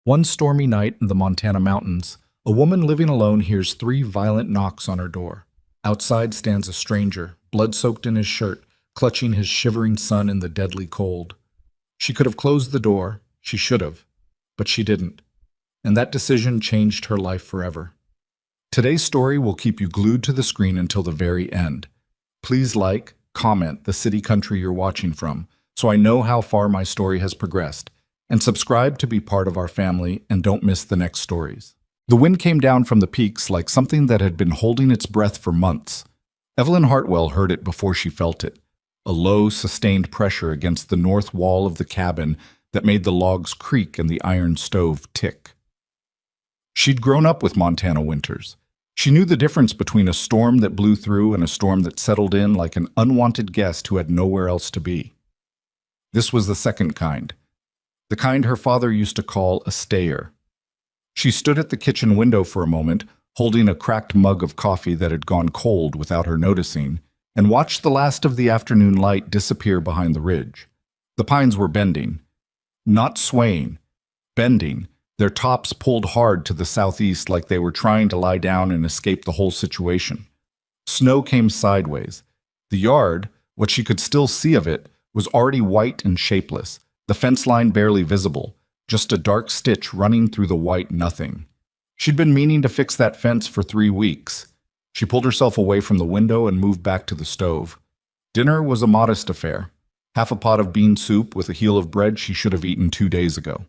One stormy night in the Montana mountains, a woman living alone hears three violent knocks on her door. Outside stands a stranger, blood-soaked in his shirt, clutching his shivering son in the deadly cold. She could have closed the door, she should have, but she didn't. And that decision changed her life forever. Today's story will keep you glued to the screen until the very end. Please like, comment the city country you're watching from, so I know how far my story has progressed, and subscribe to be part of our family and don't miss the next stories. The wind came down from the peaks like something that had been holding its breath for months. Evelyn Hartwell heard it before she felt it, a low, sustained pressure against the north wall of the cabin that made the logs creak and the iron stove tick. She'd grown up with Montana winters. She knew the difference between a storm that blew through and a storm that settled in like an unwanted guest who had nowhere else to be. This was the second kind, the kind her father used to call a stayer. She stood at the kitchen window for a moment, holding a cracked mug of coffee that had gone cold without her noticing, and watched the last of the afternoon light disappear behind the ridge. The pines were bending, not swaying, bending, their tops pulled hard to the southeast like they were trying to lie down and escape the whole situation. Snow came sideways. The yard, what she could still see of it, was already white and shapeless, the fence line barely visible, just a dark stitch running through the white nothing. She'd been meaning to fix that fence for 3 weeks. She pulled herself away from the window and moved back to the stove. Dinner was a modest affair. Half a pot of bean soup with a heel of bread she should have eaten 2 days ago.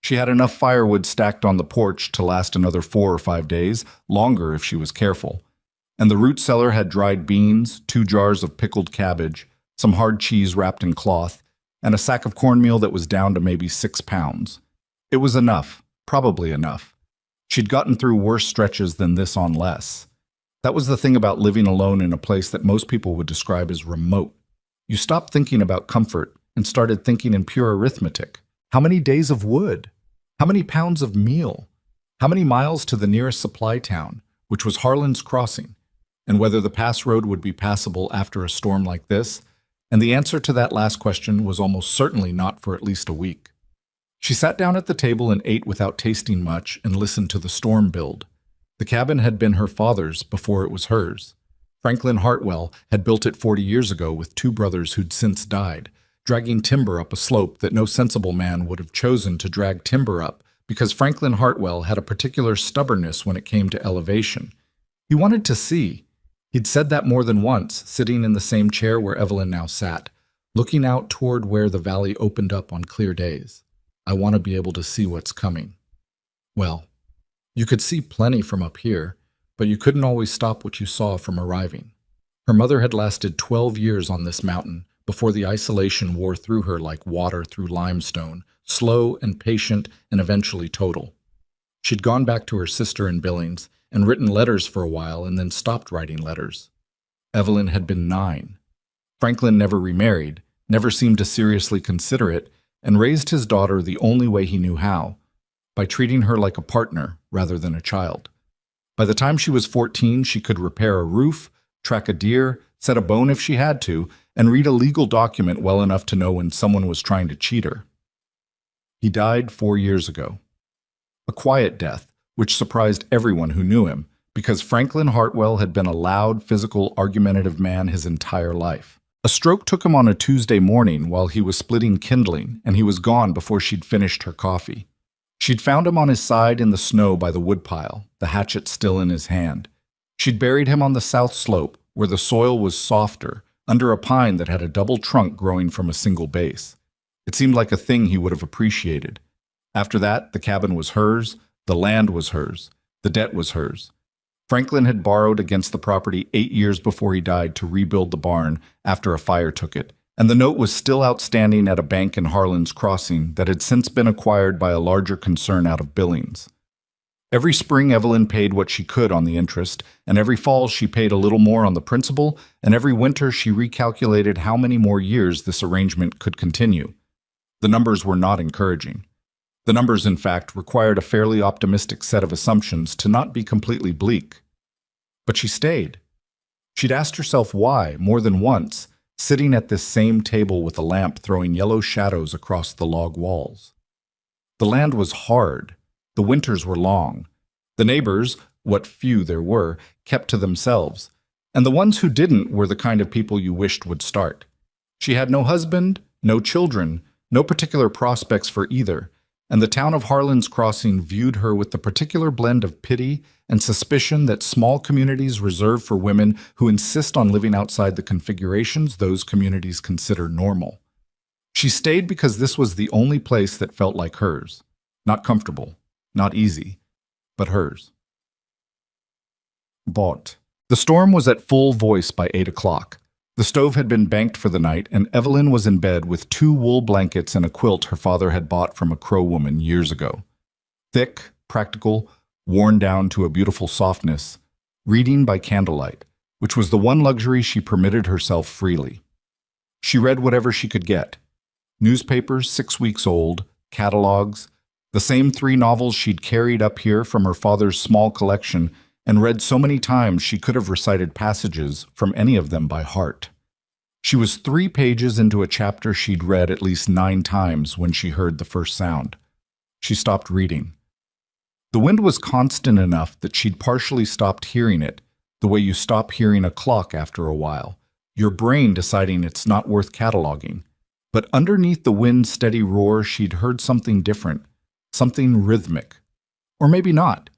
She had enough firewood stacked on the porch to last another 4 or 5 days, longer if she was careful. And the root cellar had dried beans, 2 jars of pickled cabbage, some hard cheese wrapped in cloth, and a sack of cornmeal that was down to maybe 6 pounds. It was enough, probably enough. She'd gotten through worse stretches than this on less. That was the thing about living alone in a place that most people would describe as remote. You stopped thinking about comfort and started thinking in pure arithmetic. How many days of wood? How many pounds of meal? How many miles to the nearest supply town, which was Harlan's Crossing? And whether the pass road would be passable after a storm like this? And the answer to that last question was almost certainly not for at least a week. She sat down at the table and ate without tasting much and listened to the storm build. The cabin had been her father's before it was hers. Franklin Hartwell had built it 40 years ago with 2 brothers who'd since died, dragging timber up a slope that no sensible man would have chosen to drag timber up because Franklin Hartwell had a particular stubbornness when it came to elevation. He wanted to see. He'd said that more than once, sitting in the same chair where Evelyn now sat, looking out toward where the valley opened up on clear days. I want to be able to see what's coming. Well, you could see plenty from up here, but you couldn't always stop what you saw from arriving. Her mother had lasted 12 years on this mountain before the isolation wore through her like water through limestone, slow and patient and eventually total. She'd gone back to her sister in Billings and written letters for a while and then stopped writing letters. Evelyn had been 9. Franklin never remarried, never seemed to seriously consider it, and raised his daughter the only way he knew how, by treating her like a partner rather than a child. By the time she was 14, she could repair a roof, track a deer, set a bone if she had to, and read a legal document well enough to know when someone was trying to cheat her. He died 4 years ago. A quiet death, which surprised everyone who knew him, because Franklin Hartwell had been a loud, physical, argumentative man his entire life. A stroke took him on a Tuesday morning while he was splitting kindling, and he was gone before she'd finished her coffee. She'd found him on his side in the snow by the woodpile, the hatchet still in his hand. She'd buried him on the south slope, where the soil was softer, under a pine that had a double trunk growing from a single base. It seemed like a thing he would have appreciated. After that, the cabin was hers, the land was hers, the debt was hers. Franklin had borrowed against the property 8 years before he died to rebuild the barn after a fire took it, and the note was still outstanding at a bank in Harlan's Crossing that had since been acquired by a larger concern out of Billings. Every spring Evelyn paid what she could on the interest, and every fall she paid a little more on the principal, and every winter she recalculated how many more years this arrangement could continue. The numbers were not encouraging. The numbers, in fact, required a fairly optimistic set of assumptions to not be completely bleak. But she stayed. She'd asked herself why, more than once, sitting at this same table with a lamp throwing yellow shadows across the log walls. The land was hard, The winters were long. The neighbors, what few there were, kept to themselves, and the ones who didn't were the kind of people you wished would start. She had no husband, no children, no particular prospects for either, and the town of Harlan's Crossing viewed her with the particular blend of pity and suspicion that small communities reserve for women who insist on living outside the configurations those communities consider normal. She stayed because this was the only place that felt like hers. Not comfortable, not easy, but hers. Bought. The storm was at full voice by 8 o'clock. The stove had been banked for the night, and Evelyn was in bed with 2 wool blankets and a quilt her father had bought from a Crow woman years ago. Thick, practical, worn down to a beautiful softness, reading by candlelight, which was the one luxury she permitted herself freely. She read whatever she could get. Newspapers 6 weeks old, catalogs, the same 3 novels she'd carried up here from her father's small collection and read so many times she could have recited passages from any of them by heart. She was 3 pages into a chapter she'd read at least 9 times when she heard the first sound. She stopped reading. The wind was constant enough that she'd partially stopped hearing it, the way you stop hearing a clock after a while, your brain deciding it's not worth cataloging. But underneath the wind's steady roar, she'd heard something different, something rhythmic. Or maybe not.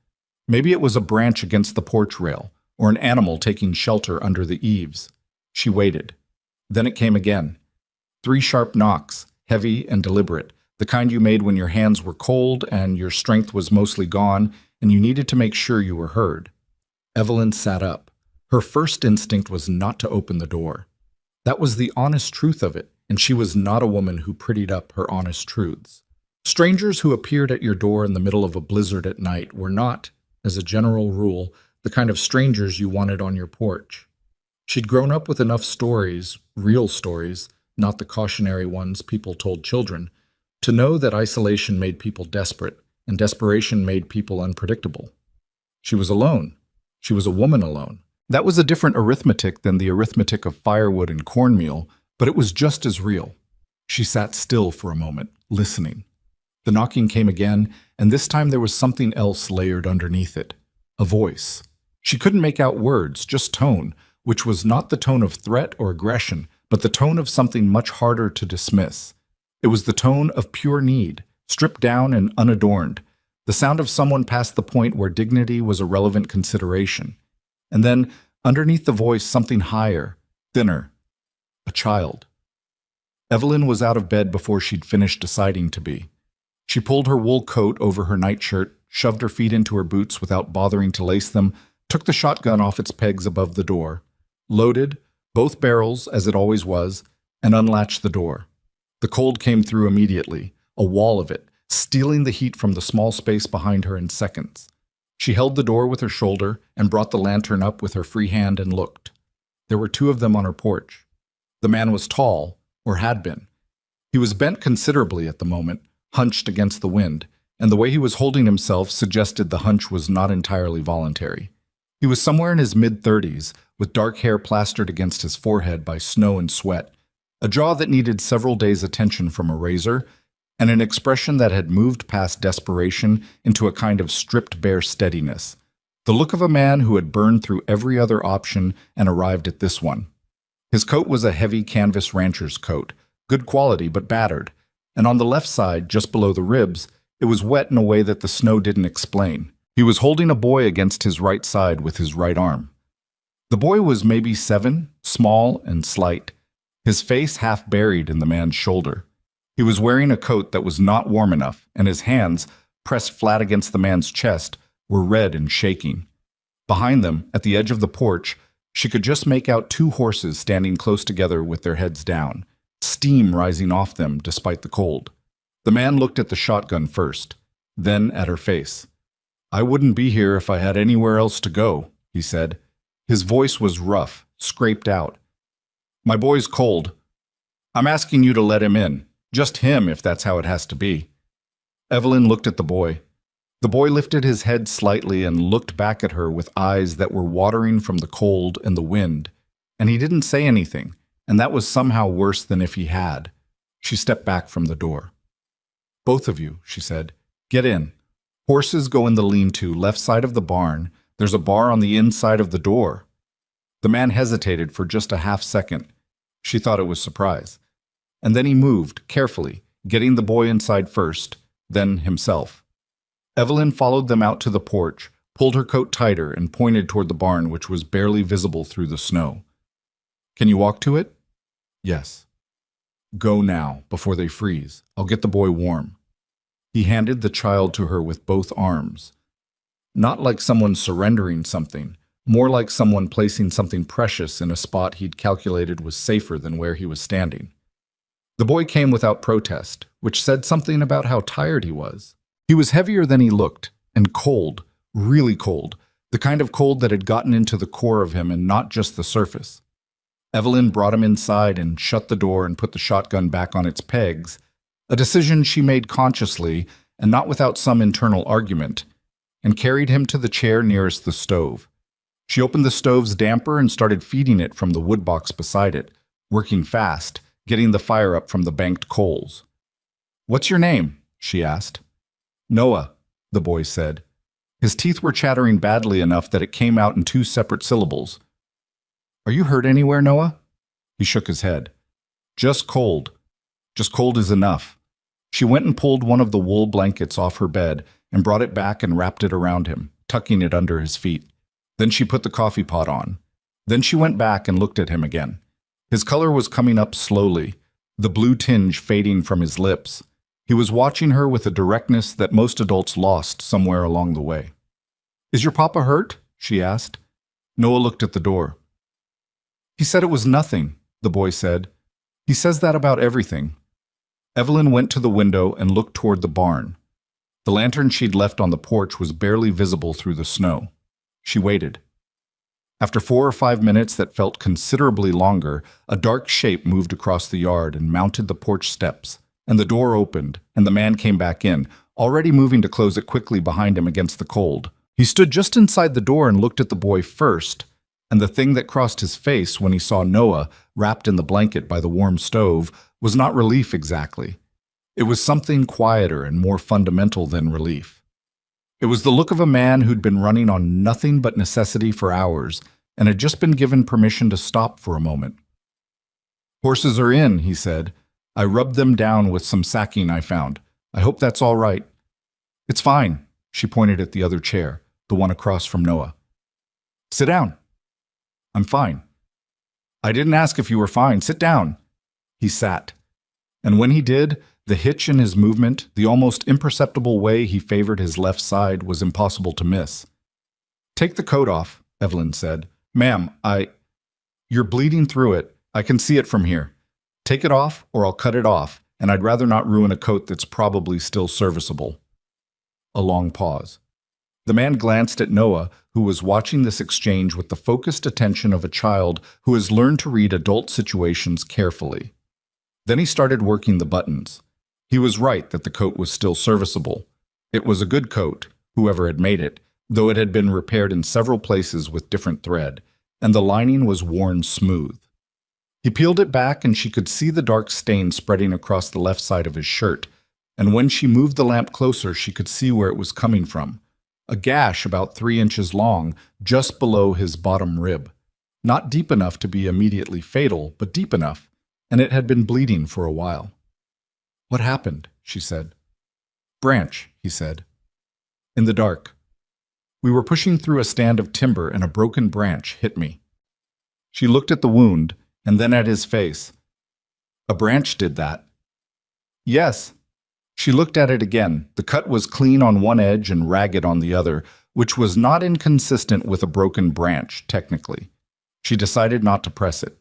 Maybe it was a branch against the porch rail, or an animal taking shelter under the eaves. She waited. Then it came again. 3 sharp knocks, heavy and deliberate, the kind you made when your hands were cold and your strength was mostly gone, and you needed to make sure you were heard. Evelyn sat up. Her first instinct was not to open the door. That was the honest truth of it, and she was not a woman who prettied up her honest truths. Strangers who appeared at your door in the middle of a blizzard at night were not, as a general rule, the kind of strangers you wanted on your porch. She'd grown up with enough stories, real stories, not the cautionary ones people told children, to know that isolation made people desperate, and desperation made people unpredictable. She was alone. She was a woman alone. That was a different arithmetic than the arithmetic of firewood and cornmeal, but it was just as real. She sat still for a moment, listening. The knocking came again, and this time there was something else layered underneath it. A voice. She couldn't make out words, just tone, which was not the tone of threat or aggression, but the tone of something much harder to dismiss. It was the tone of pure need, stripped down and unadorned, the sound of someone past the point where dignity was a relevant consideration. And then, underneath the voice, something higher, thinner. A child. Evelyn was out of bed before she'd finished deciding to be. She pulled her wool coat over her nightshirt, shoved her feet into her boots without bothering to lace them, took the shotgun off its pegs above the door, loaded, both barrels as it always was, and unlatched the door. The cold came through immediately, a wall of it, stealing the heat from the small space behind her in seconds. She held the door with her shoulder and brought the lantern up with her free hand and looked. There were 2 of them on her porch. The man was tall, or had been. He was bent considerably at the moment, hunched against the wind, and the way he was holding himself suggested the hunch was not entirely voluntary. He was somewhere in his mid-30s, with dark hair plastered against his forehead by snow and sweat, a jaw that needed several days' attention from a razor, and an expression that had moved past desperation into a kind of stripped-bare steadiness, the look of a man who had burned through every other option and arrived at this one. His coat was a heavy canvas rancher's coat, good quality but battered, and on the left side, just below the ribs, it was wet in a way that the snow didn't explain. He was holding a boy against his right side with his right arm. The boy was maybe 7, small and slight, his face half buried in the man's shoulder. He was wearing a coat that was not warm enough, and his hands, pressed flat against the man's chest, were red and shaking. Behind them, at the edge of the porch, she could just make out 2 horses standing close together with their heads down, steam rising off them despite the cold. The man looked at the shotgun first, then at her face. "I wouldn't be here if I had anywhere else to go," he said. His voice was rough, scraped out. "My boy's cold. I'm asking you to let him in. Just him, if that's how it has to be." Evelyn looked at the boy. The boy lifted his head slightly and looked back at her with eyes that were watering from the cold and the wind, and he didn't say anything, and that was somehow worse than if he had. She stepped back from the door. "Both of you," she said, "get in. Horses go in the lean-to left side of the barn. There's a bar on the inside of the door. The man hesitated for just a half second. She thought it was surprise. And then he moved, carefully, getting the boy inside first, then himself. Evelyn followed them out to the porch, pulled her coat tighter, and pointed toward the barn, which was barely visible through the snow. Can you walk to it? Yes. Go now, before they freeze. I'll get the boy warm. He handed the child to her with both arms. Not like someone surrendering something, more like someone placing something precious in a spot he'd calculated was safer than where he was standing. The boy came without protest, which said something about how tired he was. He was heavier than he looked, and cold, really cold, the kind of cold that had gotten into the core of him and not just the surface. Evelyn brought him inside and shut the door and put the shotgun back on its pegs, a decision she made consciously and not without some internal argument, and carried him to the chair nearest the stove. She opened the stove's damper and started feeding it from the wood box beside it, working fast, getting the fire up from the banked coals. "What's your name?" she asked. "Noah," the boy said. His teeth were chattering badly enough that it came out in 2 separate syllables. "Are you hurt anywhere, Noah?" He shook his head. "Just cold. Just cold is enough." She went and pulled one of the wool blankets off her bed and brought it back and wrapped it around him, tucking it under his feet. Then she put the coffee pot on. Then she went back and looked at him again. His color was coming up slowly, the blue tinge fading from his lips. He was watching her with a directness that most adults lost somewhere along the way. "Is your papa hurt?" she asked. Noah looked at the door. "He said it was nothing," the boy said. "He says that about everything." Evelyn went to the window and looked toward the barn. The lantern she'd left on the porch was barely visible through the snow. She waited. After 4 or 5 minutes that felt considerably longer, a dark shape moved across the yard and mounted the porch steps, and the door opened, and the man came back in, already moving to close it quickly behind him against the cold. He stood just inside the door and looked at the boy first, and the thing that crossed his face when he saw Noah, wrapped in the blanket by the warm stove, was not relief exactly. It was something quieter and more fundamental than relief. It was the look of a man who'd been running on nothing but necessity for hours and had just been given permission to stop for a moment. "Horses are in," he said. "I rubbed them down with some sacking I found. I hope that's all right." "It's fine," she pointed at the other chair, the one across from Noah. "Sit down." "I'm fine." "I didn't ask if you were fine. Sit down." He sat. And when he did, the hitch in his movement, the almost imperceptible way he favored his left side, was impossible to miss. "Take the coat off," Evelyn said. "Ma'am, You're bleeding through it. I can see it from here. Take it off, or I'll cut it off, and I'd rather not ruin a coat that's probably still serviceable." A long pause. The man glanced at Noah, who was watching this exchange with the focused attention of a child who has learned to read adult situations carefully. Then he started working the buttons. He was right that the coat was still serviceable. It was a good coat, whoever had made it, though it had been repaired in several places with different thread, and the lining was worn smooth. He peeled it back and she could see the dark stain spreading across the left side of his shirt, and when she moved the lamp closer she could see where it was coming from. A gash about 3 inches long, just below his bottom rib. Not deep enough to be immediately fatal, but deep enough, and it had been bleeding for a while. "What happened?" she said. "Branch," he said. "In the dark. We were pushing through a stand of timber and a broken branch hit me." She looked at the wound, and then at his face. "A branch did that?" "Yes." She looked at it again. The cut was clean on one edge and ragged on the other, which was not inconsistent with a broken branch, technically. She decided not to press it.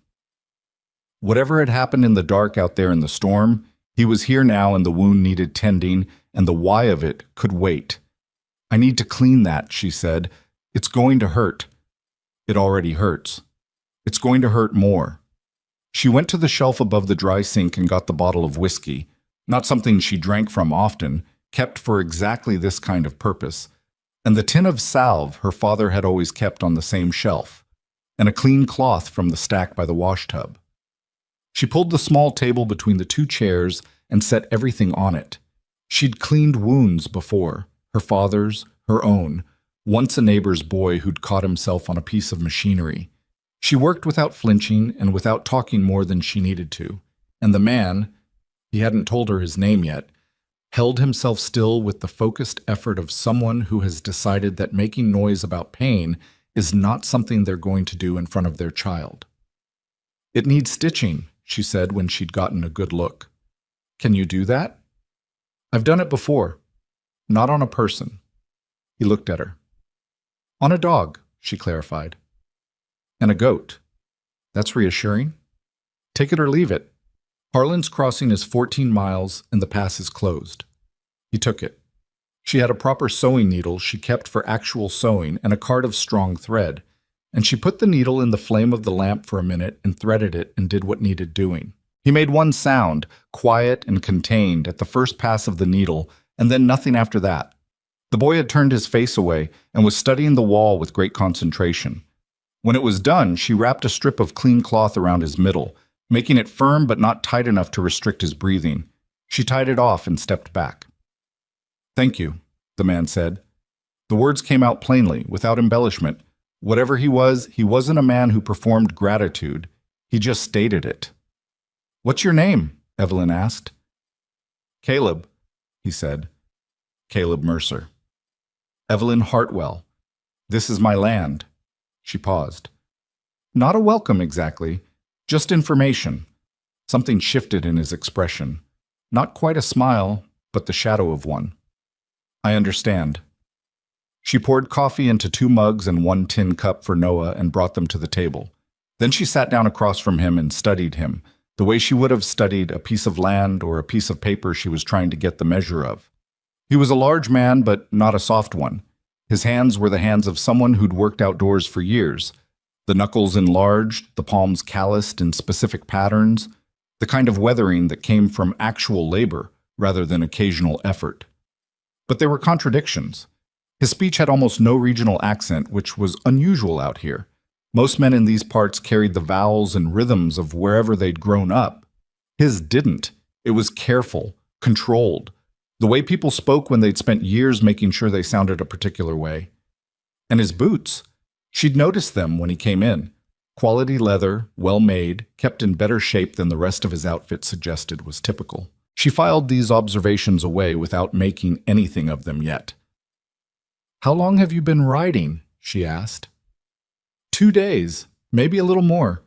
Whatever had happened in the dark out there in the storm, he was here now and the wound needed tending, and the why of it could wait. "I need to clean that," she said. "It's going to hurt." "It already hurts." "It's going to hurt more." She went to the shelf above the dry sink and got the bottle of whiskey, not something she drank from often, kept for exactly this kind of purpose, and the tin of salve her father had always kept on the same shelf, and a clean cloth from the stack by the washtub. She pulled the small table between the 2 chairs and set everything on it. She'd cleaned wounds before. her father's, her own, once a neighbor's boy who'd caught himself on a piece of machinery. She worked without flinching and without talking more than she needed to, and the man, he hadn't told her his name yet, held himself still with the focused effort of someone who has decided that making noise about pain is not something they're going to do in front of their child. "It needs stitching," she said when she'd gotten a good look. "Can you do that?" "I've done it before. Not on a person." He looked at her. "On a dog," she clarified. "And a goat. That's reassuring. Take it or leave it. Harlan's Crossing is 14 miles and the pass is closed." He took it. She had a proper sewing needle she kept for actual sewing and a card of strong thread, and she put the needle in the flame of the lamp for a minute and threaded it and did what needed doing. He made one sound, quiet and contained, at the first pass of the needle, and then nothing after that. The boy had turned his face away and was studying the wall with great concentration. When it was done, she wrapped a strip of clean cloth around his middle, making it firm but not tight enough to restrict his breathing. She tied it off and stepped back. "Thank you," the man said. The words came out plainly, without embellishment. Whatever he wasn't a man who performed gratitude. He just stated it. "What's your name?" Evelyn asked. "Caleb," he said. "Caleb Mercer." "Evelyn Hartwell. This is my land." She paused. "Not a welcome exactly, just information." Something shifted in his expression. Not quite a smile, but the shadow of one. "I understand." She poured coffee into 2 mugs and 1 tin cup for Noah and brought them to the table. Then she sat down across from him and studied him, the way she would have studied a piece of land or a piece of paper she was trying to get the measure of. He was a large man, but not a soft one. His hands were the hands of someone who'd worked outdoors for years, the knuckles enlarged, the palms calloused in specific patterns, the kind of weathering that came from actual labor rather than occasional effort. But there were contradictions. His speech had almost no regional accent, which was unusual out here. Most men in these parts carried the vowels and rhythms of wherever they'd grown up. His didn't. It was careful, controlled, the way people spoke when they'd spent years making sure they sounded a particular way. And his boots. She'd noticed them when he came in. Quality leather, well made, kept in better shape than the rest of his outfit suggested was typical. She filed these observations away without making anything of them yet. "How long have you been riding?" she asked. 2 days, maybe a little more."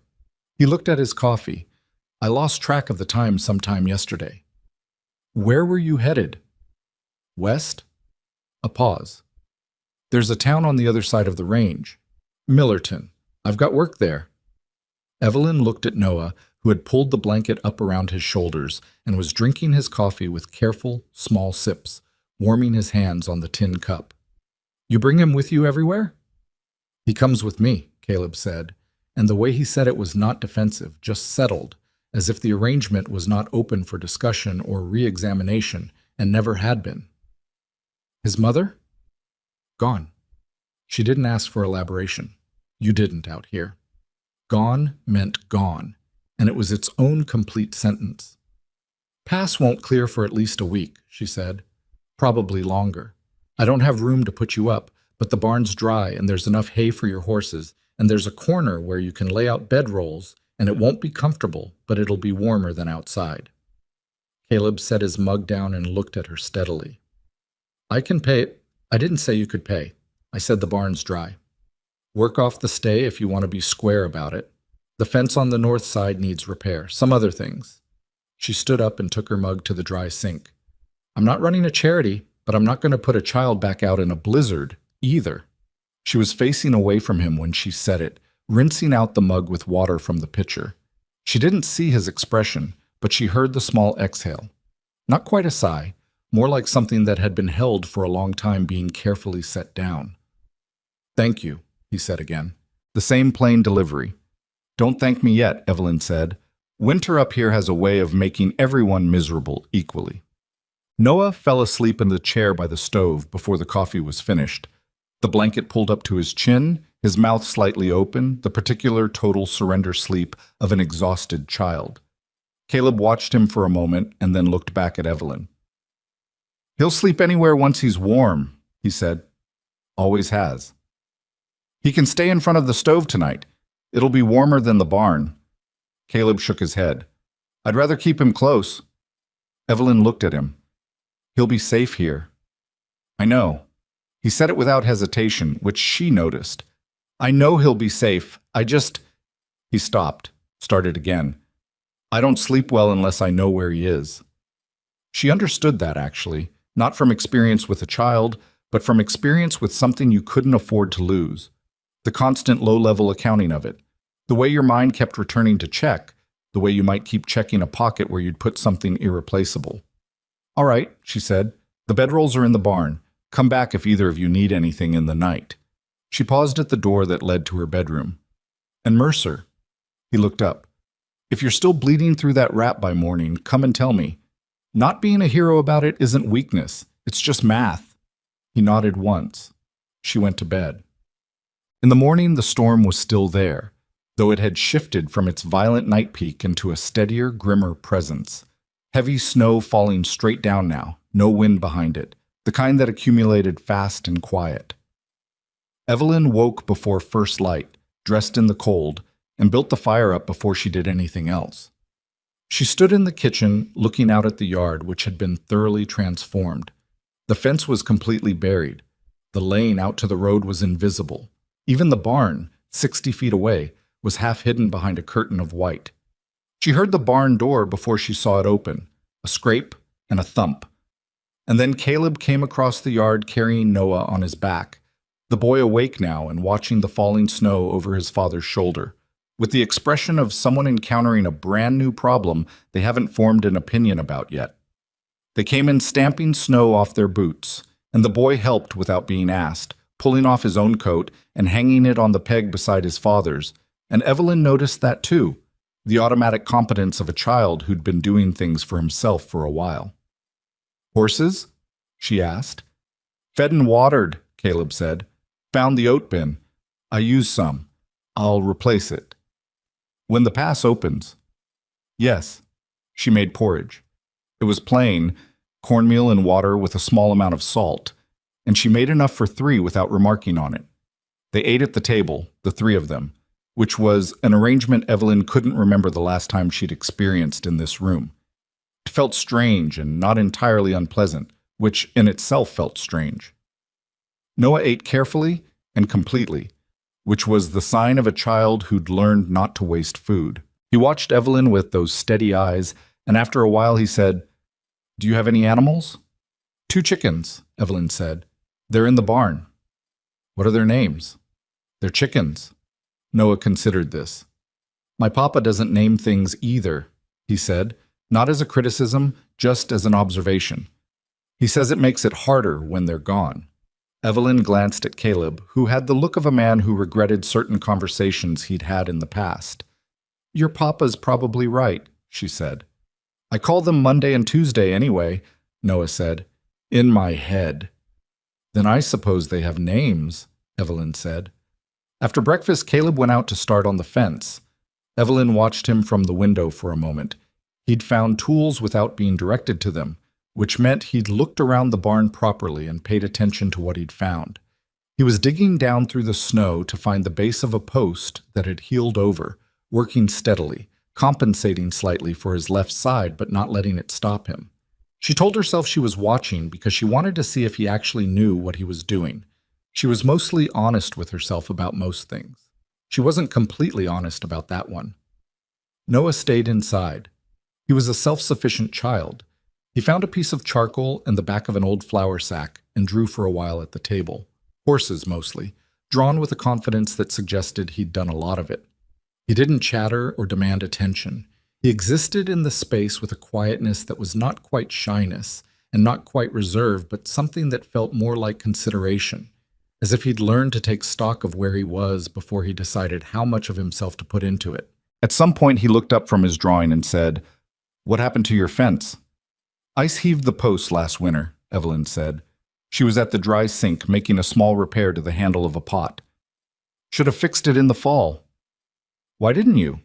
He looked at his coffee. "I lost track of the time sometime yesterday." "Where were you headed?" "West." A pause. "There's a town on the other side of the range. Millerton. I've got work there." Evelyn looked at Noah, who had pulled the blanket up around his shoulders and was drinking his coffee with careful, small sips, warming his hands on the tin cup. "You bring him with you everywhere?" "He comes with me," Caleb said, and the way he said it was not defensive, just settled, as if the arrangement was not open for discussion or re-examination, and never had been. "His mother?" "Gone." She didn't ask for elaboration. You didn't out here. Gone meant gone, and it was its own complete sentence. "Pass won't clear for at least a week," she said. "Probably longer. I don't have room to put you up, but the barn's dry and there's enough hay for your horses, and there's a corner where you can lay out bedrolls, and it won't be comfortable, but it'll be warmer than outside." Caleb set his mug down and looked at her steadily. "I can pay." "I didn't say you could pay. I said the barn's dry. Work off the stay if you want to be square about it. The fence on the north side needs repair, some other things." She stood up and took her mug to the dry sink. "I'm not running a charity, but I'm not going to put a child back out in a blizzard, either." She was facing away from him when she said it, rinsing out the mug with water from the pitcher. She didn't see his expression, but she heard the small exhale. Not quite a sigh, more like something that had been held for a long time being carefully set down. "Thank you," he said again. The same plain delivery. "Don't thank me yet," Evelyn said. "Winter up here has a way of making everyone miserable equally." Noah fell asleep in the chair by the stove before the coffee was finished. The blanket pulled up to his chin, his mouth slightly open, the particular total surrender sleep of an exhausted child. Caleb watched him for a moment and then looked back at Evelyn. He'll sleep anywhere once he's warm, he said. Always has. He can stay in front of the stove tonight. It'll be warmer than the barn. Caleb shook his head. I'd rather keep him close. Evelyn looked at him. He'll be safe here. I know. He said it without hesitation, which she noticed. I know he'll be safe. He stopped, started again. I don't sleep well unless I know where he is. She understood that, actually, not from experience with a child, but from experience with something you couldn't afford to lose. The constant low-level accounting of it. The way your mind kept returning to check, the way you might keep checking a pocket where you'd put something irreplaceable. All right, she said. The bedrolls are in the barn. Come back if either of you need anything in the night. She paused at the door that led to her bedroom. And Mercer? He looked up. If you're still bleeding through that rap by morning, come and tell me. Not being a hero about it isn't weakness. It's just math. He nodded once. She went to bed. In the morning, the storm was still there, though it had shifted from its violent night peak into a steadier, grimmer presence. Heavy snow falling straight down now, no wind behind it, the kind that accumulated fast and quiet. Evelyn woke before first light, dressed in the cold, and built the fire up before she did anything else. She stood in the kitchen, looking out at the yard, which had been thoroughly transformed. The fence was completely buried. The lane out to the road was invisible. Even the barn, 60 feet away, was half hidden behind a curtain of white. She heard the barn door before she saw it open, a scrape and a thump. And then Caleb came across the yard carrying Noah on his back, the boy awake now and watching the falling snow over his father's shoulder, with the expression of someone encountering a brand new problem they haven't formed an opinion about yet. They came in stamping snow off their boots, and the boy helped without being asked, pulling off his own coat and hanging it on the peg beside his father's, and Evelyn noticed that too, the automatic competence of a child who'd been doing things for himself for a while. Horses? She asked. Fed and watered, Caleb said. Found the oat bin. I used some. I'll replace it. When the pass opens. Yes. She made porridge. It was plain, cornmeal and water with a small amount of salt, and she made enough for 3 without remarking on it. They ate at the table, the 3 of them, which was an arrangement Evelyn couldn't remember the last time she'd experienced in this room. It felt strange and not entirely unpleasant, which in itself felt strange. Noah ate carefully and completely, which was the sign of a child who'd learned not to waste food. He watched Evelyn with those steady eyes, and after a while he said, Do you have any animals? 2 chickens, Evelyn said. They're in the barn. What are their names? They're chickens. Noah considered this. My papa doesn't name things either, he said, not as a criticism, just as an observation. He says it makes it harder when they're gone. Evelyn glanced at Caleb, who had the look of a man who regretted certain conversations he'd had in the past. Your papa's probably right, she said. I call them Monday and Tuesday anyway, Noah said. In my head. Then I suppose they have names, Evelyn said. After breakfast, Caleb went out to start on the fence. Evelyn watched him from the window for a moment. He'd found tools without being directed to them, which meant he'd looked around the barn properly and paid attention to what he'd found. He was digging down through the snow to find the base of a post that had heeled over, working steadily, compensating slightly for his left side but not letting it stop him. She told herself she was watching because she wanted to see if he actually knew what he was doing. She was mostly honest with herself about most things. She wasn't completely honest about that one. Noah stayed inside. He was a self-sufficient child. He found a piece of charcoal and the back of an old flour sack and drew for a while at the table. Horses, mostly, drawn with a confidence that suggested he'd done a lot of it. He didn't chatter or demand attention. He existed in the space with a quietness that was not quite shyness and not quite reserve, but something that felt more like consideration, as if he'd learned to take stock of where he was before he decided how much of himself to put into it. At some point, he looked up from his drawing and said, What happened to your fence? Ice heaved the post last winter, Evelyn said. She was at the dry sink making a small repair to the handle of a pot. Should have fixed it in the fall. Why didn't you?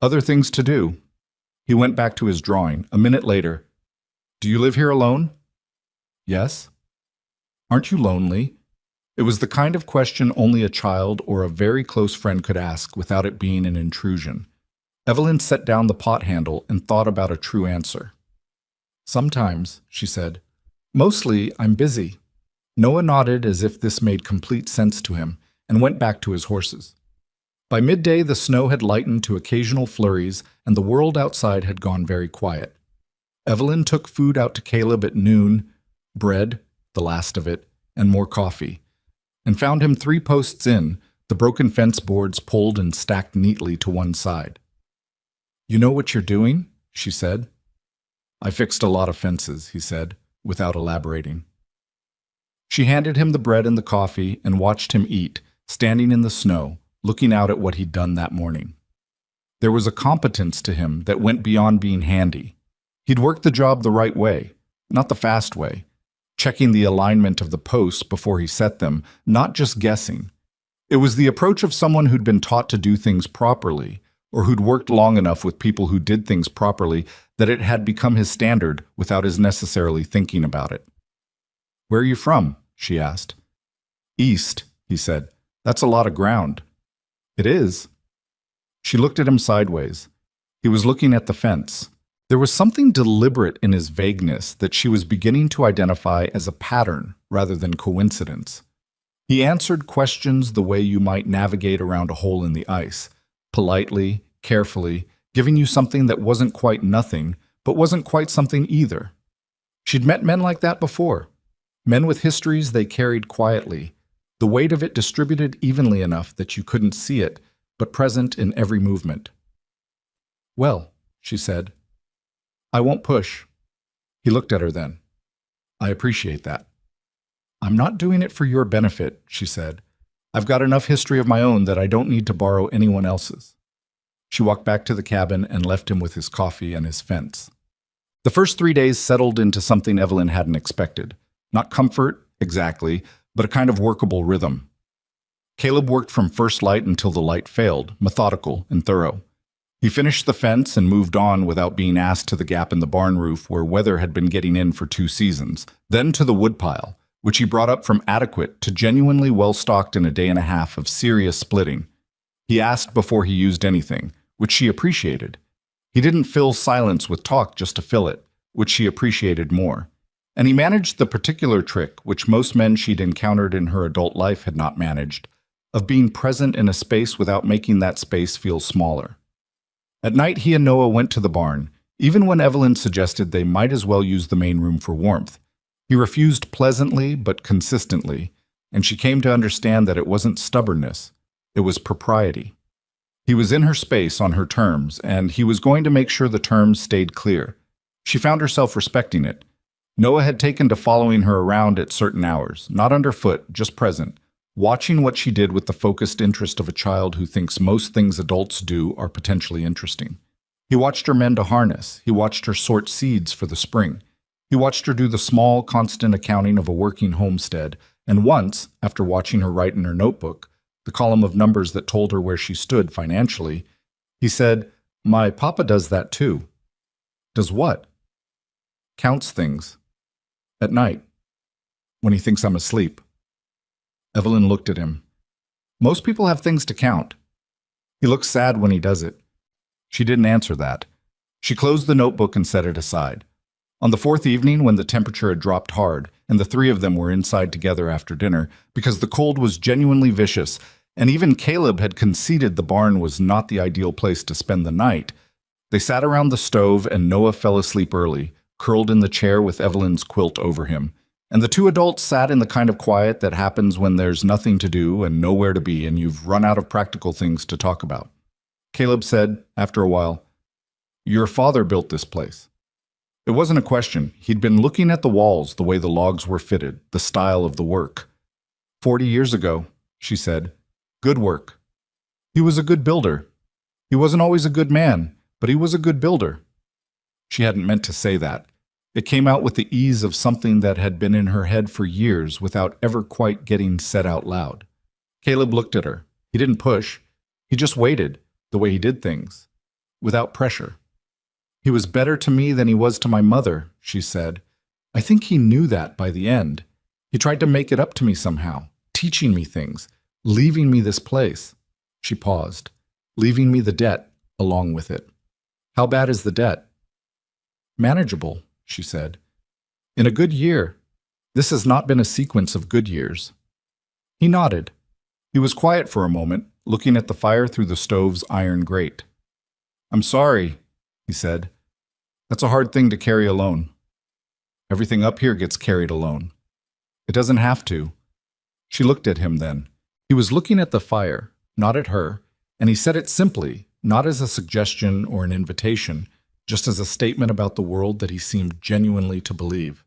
Other things to do. He went back to his drawing. A minute later. Do you live here alone? Yes? Aren't you lonely? It was the kind of question only a child or a very close friend could ask without it being an intrusion. Evelyn set down the pot handle and thought about a true answer. Sometimes, she said. Mostly, I'm busy. Noah nodded as if this made complete sense to him and went back to his horses. By midday, the snow had lightened to occasional flurries and the world outside had gone very quiet. Evelyn took food out to Caleb at noon, bread, the last of it, and more coffee, and found him 3 posts in, the broken fence boards pulled and stacked neatly to one side. You know what you're doing? She said. I fixed a lot of fences, he said, without elaborating. She handed him the bread and the coffee and watched him eat, standing in the snow, looking out at what he'd done that morning. There was a competence to him that went beyond being handy. He'd worked the job the right way, not the fast way, checking the alignment of the posts before he set them, not just guessing. It was the approach of someone who'd been taught to do things properly, or who'd worked long enough with people who did things properly that it had become his standard without his necessarily thinking about it. Where are you from? She asked. East, he said. That's a lot of ground. It is. She looked at him sideways. He was looking at the fence. There was something deliberate in his vagueness that she was beginning to identify as a pattern rather than coincidence. He answered questions the way you might navigate around a hole in the ice, politely, carefully, giving you something that wasn't quite nothing, but wasn't quite something either. She'd met men like that before, men with histories they carried quietly, the weight of it distributed evenly enough that you couldn't see it, but present in every movement. Well, she said, I won't push. He looked at her then. I appreciate that. I'm not doing it for your benefit, she said. I've got enough history of my own that I don't need to borrow anyone else's. She walked back to the cabin and left him with his coffee and his fence. The first 3 days settled into something Evelyn hadn't expected. Not comfort, exactly, but a kind of workable rhythm. Caleb worked from first light until the light failed, methodical and thorough. He finished the fence and moved on without being asked to the gap in the barn roof where weather had been getting in for 2 seasons, then to the woodpile, which he brought up from adequate to genuinely well-stocked in a day and a half of serious splitting. He asked before he used anything, which she appreciated. He didn't fill silence with talk just to fill it, which she appreciated more. And he managed the particular trick, which most men she'd encountered in her adult life had not managed, of being present in a space without making that space feel smaller. At night, he and Noah went to the barn, even when Evelyn suggested they might as well use the main room for warmth. He refused pleasantly but consistently, and she came to understand that it wasn't stubbornness, it was propriety. He was in her space on her terms, and he was going to make sure the terms stayed clear. She found herself respecting it. Noah had taken to following her around at certain hours, not underfoot, just present, watching what she did with the focused interest of a child who thinks most things adults do are potentially interesting. He watched her mend a harness. He watched her sort seeds for the spring. He watched her do the small, constant accounting of a working homestead, and once, after watching her write in her notebook, the column of numbers that told her where she stood financially, he said, "My papa does that too." Does what? Counts things. At night, when he thinks I'm asleep. Evelyn looked at him. Most people have things to count. He looks sad when he does it. She didn't answer that. She closed the notebook and set it aside. On the 4th evening, when the temperature had dropped hard, and the 3 of them were inside together after dinner, because the cold was genuinely vicious, and even Caleb had conceded the barn was not the ideal place to spend the night, they sat around the stove and Noah fell asleep early, curled in the chair with Evelyn's quilt over him. And the 2 adults sat in the kind of quiet that happens when there's nothing to do and nowhere to be and you've run out of practical things to talk about. Caleb said, after a while, "Your father built this place." It wasn't a question. He'd been looking at the walls, the way the logs were fitted, the style of the work. 40 years ago, she said. Good work. He was a good builder. He wasn't always a good man, but he was a good builder. She hadn't meant to say that. It came out with the ease of something that had been in her head for years without ever quite getting said out loud. Caleb looked at her. He didn't push. He just waited, the way he did things, without pressure. He was better to me than he was to my mother, she said. I think he knew that by the end. He tried to make it up to me somehow, teaching me things, leaving me this place. She paused, leaving me the debt along with it. How bad is the debt? Manageable, she said. In a good year. This has not been a sequence of good years. He nodded. He was quiet for a moment, looking at the fire through the stove's iron grate. I'm sorry, he said. That's a hard thing to carry alone. Everything up here gets carried alone. It doesn't have to. She looked at him then. He was looking at the fire, not at her, and he said it simply, not as a suggestion or an invitation, just as a statement about the world that he seemed genuinely to believe.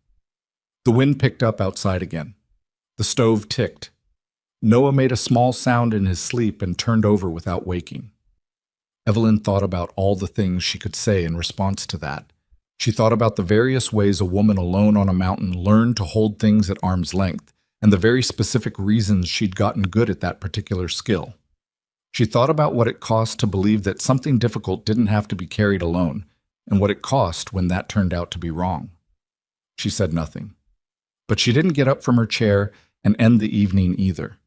The wind picked up outside again. The stove ticked. Noah made a small sound in his sleep and turned over without waking. Evelyn thought about all the things she could say in response to that. She thought about the various ways a woman alone on a mountain learned to hold things at arm's length, and the very specific reasons she'd gotten good at that particular skill. She thought about what it cost to believe that something difficult didn't have to be carried alone, and what it cost when that turned out to be wrong. She said nothing. But she didn't get up from her chair and end the evening either.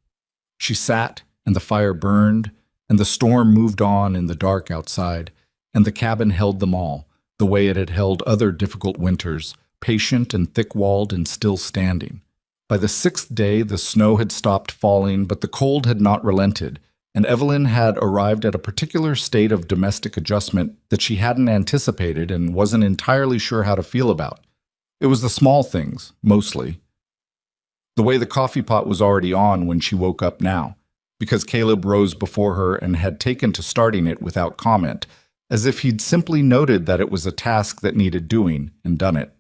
She sat, and the fire burned, and the storm moved on in the dark outside, and the cabin held them all, the way it had held other difficult winters, patient and thick-walled and still standing. By the 6th day, the snow had stopped falling, but the cold had not relented, and Evelyn had arrived at a particular state of domestic adjustment that she hadn't anticipated and wasn't entirely sure how to feel about. It was the small things, mostly. The way the coffee pot was already on when she woke up now, because Caleb rose before her and had taken to starting it without comment, as if he'd simply noted that it was a task that needed doing and done it.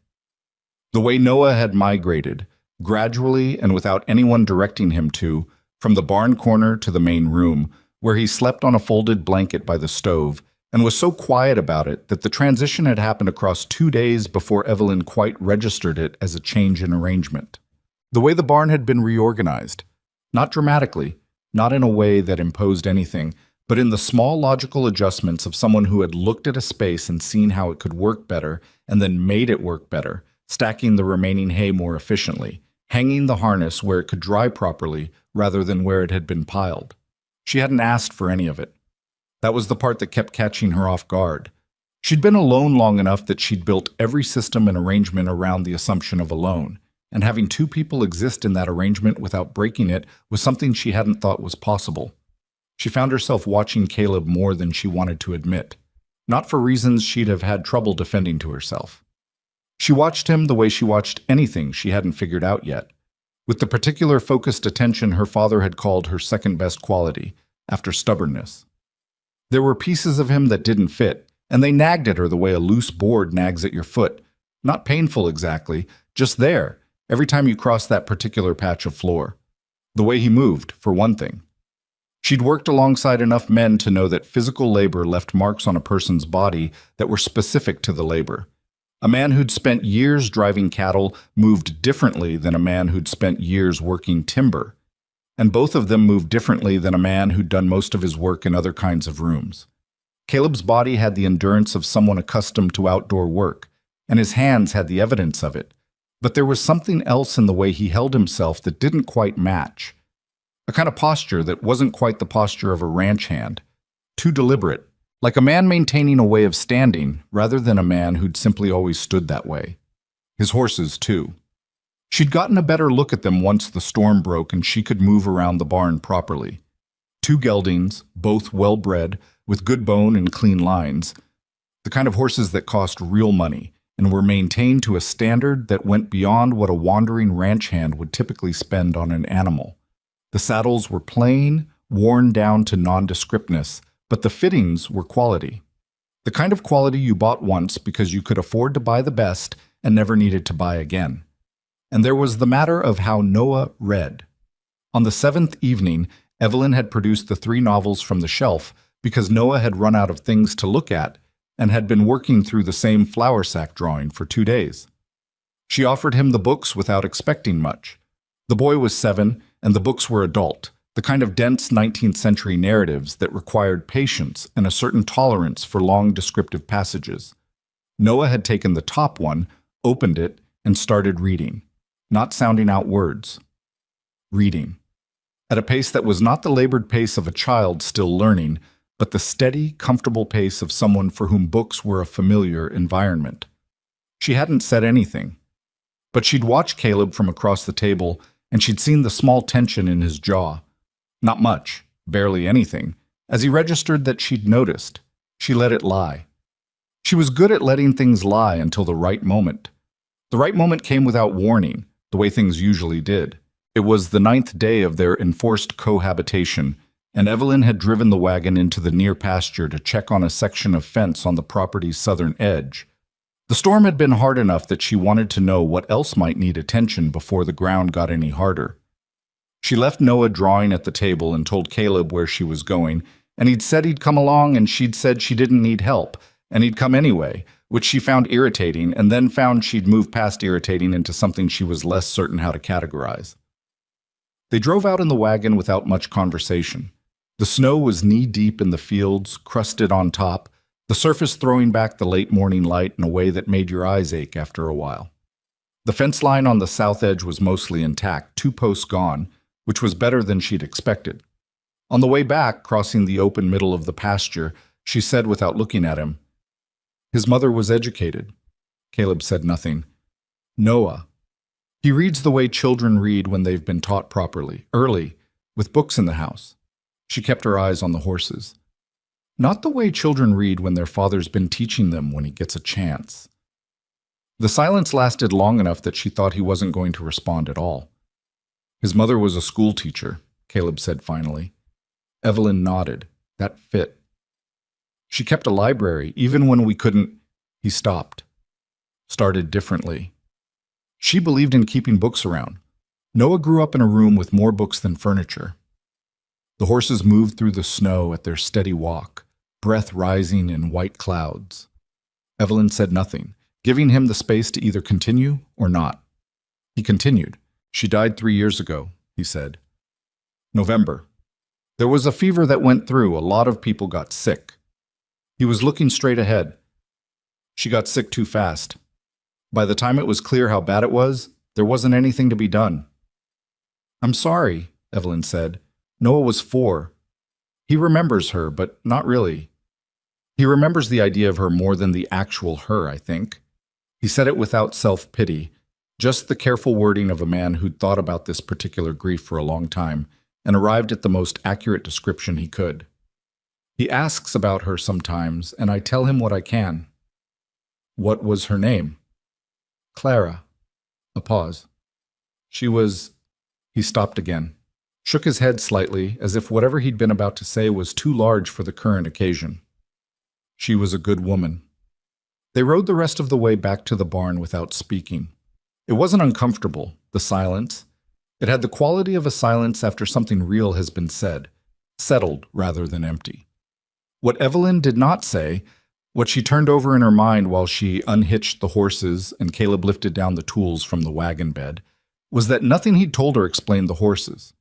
The way Noah had migrated, gradually and without anyone directing him to, from the barn corner to the main room, where he slept on a folded blanket by the stove, and was so quiet about it that the transition had happened across 2 days before Evelyn quite registered it as a change in arrangement. The way the barn had been reorganized, not dramatically, not in a way that imposed anything, but in the small logical adjustments of someone who had looked at a space and seen how it could work better, and then made it work better, stacking the remaining hay more efficiently, hanging the harness where it could dry properly rather than where it had been piled. She hadn't asked for any of it. That was the part that kept catching her off guard. She'd been alone long enough that she'd built every system and arrangement around the assumption of alone, and having two people exist in that arrangement without breaking it was something she hadn't thought was possible. She found herself watching Caleb more than she wanted to admit, not for reasons she'd have had trouble defending to herself. She watched him the way she watched anything she hadn't figured out yet, with the particular focused attention her father had called her second-best quality, after stubbornness. There were pieces of him that didn't fit, and they nagged at her the way a loose board nags at your foot. Not painful exactly, just there, every time you crossed that particular patch of floor. The way he moved, for one thing. She'd worked alongside enough men to know that physical labor left marks on a person's body that were specific to the labor. A man who'd spent years driving cattle moved differently than a man who'd spent years working timber. And both of them moved differently than a man who'd done most of his work in other kinds of rooms. Caleb's body had the endurance of someone accustomed to outdoor work, and his hands had the evidence of it. But there was something else in the way he held himself that didn't quite match. A kind of posture that wasn't quite the posture of a ranch hand. Too deliberate, like a man maintaining a way of standing rather than a man who'd simply always stood that way. His horses, too. She'd gotten a better look at them once the storm broke and she could move around the barn properly. 2 geldings, both well-bred, with good bone and clean lines. The kind of horses that cost real money and were maintained to a standard that went beyond what a wandering ranch hand would typically spend on an animal. The saddles were plain, worn down to nondescriptness, but the fittings were quality. The kind of quality you bought once because you could afford to buy the best and never needed to buy again. And there was the matter of how Noah read. On the 7th evening, Evelyn had produced the 3 novels from the shelf because Noah had run out of things to look at and had been working through the same flour sack drawing for 2 days. She offered him the books without expecting much. The boy was 7, and the books were adult, the kind of dense 19th century narratives that required patience and a certain tolerance for long descriptive passages. Noah had taken the top one, opened it, and started reading, not sounding out words. Reading. At a pace that was not the labored pace of a child still learning, but the steady, comfortable pace of someone for whom books were a familiar environment. She hadn't said anything, but she'd watched Caleb from across the table, and she'd seen the small tension in his jaw. Not much, barely anything. As he registered that she'd noticed, she let it lie. She was good at letting things lie until the right moment. The right moment came without warning, the way things usually did. It was the 9th day of their enforced cohabitation, and Evelyn had driven the wagon into the near pasture to check on a section of fence on the property's southern edge. The storm had been hard enough that she wanted to know what else might need attention before the ground got any harder. She left Noah drawing at the table and told Caleb where she was going, and he'd said he'd come along, and she'd said she didn't need help, and he'd come anyway, which she found irritating, and then found she'd moved past irritating into something she was less certain how to categorize. They drove out in the wagon without much conversation. The snow was knee-deep in the fields, crusted on top, the surface throwing back the late morning light in a way that made your eyes ache after a while. The fence line on the south edge was mostly intact, 2 posts gone, which was better than she'd expected. On the way back, crossing the open middle of the pasture, she said without looking at him, "His mother was educated." Caleb said nothing. "Noah. He reads the way children read when they've been taught properly, early, with books in the house." She kept her eyes on the horses. "Not the way children read when their father's been teaching them when he gets a chance." The silence lasted long enough that she thought he wasn't going to respond at all. "His mother was a school teacher," Caleb said finally. Evelyn nodded. That fit. "She kept a library, even when we couldn't—" He stopped. Started differently. She believed in keeping books around. Noah grew up in a room with more books than furniture. The horses moved through the snow at their steady walk, breath rising in white clouds. Evelyn said nothing, giving him the space to either continue or not. He continued. "She died 3 years ago," he said. "November. There was a fever that went through. A lot of people got sick." He was looking straight ahead. "She got sick too fast. By the time it was clear how bad it was, there wasn't anything to be done." "I'm sorry," Evelyn said. "Noah was 4. He remembers her, but not really. He remembers the idea of her more than the actual her, I think." He said it without self-pity, just the careful wording of a man who'd thought about this particular grief for a long time and arrived at the most accurate description he could. "He asks about her sometimes, and I tell him what I can." "What was her name?" "Clara." A pause. "She was—" He stopped again, shook his head slightly, as if whatever he'd been about to say was too large for the current occasion. "She was a good woman." They rode the rest of the way back to the barn without speaking. It wasn't uncomfortable, the silence. It had the quality of a silence after something real has been said, settled rather than empty. What Evelyn did not say, what she turned over in her mind while she unhitched the horses and Caleb lifted down the tools from the wagon bed, was that nothing he'd told her explained the horses.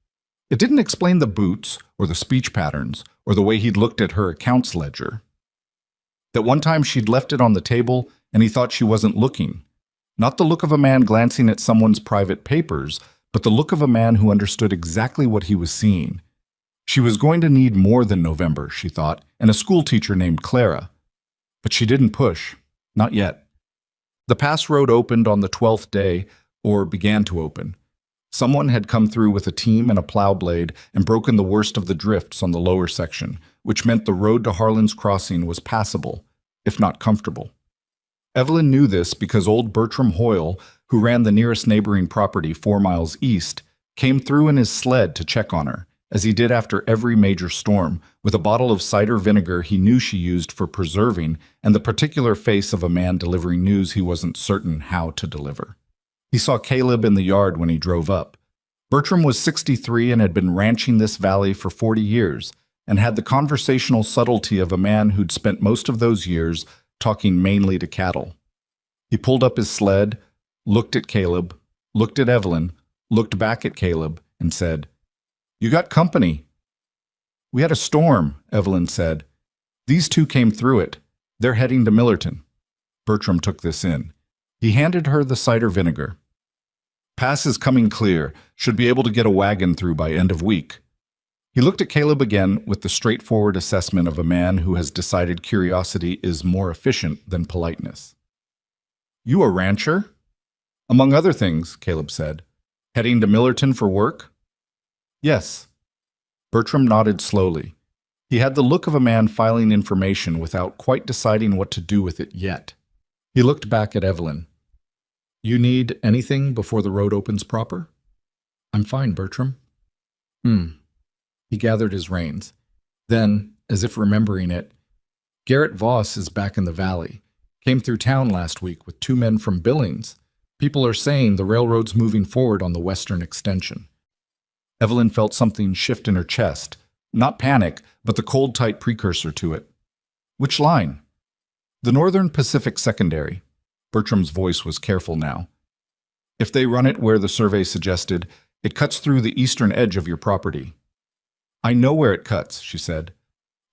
It didn't explain the boots, or the speech patterns, or the way he'd looked at her accounts ledger. That one time she'd left it on the table and he thought she wasn't looking. Not the look of a man glancing at someone's private papers, but the look of a man who understood exactly what he was seeing. She was going to need more than November, she thought, and a schoolteacher named Clara. But she didn't push. Not yet. The pass road opened on the 12th day, or began to open. Someone had come through with a team and a plow blade and broken the worst of the drifts on the lower section, which meant the road to Harlan's Crossing was passable, if not comfortable. Evelyn knew this because old Bertram Hoyle, who ran the nearest neighboring property 4 miles east, came through in his sled to check on her, as he did after every major storm, with a bottle of cider vinegar he knew she used for preserving and the particular face of a man delivering news he wasn't certain how to deliver. He saw Caleb in the yard when he drove up. Bertram was 63 and had been ranching this valley for 40 years, and had the conversational subtlety of a man who'd spent most of those years talking mainly to cattle. He pulled up his sled, looked at Caleb, looked at Evelyn, looked back at Caleb, and said, "You got company." "We had a storm," Evelyn said. "These two came through it. They're heading to Millerton." Bertram took this in. He handed her the cider vinegar. Pass is coming clear. Should be able to get a wagon through by end of week. He looked at Caleb again with the straightforward assessment of a man who has decided curiosity is more efficient than politeness. You a rancher? Among other things, Caleb said. Heading to Millerton for work? Yes. Bertram nodded slowly. He had the look of a man filing information without quite deciding what to do with it yet. He looked back at Evelyn. You need anything before the road opens proper? I'm fine, Bertram. He gathered his reins. Then, as if remembering it, Garrett Voss is back in the valley. Came through town last week with 2 men from Billings. People are saying the railroad's moving forward on the western extension. Evelyn felt something shift in her chest. Not panic, but the cold, tight precursor to it. Which line? The Northern Pacific Secondary. Bertram's voice was careful now. If they run it where the survey suggested, it cuts through the eastern edge of your property. I know where it cuts, she said.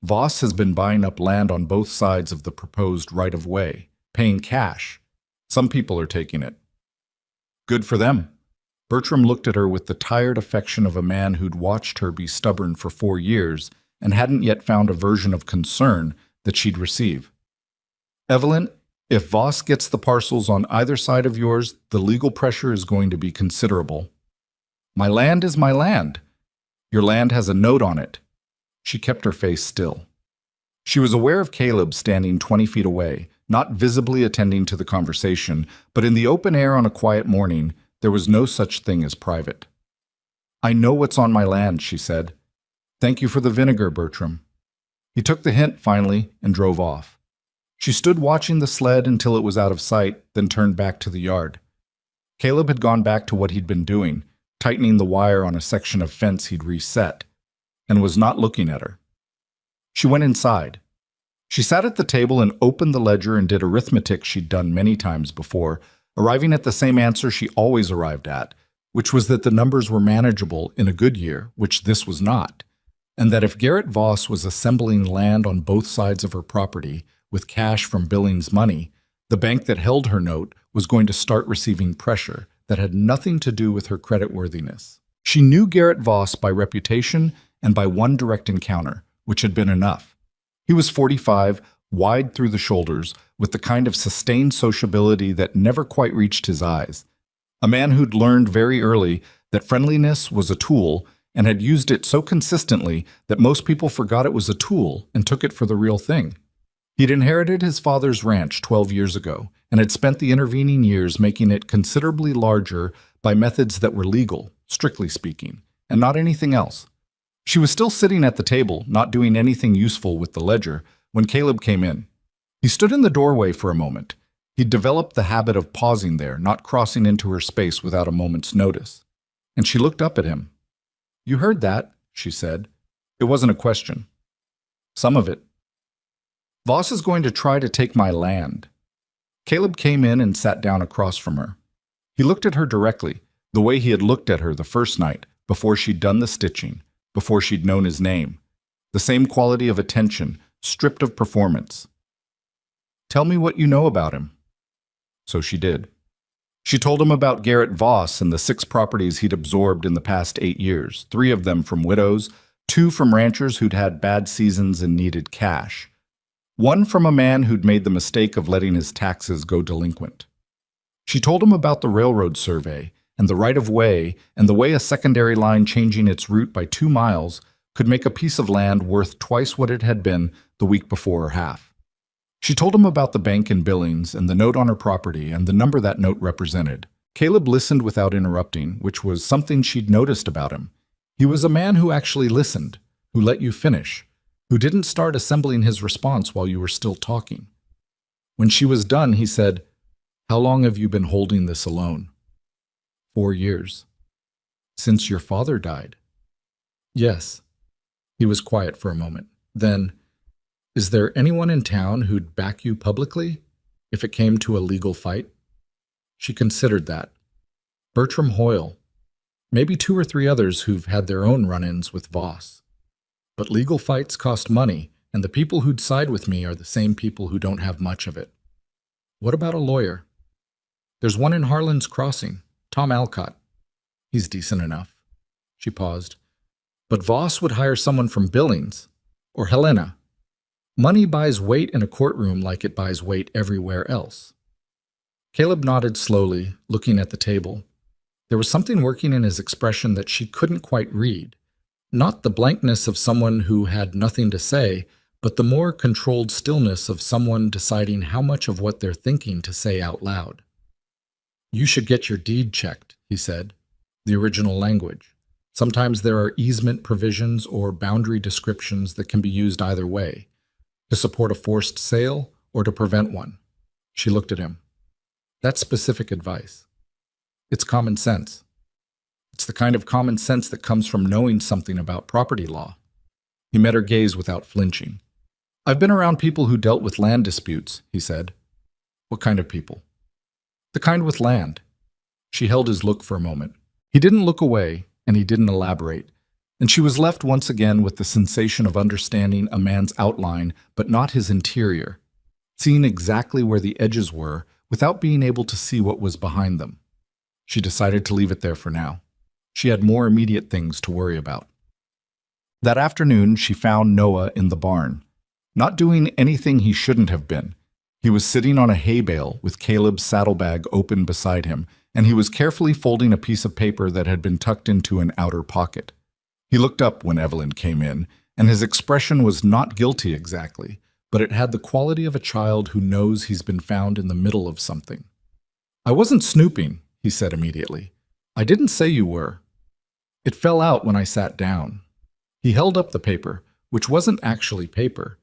Voss has been buying up land on both sides of the proposed right-of-way, paying cash. Some people are taking it. Good for them. Bertram looked at her with the tired affection of a man who'd watched her be stubborn for 4 years and hadn't yet found a version of concern that she'd receive. Evelyn, if Voss gets the parcels on either side of yours, the legal pressure is going to be considerable. My land is my land. Your land has a note on it. She kept her face still. She was aware of Caleb standing 20 feet away, not visibly attending to the conversation, but in the open air on a quiet morning, there was no such thing as private. I know what's on my land, she said. Thank you for the vinegar, Bertram. He took the hint finally and drove off. She stood watching the sled until it was out of sight, then turned back to the yard. Caleb had gone back to what he'd been doing, tightening the wire on a section of fence he'd reset, and was not looking at her. She went inside. She sat at the table and opened the ledger and did arithmetic she'd done many times before, arriving at the same answer she always arrived at, which was that the numbers were manageable in a good year, which this was not, and that if Garrett Voss was assembling land on both sides of her property with cash from Billings money, the bank that held her note was going to start receiving pressure that had nothing to do with her creditworthiness. She knew Garrett Voss by reputation and by one direct encounter, which had been enough. He was 45, wide through the shoulders, with the kind of sustained sociability that never quite reached his eyes. A man who'd learned very early that friendliness was a tool and had used it so consistently that most people forgot it was a tool and took it for the real thing. He'd inherited his father's ranch 12 years ago and had spent the intervening years making it considerably larger by methods that were legal, strictly speaking, and not anything else. She was still sitting at the table, not doing anything useful with the ledger, when Caleb came in. He stood in the doorway for a moment. He'd developed the habit of pausing there, not crossing into her space without a moment's notice. And she looked up at him. You heard that, she said. It wasn't a question. Some of it. Voss is going to try to take my land. Caleb came in and sat down across from her. He looked at her directly, the way he had looked at her the first night, before she'd done the stitching, before she'd known his name. The same quality of attention, stripped of performance. Tell me what you know about him. So she did. She told him about Garrett Voss and the 6 properties he'd absorbed in the past 8 years, 3 of them from widows, 2 from ranchers who'd had bad seasons and needed cash. 1 from a man who'd made the mistake of letting his taxes go delinquent. She told him about the railroad survey and the right-of-way and the way a secondary line changing its route by 2 miles could make a piece of land worth twice what it had been the week before or half. She told him about the bank in Billings and the note on her property and the number that note represented. Caleb listened without interrupting, which was something she'd noticed about him. He was a man who actually listened, who let you finish, who didn't start assembling his response while you were still talking. When she was done, he said, How long have you been holding this alone? 4 years. Since your father died? Yes. He was quiet for a moment. Then, is there anyone in town who'd back you publicly if it came to a legal fight? She considered that. Bertram Hoyle. Maybe 2 or 3 others who've had their own run-ins with Voss. But legal fights cost money, and the people who'd side with me are the same people who don't have much of it. What about a lawyer? There's one in Harlan's Crossing, Tom Alcott. He's decent enough. She paused. But Voss would hire someone from Billings, or Helena. Money buys weight in a courtroom like it buys weight everywhere else. Caleb nodded slowly, looking at the table. There was something working in his expression that she couldn't quite read. Not the blankness of someone who had nothing to say, but the more controlled stillness of someone deciding how much of what they're thinking to say out loud. You should get your deed checked, he said. The original language. Sometimes there are easement provisions or boundary descriptions that can be used either way, to support a forced sale or to prevent one. She looked at him. That's specific advice. It's common sense. It's the kind of common sense that comes from knowing something about property law. He met her gaze without flinching. I've been around people who dealt with land disputes, he said. What kind of people? The kind with land. She held his look for a moment. He didn't look away, and he didn't elaborate, and she was left once again with the sensation of understanding a man's outline, but not his interior, seeing exactly where the edges were without being able to see what was behind them. She decided to leave it there for now. She had more immediate things to worry about. That afternoon, she found Noah in the barn, not doing anything he shouldn't have been. He was sitting on a hay bale with Caleb's saddlebag open beside him, and he was carefully folding a piece of paper that had been tucked into an outer pocket. He looked up when Evelyn came in, and his expression was not guilty exactly, but it had the quality of a child who knows he's been found in the middle of something. I wasn't snooping, he said immediately. I didn't say you were. It fell out when I sat down. He held up the paper, which wasn't actually paper.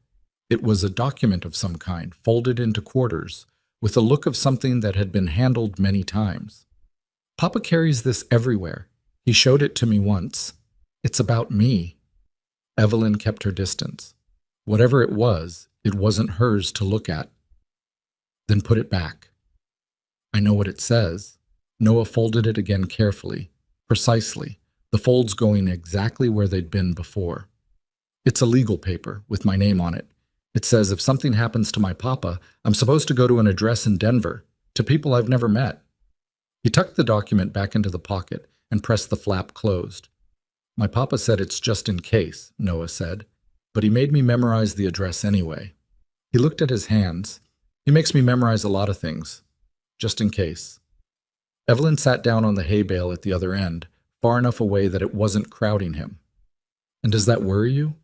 It was a document of some kind, folded into quarters, with a look of something that had been handled many times. Papa carries this everywhere. He showed it to me once. It's about me. Evelyn kept her distance. Whatever it wasn't hers to look at. Then put it back. I know what it says. Noah folded it again carefully, precisely, the folds going exactly where they'd been before. It's a legal paper with my name on it. It says if something happens to my papa, I'm supposed to go to an address in Denver, to people I've never met. He tucked the document back into the pocket and pressed the flap closed. My papa said it's just in case, Noah said, but he made me memorize the address anyway. He looked at his hands. He makes me memorize a lot of things, just in case. Evelyn sat down on the hay bale at the other end, far enough away that it wasn't crowding him. And does that worry you?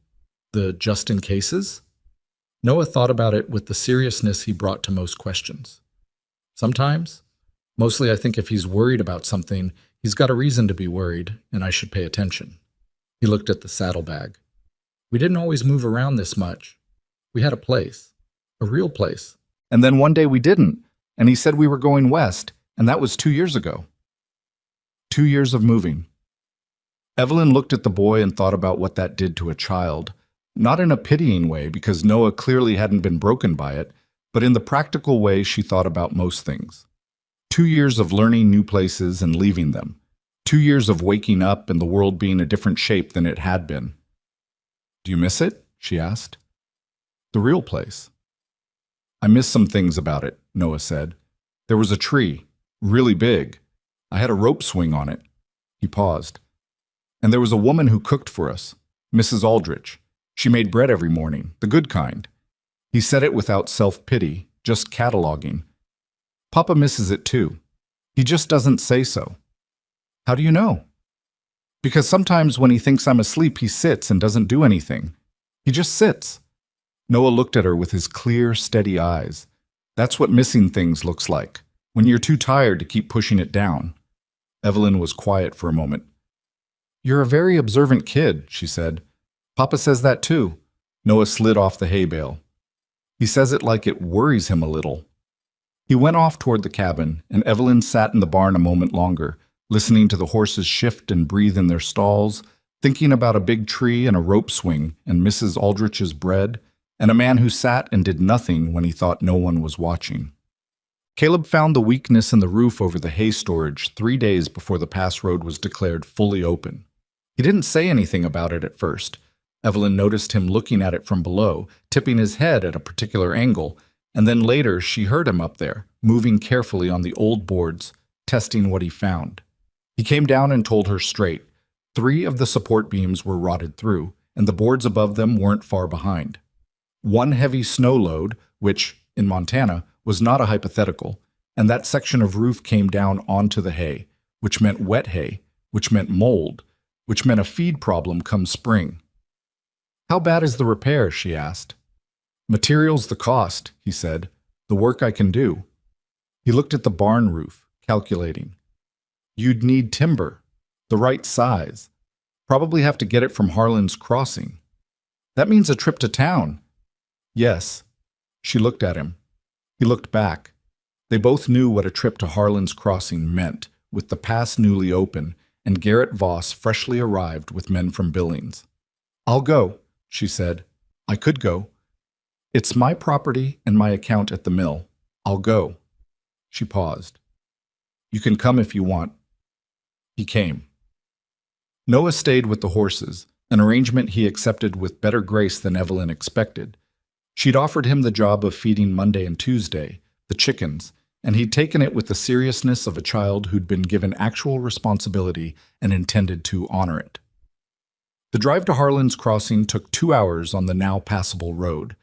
The just in cases? Noah thought about it with the seriousness he brought to most questions. Sometimes. Mostly I think if he's worried about something, he's got a reason to be worried, and I should pay attention. He looked at the saddlebag. We didn't always move around this much. We had a place. A real place. And then one day we didn't, and he said we were going west, and that was 2 years ago. 2 years of moving. Evelyn looked at the boy and thought about what that did to a child. Not in a pitying way, because Noah clearly hadn't been broken by it, but in the practical way she thought about most things. 2 years of learning new places and leaving them. 2 years of waking up and the world being a different shape than it had been. Do you miss it? She asked. The real place. I miss some things about it, Noah said. There was a tree, really big. I had a rope swing on it. He paused. And there was a woman who cooked for us, Mrs. Aldrich. She made bread every morning, the good kind. He said it without self-pity, just cataloging. Papa misses it too. He just doesn't say so. How do you know? Because sometimes when he thinks I'm asleep, he sits and doesn't do anything. He just sits. Noah looked at her with his clear, steady eyes. That's what missing things looks like, when you're too tired to keep pushing it down. Evelyn was quiet for a moment. You're a very observant kid, she said. Papa says that too. Noah slid off the hay bale. He says it like it worries him a little. He went off toward the cabin, and Evelyn sat in the barn a moment longer, listening to the horses shift and breathe in their stalls, thinking about a big tree and a rope swing and Mrs. Aldrich's bread, and a man who sat and did nothing when he thought no one was watching. Caleb found the weakness in the roof over the hay storage 3 days before the pass road was declared fully open. He didn't say anything about it at first. Evelyn noticed him looking at it from below, tipping his head at a particular angle, and then later she heard him up there, moving carefully on the old boards, testing what he found. He came down and told her straight. 3 of the support beams were rotted through, and the boards above them weren't far behind. One heavy snow load, which, in Montana, was not a hypothetical, and that section of roof came down onto the hay, which meant wet hay, which meant mold, which meant a feed problem come spring. "How bad is the repair?" she asked. "Material's the cost," he said. "The work I can do." He looked at the barn roof, calculating. "You'd need timber, the right size. Probably have to get it from Harlan's Crossing. That means a trip to town." "Yes." She looked at him. He looked back. They both knew what a trip to Harlan's Crossing meant, with the pass newly open, and Garrett Voss freshly arrived with men from Billings. "I'll go," she said. "I could go. It's my property and my account at the mill. I'll go." She paused. "You can come if you want." He came. Noah stayed with the horses, an arrangement he accepted with better grace than Evelyn expected. She'd offered him the job of feeding Monday and Tuesday, the chickens, and he'd taken it with the seriousness of a child who'd been given actual responsibility and intended to honor it. The drive to Harlan's Crossing took 2 hours on the now passable road,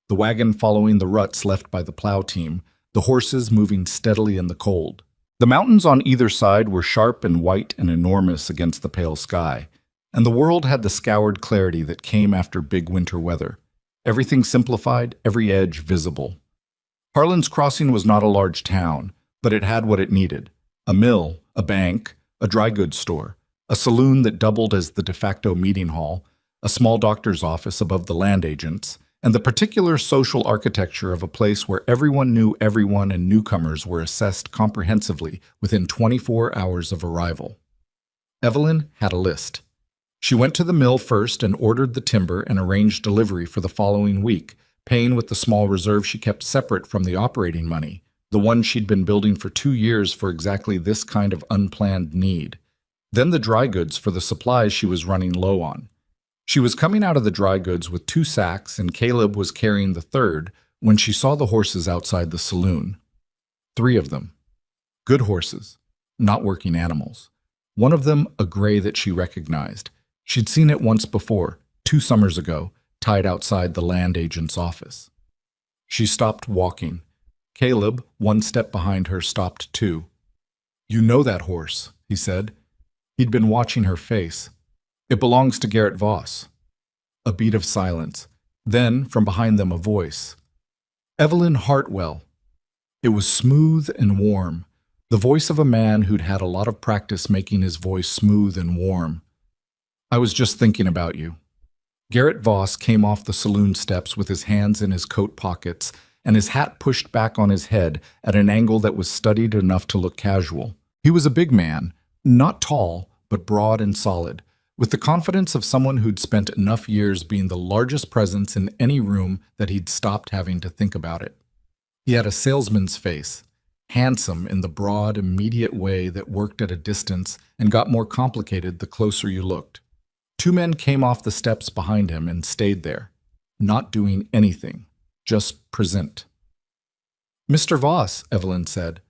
the wagon following the ruts left by the plow team, the horses moving steadily in the cold. The mountains on either side were sharp and white and enormous against the pale sky, and the world had the scoured clarity that came after big winter weather. Everything simplified, every edge visible. Harlan's Crossing was not a large town, but it had what it needed: a mill, a bank, a dry goods store, a saloon that doubled as the de facto meeting hall, a small doctor's office above the land agents, and the particular social architecture of a place where everyone knew everyone and newcomers were assessed comprehensively within 24 hours of arrival. Evelyn had a list. She went to the mill first and ordered the timber and arranged delivery for the following week, paying with the small reserve she kept separate from the operating money, the one she'd been building for 2 years for exactly this kind of unplanned need. Then the dry goods for the supplies she was running low on. She was coming out of the dry goods with 2 sacks, and Caleb was carrying the third when she saw the horses outside the saloon. 3 of them. Good horses, not working animals. One of them a gray that she recognized. She'd seen it once before, 2 summers ago, tied outside the land agent's office. She stopped walking. Caleb, 1 step behind her, stopped too. "You know that horse," he said. He'd been watching her face. "It belongs to Garrett Voss." A beat of silence. Then, from behind them, a voice. "Evelyn Hartwell." It was smooth and warm, the voice of a man who'd had a lot of practice making his voice smooth and warm. "I was just thinking about you." Garrett Voss came off the saloon steps with his hands in his coat pockets and his hat pushed back on his head at an angle that was studied enough to look casual. He was a big man, not tall, but broad and solid, with the confidence of someone who'd spent enough years being the largest presence in any room that he'd stopped having to think about it. He had a salesman's face, handsome in the broad, immediate way that worked at a distance and got more complicated the closer you looked. 2 men came off the steps behind him and stayed there, not doing anything, just present. "Mr. Voss," Evelyn said.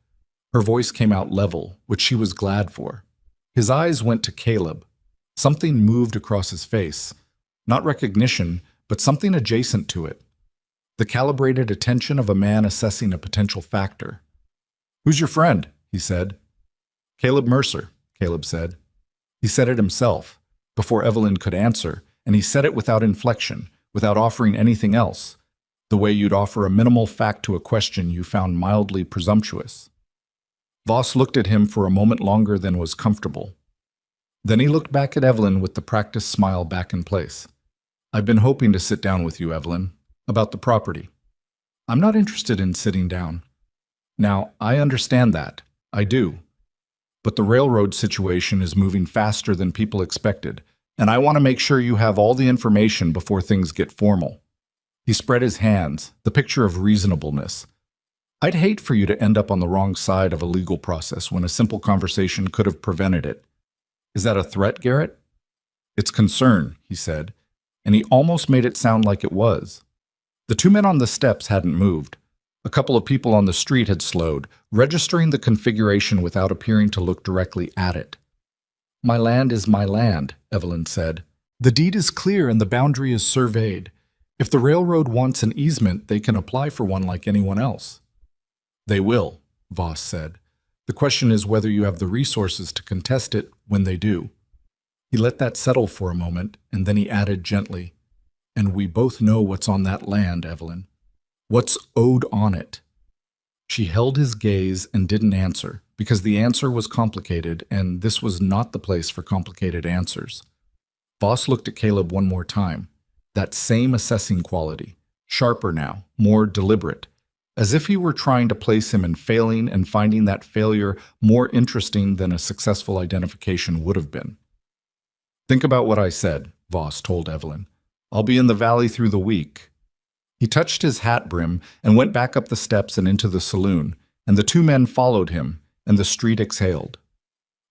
Her voice came out level, which she was glad for. His eyes went to Caleb. Something moved across his face. Not recognition, but something adjacent to it. The calibrated attention of a man assessing a potential factor. "Who's your friend?" he said. "Caleb Mercer," Caleb said. He said it himself, before Evelyn could answer, and he said it without inflection, without offering anything else, the way you'd offer a minimal fact to a question you found mildly presumptuous. Voss looked at him for a moment longer than was comfortable. Then he looked back at Evelyn with the practiced smile back in place. "I've been hoping to sit down with you, Evelyn, about the property." "I'm not interested in sitting down." "Now, I understand that. I do. But the railroad situation is moving faster than people expected, and I want to make sure you have all the information before things get formal." He spread his hands, the picture of reasonableness. "I'd hate for you to end up on the wrong side of a legal process when a simple conversation could have prevented it." "Is that a threat, Garrett?" "It's concern," he said, and he almost made it sound like it was. The 2 men on the steps hadn't moved. A couple of people on the street had slowed, registering the configuration without appearing to look directly at it. "My land is my land," Evelyn said. "The deed is clear and the boundary is surveyed. If the railroad wants an easement, they can apply for one like anyone else." "They will," Voss said. "The question is whether you have the resources to contest it when they do." He let that settle for a moment, and then he added gently, "And we both know what's on that land, Evelyn. What's owed on it?" She held his gaze and didn't answer, because the answer was complicated, and this was not the place for complicated answers. Voss looked at Caleb one more time. That same assessing quality, sharper now, more deliberate, as if he were trying to place him in failing and finding that failure more interesting than a successful identification would have been. "Think about what I said," Voss told Evelyn. "I'll be in the valley through the week." He touched his hat brim and went back up the steps and into the saloon, and the two men followed him, and the street exhaled.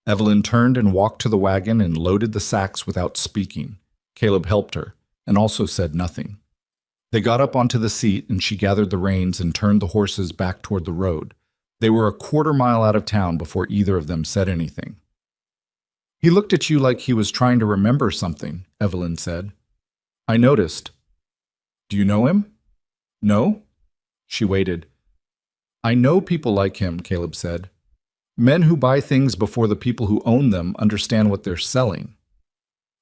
Evelyn turned and walked to the wagon and loaded the sacks without speaking. Caleb helped her, and also said nothing. They got up onto the seat, and she gathered the reins and turned the horses back toward the road. They were a quarter-mile out of town before either of them said anything. "He looked at you like he was trying to remember something," Evelyn said. "I noticed." "Do you know him?" "No?" She waited. "I know people like him," Caleb said. "Men who buy things before the people who own them understand what they're selling."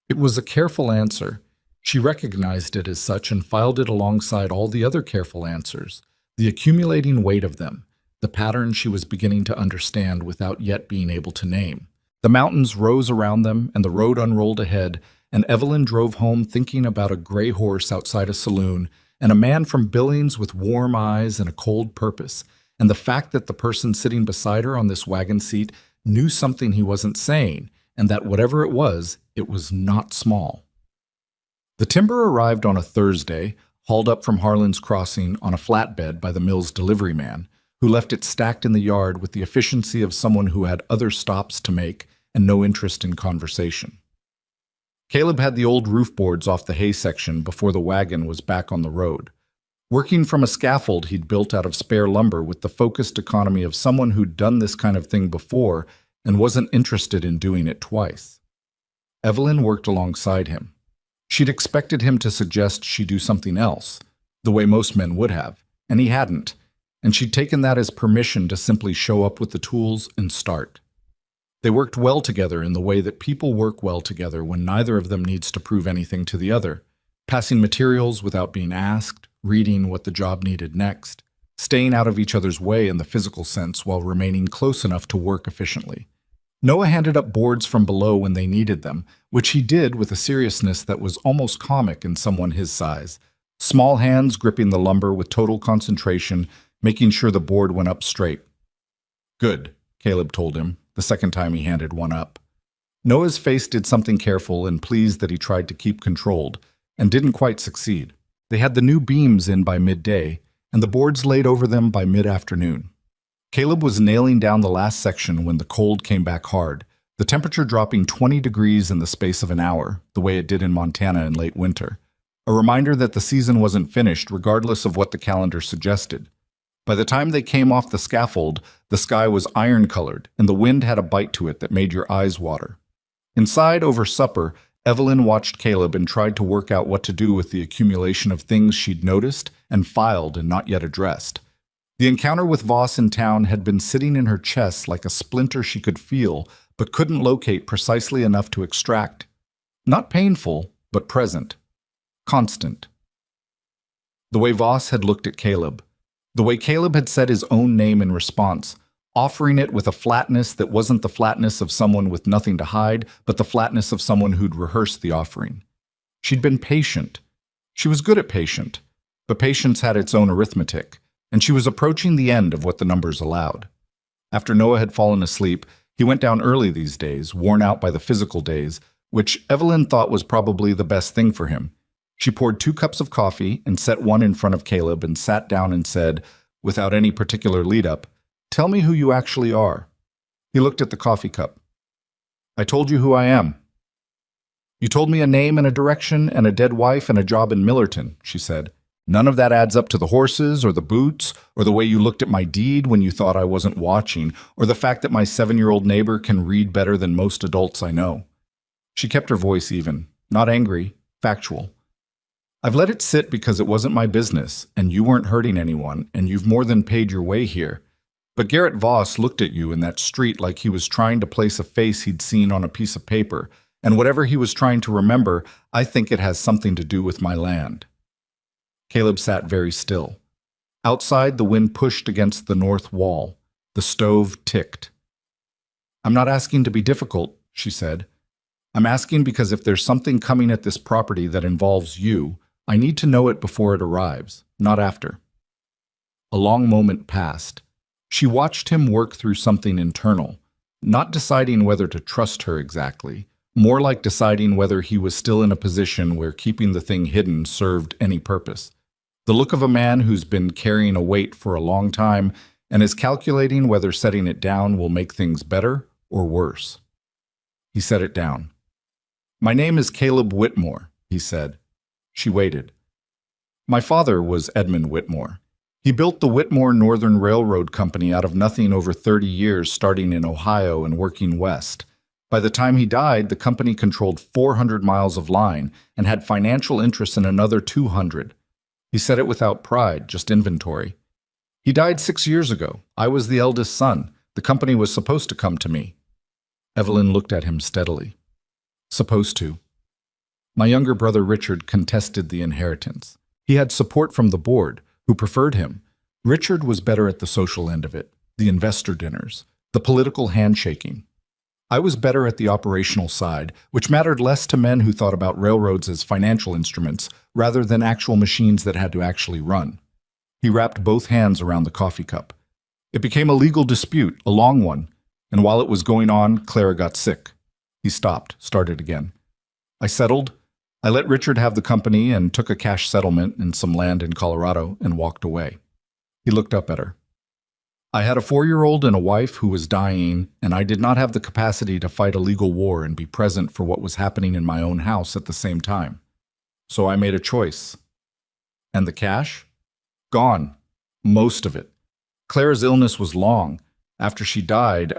It was a careful answer. She recognized it as such and filed it alongside all the other careful answers, the accumulating weight of them, the pattern she was beginning to understand without yet being able to name. The mountains rose around them, and the road unrolled ahead, and Evelyn drove home thinking about a gray horse outside a saloon, and a man from Billings with warm eyes and a cold purpose, and the fact that the person sitting beside her on this wagon seat knew something he wasn't saying, and that whatever it was not small. The timber arrived on a Thursday, hauled up from Harlan's Crossing on a flatbed by the mill's delivery man, who left it stacked in the yard with the efficiency of someone who had other stops to make and no interest in conversation. Caleb had the old roof boards off the hay section before the wagon was back on the road. Working from a scaffold he'd built out of spare lumber with the focused economy of someone who'd done this kind of thing before and wasn't interested in doing it twice. Evelyn worked alongside him. She'd expected him to suggest she do something else, the way most men would have, and he hadn't, and she'd taken that as permission to simply show up with the tools and start. They worked well together in the way that people work well together when neither of them needs to prove anything to the other, passing materials without being asked, reading what the job needed next, staying out of each other's way in the physical sense while remaining close enough to work efficiently. Noah handed up boards from below when they needed them, which he did with a seriousness that was almost comic in someone his size, small hands gripping the lumber with total concentration, making sure the board went up straight. "Good," Caleb told him, the second time he handed one up. Noah's face did something careful and pleased that he tried to keep controlled, and didn't quite succeed. They had the new beams in by midday, and the boards laid over them by mid-afternoon. Caleb was nailing down the last section when the cold came back hard, the temperature dropping 20 degrees in the space of an hour, the way it did in Montana in late winter. A reminder that the season wasn't finished regardless of what the calendar suggested. By the time they came off the scaffold, the sky was iron-colored, and the wind had a bite to it that made your eyes water. Inside, over supper, Evelyn watched Caleb and tried to work out what to do with the accumulation of things she'd noticed and filed and not yet addressed. The encounter with Voss in town had been sitting in her chest like a splinter she could feel, but couldn't locate precisely enough to extract. Not painful, but present. Constant. The way Voss had looked at Caleb. The way Caleb had said his own name in response, offering it with a flatness that wasn't the flatness of someone with nothing to hide, but the flatness of someone who'd rehearsed the offering. She'd been patient. She was good at patient, but patience had its own arithmetic, and she was approaching the end of what the numbers allowed. After Noah had fallen asleep, he went down early these days, worn out by the physical days, which Evelyn thought was probably the best thing for him. She poured 2 cups of coffee and set one in front of Caleb and sat down and said, without any particular lead-up, "Tell me who you actually are." He looked at the coffee cup. "I told you who I am." "You told me a name and a direction and a dead wife and a job in Millerton," she said. None of that adds up to the horses or the boots or the way you looked at my deed when you thought I wasn't watching or the fact that my 7-year-old neighbor can read better than most adults I know. She kept her voice even, not angry, factual. I've let it sit because it wasn't my business, and you weren't hurting anyone, and you've more than paid your way here. But Garrett Voss looked at you in that street like he was trying to place a face he'd seen on a piece of paper, and whatever he was trying to remember, I think it has something to do with my land. Caleb sat very still. Outside, the wind pushed against the north wall. The stove ticked. I'm not asking to be difficult, she said. I'm asking because if there's something coming at this property that involves you, I need to know it before it arrives, not after. A long moment passed. She watched him work through something internal, not deciding whether to trust her exactly, more like deciding whether he was still in a position where keeping the thing hidden served any purpose. The look of a man who's been carrying a weight for a long time and is calculating whether setting it down will make things better or worse. He set it down. My name is Caleb Whitmore, he said. She waited. My father was Edmund Whitmore. He built the Whitmore Northern Railroad Company out of nothing over 30 years, starting in Ohio and working west. By the time he died, the company controlled 400 miles of line and had financial interests in another 200. He said it without pride, just inventory. He died 6 years ago. I was the eldest son. The company was supposed to come to me. Evelyn looked at him steadily. Supposed to. My younger brother Richard contested the inheritance. He had support from the board, who preferred him. Richard was better at the social end of it, the investor dinners, the political handshaking. I was better at the operational side, which mattered less to men who thought about railroads as financial instruments rather than actual machines that had to actually run. He wrapped both hands around the coffee cup. It became a legal dispute, a long one, and while it was going on, Clara got sick. He stopped, started again. I settled. I let Richard have the company and took a cash settlement and some land in Colorado and walked away. He looked up at her. I had a 4-year-old and a wife who was dying, and I did not have the capacity to fight a legal war and be present for what was happening in my own house at the same time. So I made a choice. And the cash? Gone. Most of it. Clara's illness was long. After she died,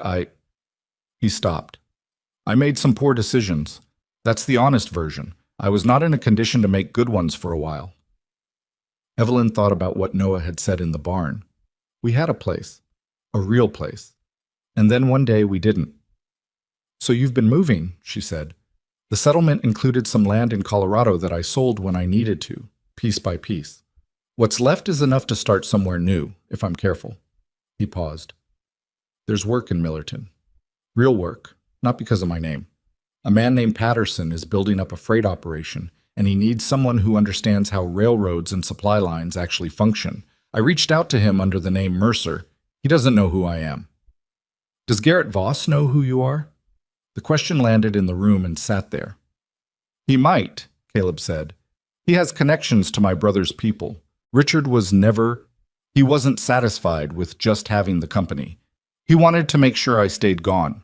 He stopped. I made some poor decisions. That's the honest version. I was not in a condition to make good ones for a while. Evelyn thought about what Noah had said in the barn. We had a place. A real place. And then one day we didn't. So you've been moving, she said. The settlement included some land in Colorado that I sold when I needed to, piece by piece. What's left is enough to start somewhere new, if I'm careful. He paused. There's work in Millerton. Real work, not because of my name. A man named Patterson is building up a freight operation, and he needs someone who understands how railroads and supply lines actually function. I reached out to him under the name Mercer. He doesn't know who I am. Does Garrett Voss know who you are? The question landed in the room and sat there. He might, Caleb said. He has connections to my brother's people. Richard he wasn't satisfied with just having the company. He wanted to make sure I stayed gone.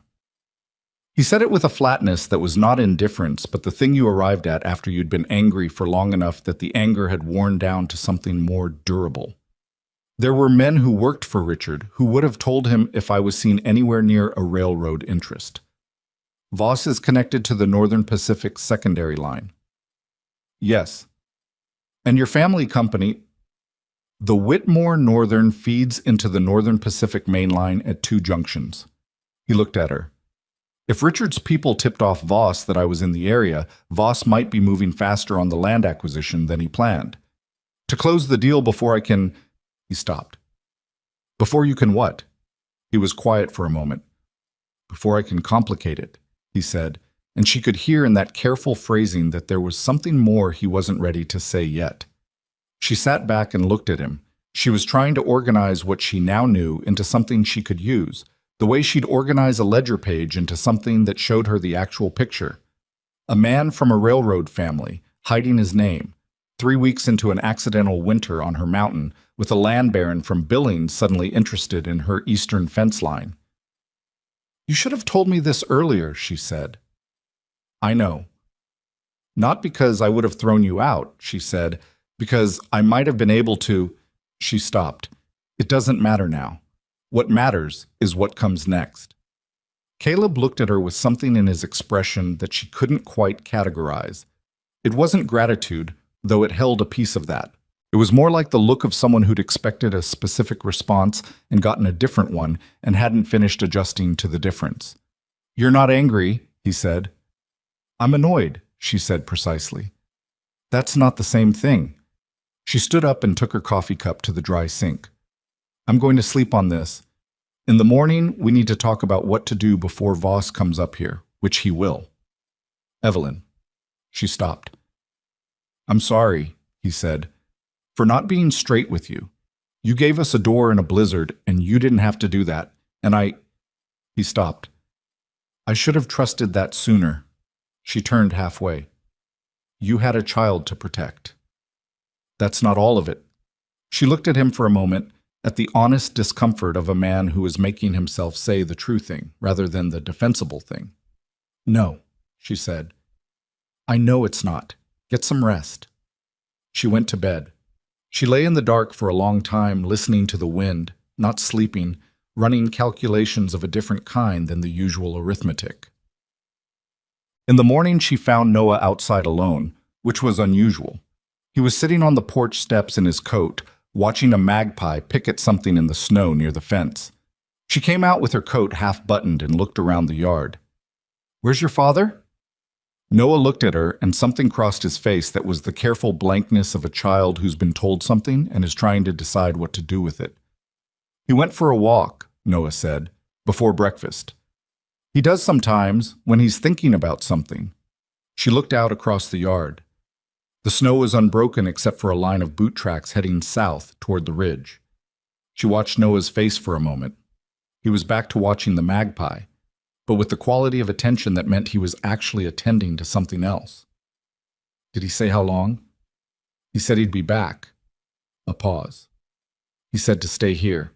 He said it with a flatness that was not indifference, but the thing you arrived at after you'd been angry for long enough that the anger had worn down to something more durable. There were men who worked for Richard who would have told him if I was seen anywhere near a railroad interest. Voss is connected to the Northern Pacific secondary line. Yes. And your family company, the Whitmore Northern, feeds into the Northern Pacific main line at 2 junctions. He looked at her. If Richard's people tipped off Voss that I was in the area, Voss might be moving faster on the land acquisition than he planned. To close the deal before I can... He stopped. Before you can what? He was quiet for a moment. Before I can complicate it, he said, and she could hear in that careful phrasing that there was something more he wasn't ready to say yet. She sat back and looked at him. She was trying to organize what she now knew into something she could use, the way she'd organize a ledger page into something that showed her the actual picture. A man from a railroad family, hiding his name, 3 weeks into an accidental winter on her mountain, with a land baron from Billings suddenly interested in her eastern fence line. You should have told me this earlier, she said. I know. Not because I would have thrown you out, she said, Because I might have been able to. She stopped. It doesn't matter now. What matters is what comes next. Caleb looked at her with something in his expression that she couldn't quite categorize. It wasn't gratitude, though it held a piece of that. It was more like the look of someone who'd expected a specific response and gotten a different one and hadn't finished adjusting to the difference. "You're not angry," he said. "I'm annoyed," she said precisely. "That's not the same thing." She stood up and took her coffee cup to the dry sink. "I'm going to sleep on this. In the morning, we need to talk about what to do before Voss comes up here, which he will." "Evelyn." She stopped. "I'm sorry," he said, "for not being straight with you. You gave us a door in a blizzard, and you didn't have to do that, and I—" He stopped. "I should have trusted that sooner." She turned halfway. "You had a child to protect." "That's not all of it." She looked at him for a moment, at the honest discomfort of a man who is making himself say the true thing rather than the defensible thing. "No," she said. "I know it's not. Get some rest." She went to bed. She lay in the dark for a long time, listening to the wind, not sleeping, running calculations of a different kind than the usual arithmetic. In the morning, she found Noah outside alone, which was unusual. He was sitting on the porch steps in his coat, watching a magpie pick at something in the snow near the fence. She came out with her coat half-buttoned and looked around the yard. "Where's your father?" Noah looked at her, and something crossed his face that was the careful blankness of a child who's been told something and is trying to decide what to do with it. "He went for a walk," Noah said, "before breakfast. He does sometimes when he's thinking about something." She looked out across the yard. The snow was unbroken except for a line of boot tracks heading south toward the ridge. She watched Noah's face for a moment. He was back to watching the magpie, but with the quality of attention that meant he was actually attending to something else. "Did he say how long?" "He said he'd be back." A pause. "He said to stay here."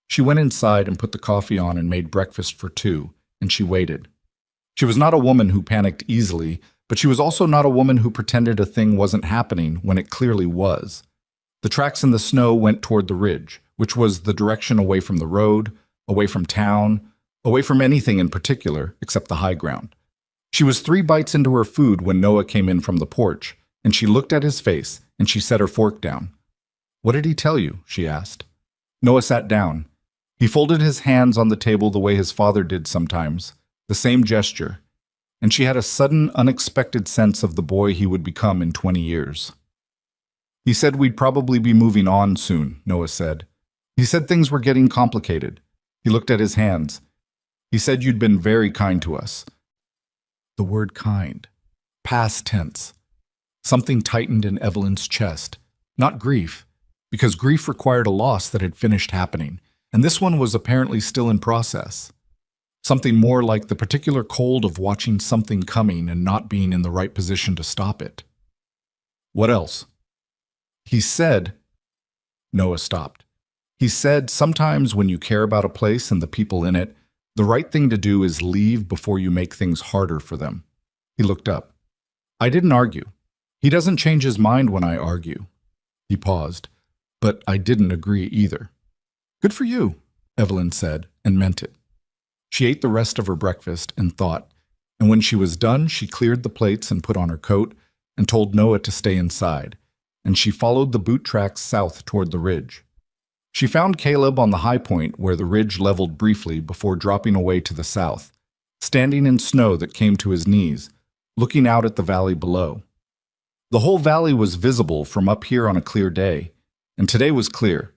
She went inside and put the coffee on and made breakfast for two, and she waited. She was not a woman who panicked easily, but she was also not a woman who pretended a thing wasn't happening when it clearly was. The tracks in the snow went toward the ridge, which was the direction away from the road, away from town, away from anything in particular except the high ground. She was 3 bites into her food when Noah came in from the porch, and she looked at his face, and she set her fork down. "What did he tell you?" she asked. Noah sat down. He folded his hands on the table the way his father did sometimes, the same gesture, and she had a sudden, unexpected sense of the boy he would become in 20 years. "He said we'd probably be moving on soon," Noah said. "He said things were getting complicated." He looked at his hands. "He said you'd been very kind to us." The word kind. Past tense. Something tightened in Evelyn's chest. Not grief, because grief required a loss that had finished happening, and this one was apparently still in process. Something more like the particular cold of watching something coming and not being in the right position to stop it. "What else?" "He said—" Noah stopped. "He said sometimes when you care about a place and the people in it, the right thing to do is leave before you make things harder for them." He looked up. "I didn't argue. He doesn't change his mind when I argue." He paused. "But I didn't agree either." "Good for you," Evelyn said, and meant it. She ate the rest of her breakfast and thought, and when she was done, she cleared the plates and put on her coat and told Noah to stay inside, and she followed the boot tracks south toward the ridge. She found Caleb on the high point where the ridge leveled briefly before dropping away to the south, standing in snow that came to his knees, looking out at the valley below. The whole valley was visible from up here on a clear day, and today was clear.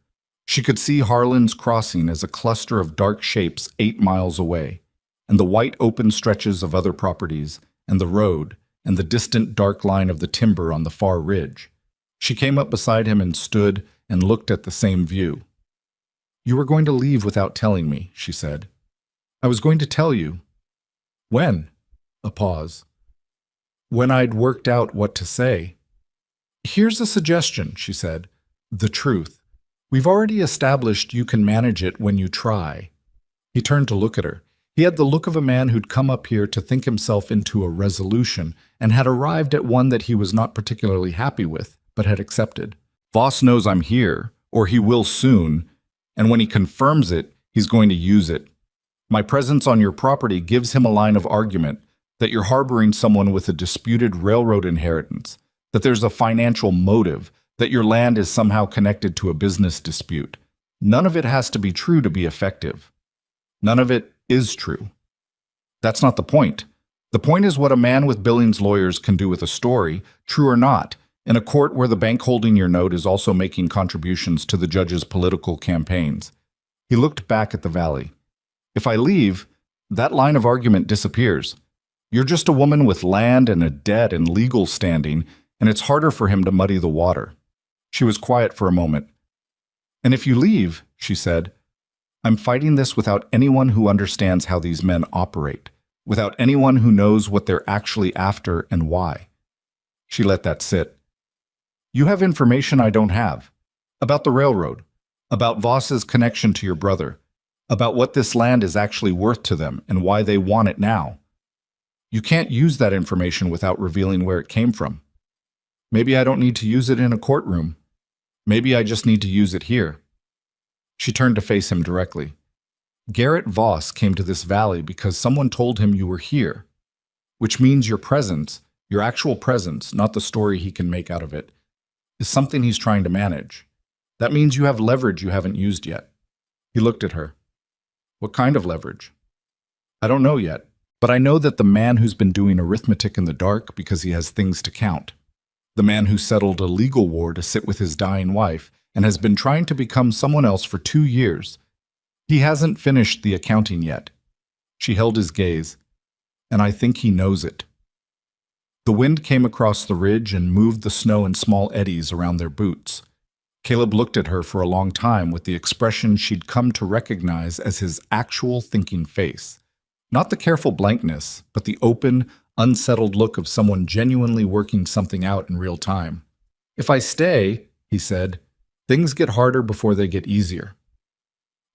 She could see Harlan's Crossing as a cluster of dark shapes 8 miles away, and the white open stretches of other properties, and the road, and the distant dark line of the timber on the far ridge. She came up beside him and stood and looked at the same view. "You were going to leave without telling me," she said. "I was going to tell you." "When?" A pause. "When I'd worked out what to say." "Here's a suggestion," she said. "The truth. We've already established you can manage it when you try." He turned to look at her. He had the look of a man who'd come up here to think himself into a resolution and had arrived at one that he was not particularly happy with, but had accepted. Voss knows I'm here, or he will soon, and when he confirms it, he's going to use it. My presence on your property gives him a line of argument that you're harboring someone with a disputed railroad inheritance, that there's a financial motive, that your land is somehow connected to a business dispute. None of it has to be true to be effective. None of it is true. That's not the point. The point is what a man with Billings lawyers can do with a story, true or not, in a court where the bank holding your note is also making contributions to the judge's political campaigns. He looked back at the valley. If I leave, that line of argument disappears. You're just a woman with land and a debt and legal standing, and it's harder for him to muddy the water. She was quiet for a moment. And if you leave, she said, I'm fighting this without anyone who understands how these men operate, without anyone who knows what they're actually after and why. She let that sit. You have information I don't have. About the railroad, about Voss's connection to your brother, about what this land is actually worth to them and why they want it now. You can't use that information without revealing where it came from. Maybe I don't need to use it in a courtroom. Maybe I just need to use it here. She turned to face him directly. Garrett Voss came to this valley because someone told him you were here, which means your presence, your actual presence, not the story he can make out of it, is something he's trying to manage. That means you have leverage you haven't used yet. He looked at her. What kind of leverage? I don't know yet, but I know that the man who's been doing arithmetic in the dark because he has things to count, the man who settled a legal war to sit with his dying wife and has been trying to become someone else for 2 years, he hasn't finished the accounting yet. She held his gaze, and I think he knows it. The wind came across the ridge and moved the snow in small eddies around their boots. Caleb looked at her for a long time with the expression she'd come to recognize as his actual thinking face. Not the careful blankness, but the open, unsettled look of someone genuinely working something out in real time. If I stay, he said, things get harder before they get easier.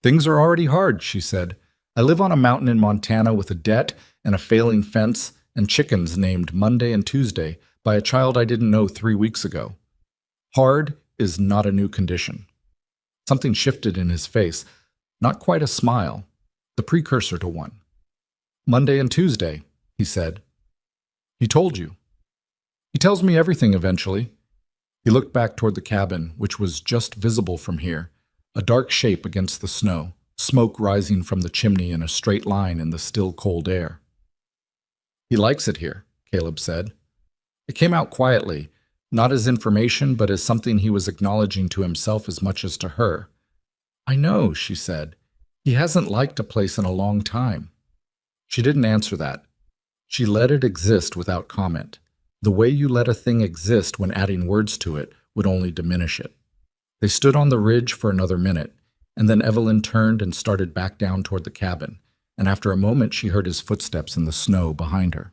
Things are already hard, she said. I live on a mountain in Montana with a debt and a failing fence and chickens named Monday and Tuesday by a child I didn't know 3 weeks ago. Hard is not a new condition. Something shifted in his face, not quite a smile, the precursor to one. Monday and Tuesday, he said. He told you. He tells me everything eventually. He looked back toward the cabin, which was just visible from here, a dark shape against the snow, smoke rising from the chimney in a straight line in the still cold air. He likes it here, Caleb said. It came out quietly, not as information, but as something he was acknowledging to himself as much as to her. I know, she said. He hasn't liked a place in a long time. She didn't answer that. She let it exist without comment. The way you let a thing exist when adding words to it would only diminish it. They stood on the ridge for another minute, and then Evelyn turned and started back down toward the cabin, and after a moment she heard his footsteps in the snow behind her.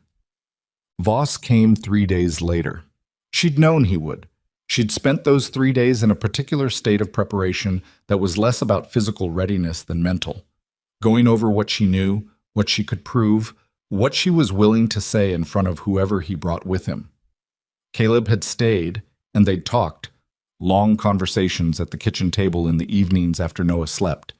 Voss came 3 days later. She'd known he would. She'd spent those 3 days in a particular state of preparation that was less about physical readiness than mental, going over what she knew, what she could prove, what she was willing to say in front of whoever he brought with him. Caleb had stayed, and they'd talked, long conversations at the kitchen table in the evenings after Noah slept,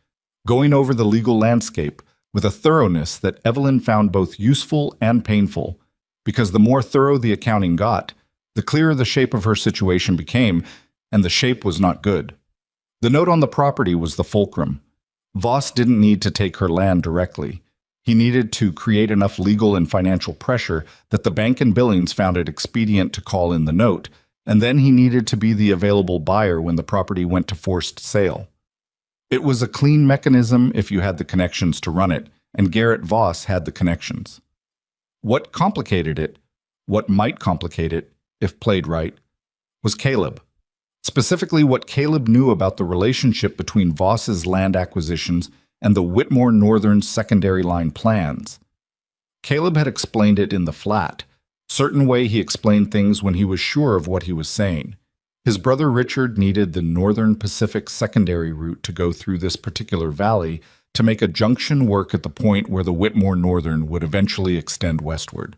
going over the legal landscape with a thoroughness that Evelyn found both useful and painful, because the more thorough the accounting got, the clearer the shape of her situation became, and the shape was not good. The note on the property was the fulcrum. Voss didn't need to take her land directly. He needed to create enough legal and financial pressure that the bank in Billings found it expedient to call in the note, and then he needed to be the available buyer when the property went to forced sale. It was a clean mechanism if you had the connections to run it, and Garrett Voss had the connections. What complicated it, what might complicate it, if played right, was Caleb. Specifically what Caleb knew about the relationship between Voss's land acquisitions and the Whitmore Northern secondary line plans. Caleb had explained it in the flat, certain way he explained things when he was sure of what he was saying. His brother Richard needed the Northern Pacific secondary route to go through this particular valley to make a junction work at the point where the Whitmore Northern would eventually extend westward.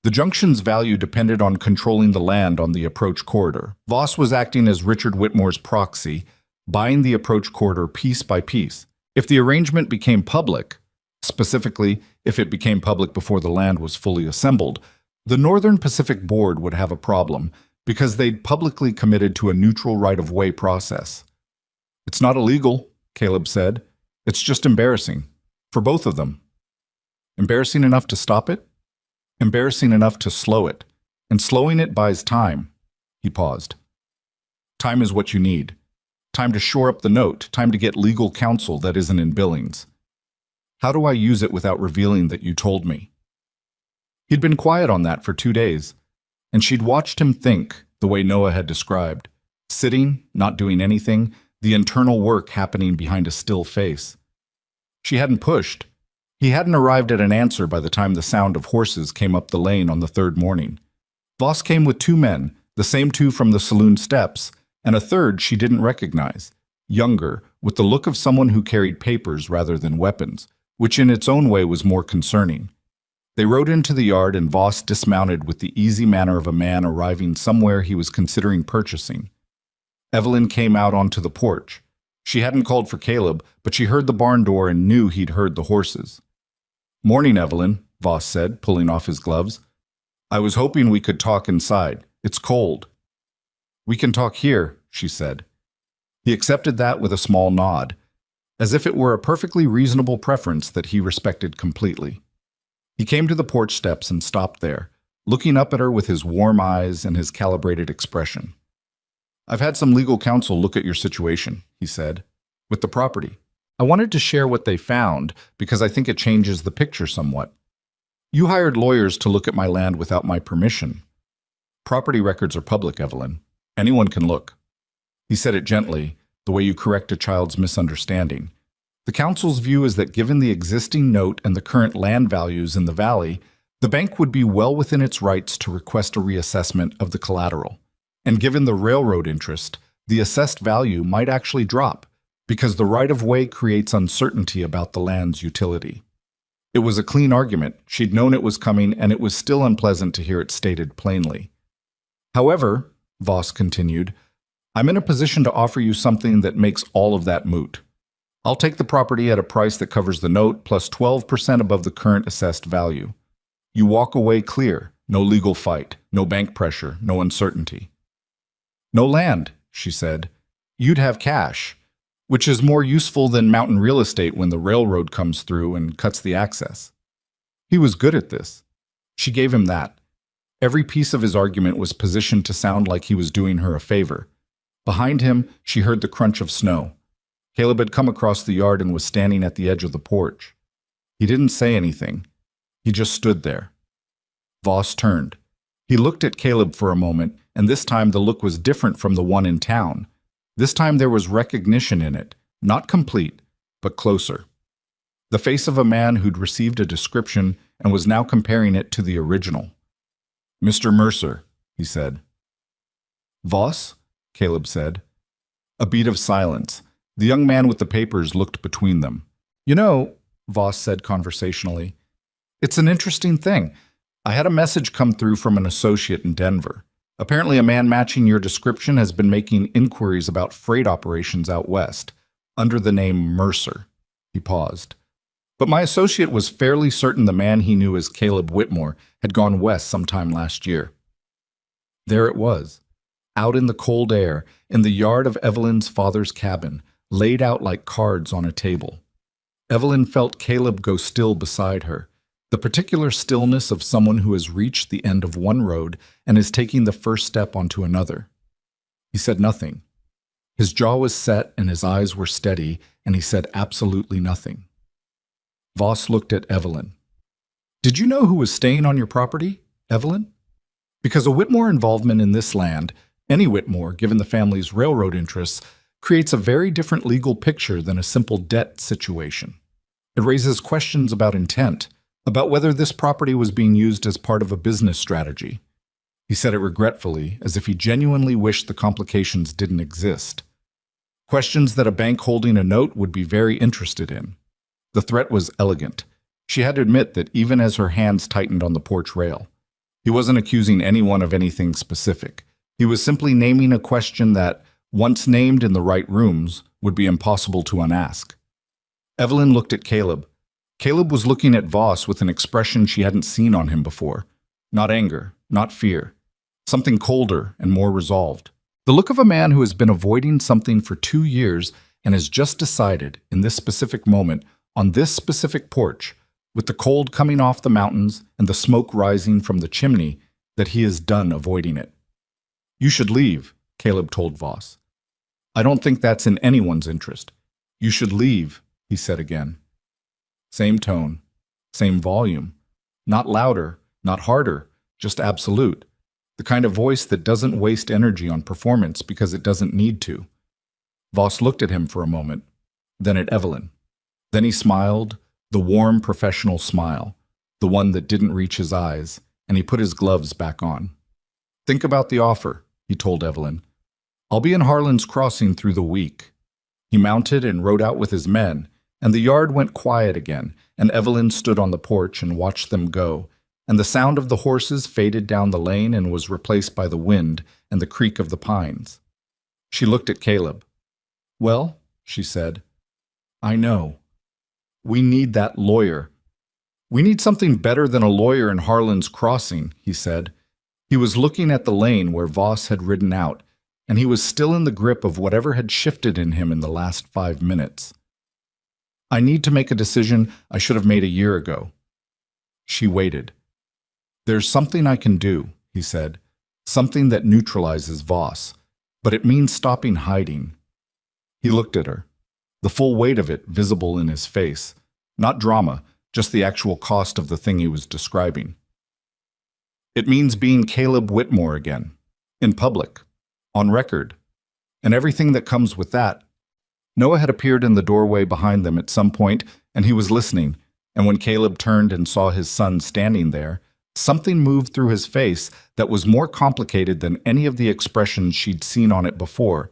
The junction's value depended on controlling the land on the approach corridor. Voss was acting as Richard Whitmore's proxy, buying the approach corridor piece by piece. If the arrangement became public, specifically if it became public before the land was fully assembled, the Northern Pacific Board would have a problem because they'd publicly committed to a neutral right-of-way process. "It's not illegal," Caleb said. "It's just embarrassing. For both of them." "Embarrassing enough to stop it?" "Embarrassing enough to slow it. And slowing it buys time." He paused. "Time is what you need. Time to shore up the note, time to get legal counsel that isn't in Billings. How do I use it without revealing that you told me?" He'd been quiet on that for 2 days, and she'd watched him think, the way Noah had described, sitting, not doing anything, the internal work happening behind a still face. She hadn't pushed. He hadn't arrived at an answer by the time the sound of horses came up the lane on the third morning. Voss came with 2 men, the same 2 from the saloon steps, and a third she didn't recognize, younger, with the look of someone who carried papers rather than weapons, which in its own way was more concerning. They rode into the yard and Voss dismounted with the easy manner of a man arriving somewhere he was considering purchasing. Evelyn came out onto the porch. She hadn't called for Caleb, but she heard the barn door and knew he'd heard the horses. "Morning, Evelyn," Voss said, pulling off his gloves. "I was hoping we could talk inside. It's cold." "We can talk here," she said. He accepted that with a small nod, as if it were a perfectly reasonable preference that he respected completely. He came to the porch steps and stopped there, looking up at her with his warm eyes and his calibrated expression. "I've had some legal counsel look at your situation," he said, "with the property. I wanted to share what they found because I think it changes the picture somewhat. You hired lawyers to look at my land without my permission. Property records are public, Evelyn. Anyone can look." He said it gently, the way you correct a child's misunderstanding. The council's view is that given the existing note and the current land values in the valley, the bank would be well within its rights to request a reassessment of the collateral. And given the railroad interest, the assessed value might actually drop, because the right-of-way creates uncertainty about the land's utility. It was a clean argument. She'd known it was coming, and it was still unpleasant to hear it stated plainly. "However," Voss continued, "I'm in a position to offer you something that makes all of that moot. I'll take the property at a price that covers the note plus 12% above the current assessed value. You walk away clear, no legal fight, no bank pressure, no uncertainty." "No land," she said. "You'd have cash, which is more useful than mountain real estate when the railroad comes through and cuts the access." He was good at this. She gave him that. Every piece of his argument was positioned to sound like he was doing her a favor. Behind him, she heard the crunch of snow. Caleb had come across the yard and was standing at the edge of the porch. He didn't say anything. He just stood there. Voss turned. He looked at Caleb for a moment, and this time the look was different from the one in town. This time there was recognition in it, not complete, but closer. The face of a man who'd received a description and was now comparing it to the original. "Mr. Mercer," he said. "Voss?" Caleb said. A beat of silence. The young man with the papers looked between them. "You know," Voss said conversationally, "it's an interesting thing. I had a message come through from an associate in Denver. Apparently a man matching your description has been making inquiries about freight operations out west, under the name Mercer." He paused. "But my associate was fairly certain the man he knew as Caleb Whitmore had gone west sometime last year." There it was, out in the cold air, in the yard of Evelyn's father's cabin, laid out like cards on a table. Evelyn felt Caleb go still beside her, the particular stillness of someone who has reached the end of one road and is taking the first step onto another. He said nothing. His jaw was set and his eyes were steady, and he said absolutely nothing. Voss looked at Evelyn. "Did you know who was staying on your property, Evelyn? Because a Whitmore involvement in this land, any Whitmore, given the family's railroad interests, creates a very different legal picture than a simple debt situation. It raises questions about intent, about whether this property was being used as part of a business strategy." He said it regretfully, as if he genuinely wished the complications didn't exist. Questions that a bank holding a note would be very interested in. The threat was elegant. She had to admit that even as her hands tightened on the porch rail. He wasn't accusing anyone of anything specific. He was simply naming a question that, once named in the right rooms, would be impossible to unask. Evelyn looked at Caleb. Caleb was looking at Voss with an expression she hadn't seen on him before. Not anger, not fear. Something colder and more resolved. The look of a man who has been avoiding something for 2 years and has just decided, in this specific moment, on this specific porch, with the cold coming off the mountains and the smoke rising from the chimney, that he is done avoiding it. "You should leave," Caleb told Voss. "I don't think that's in anyone's interest. You should leave," he said again. Same tone, same volume. Not louder, not harder, just absolute. The kind of voice that doesn't waste energy on performance because it doesn't need to. Voss looked at him for a moment, then at Evelyn. Then he smiled, the warm professional smile, the one that didn't reach his eyes, and he put his gloves back on. "Think about the offer," he told Evelyn. "I'll be in Harlan's Crossing through the week." He mounted and rode out with his men, and the yard went quiet again, and Evelyn stood on the porch and watched them go, and the sound of the horses faded down the lane and was replaced by the wind and the creak of the pines. She looked at Caleb. "Well," she said, "I know. We need that lawyer." "We need something better than a lawyer in Harlan's Crossing," he said. He was looking at the lane where Voss had ridden out, and he was still in the grip of whatever had shifted in him in the last 5 minutes. "I need to make a decision I should have made a year ago." She waited. "There's something I can do," he said, "something that neutralizes Voss, but it means stopping hiding." He looked at her, the full weight of it visible in his face, not drama, just the actual cost of the thing he was describing. "It means being Caleb Whitmore again, in public, on record, and everything that comes with that." Noah had appeared in the doorway behind them at some point, and he was listening, and when Caleb turned and saw his son standing there, something moved through his face that was more complicated than any of the expressions she'd seen on it before.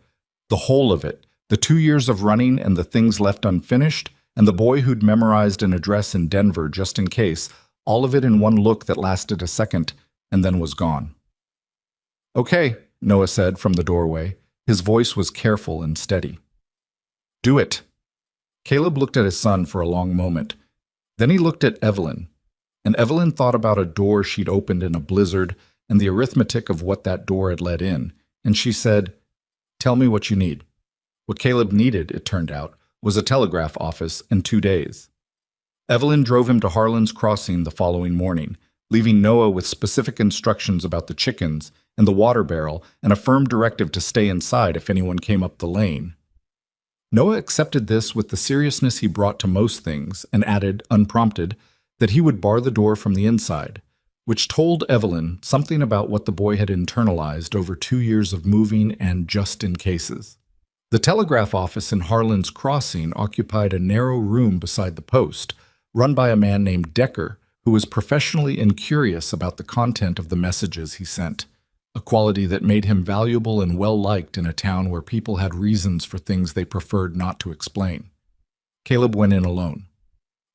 The whole of it, the 2 years of running and the things left unfinished, and the boy who'd memorized an address in Denver just in case, all of it in one look that lasted a second and then was gone. "Okay," Noah said from the doorway. His voice was careful and steady. "Do it." Caleb looked at his son for a long moment. Then he looked at Evelyn, and Evelyn thought about a door she'd opened in a blizzard and the arithmetic of what that door had let in, and she said, "Tell me what you need." What Caleb needed, it turned out, was a telegraph office in 2 days. Evelyn drove him to Harlan's Crossing the following morning, leaving Noah with specific instructions about the chickens and the water barrel and a firm directive to stay inside if anyone came up the lane. Noah accepted this with the seriousness he brought to most things and added, unprompted, that he would bar the door from the inside, which told Evelyn something about what the boy had internalized over 2 years of moving and just in cases. The telegraph office in Harlan's Crossing occupied a narrow room beside the post, run by a man named Decker, who was professionally incurious about the content of the messages he sent, a quality that made him valuable and well-liked in a town where people had reasons for things they preferred not to explain. Caleb went in alone.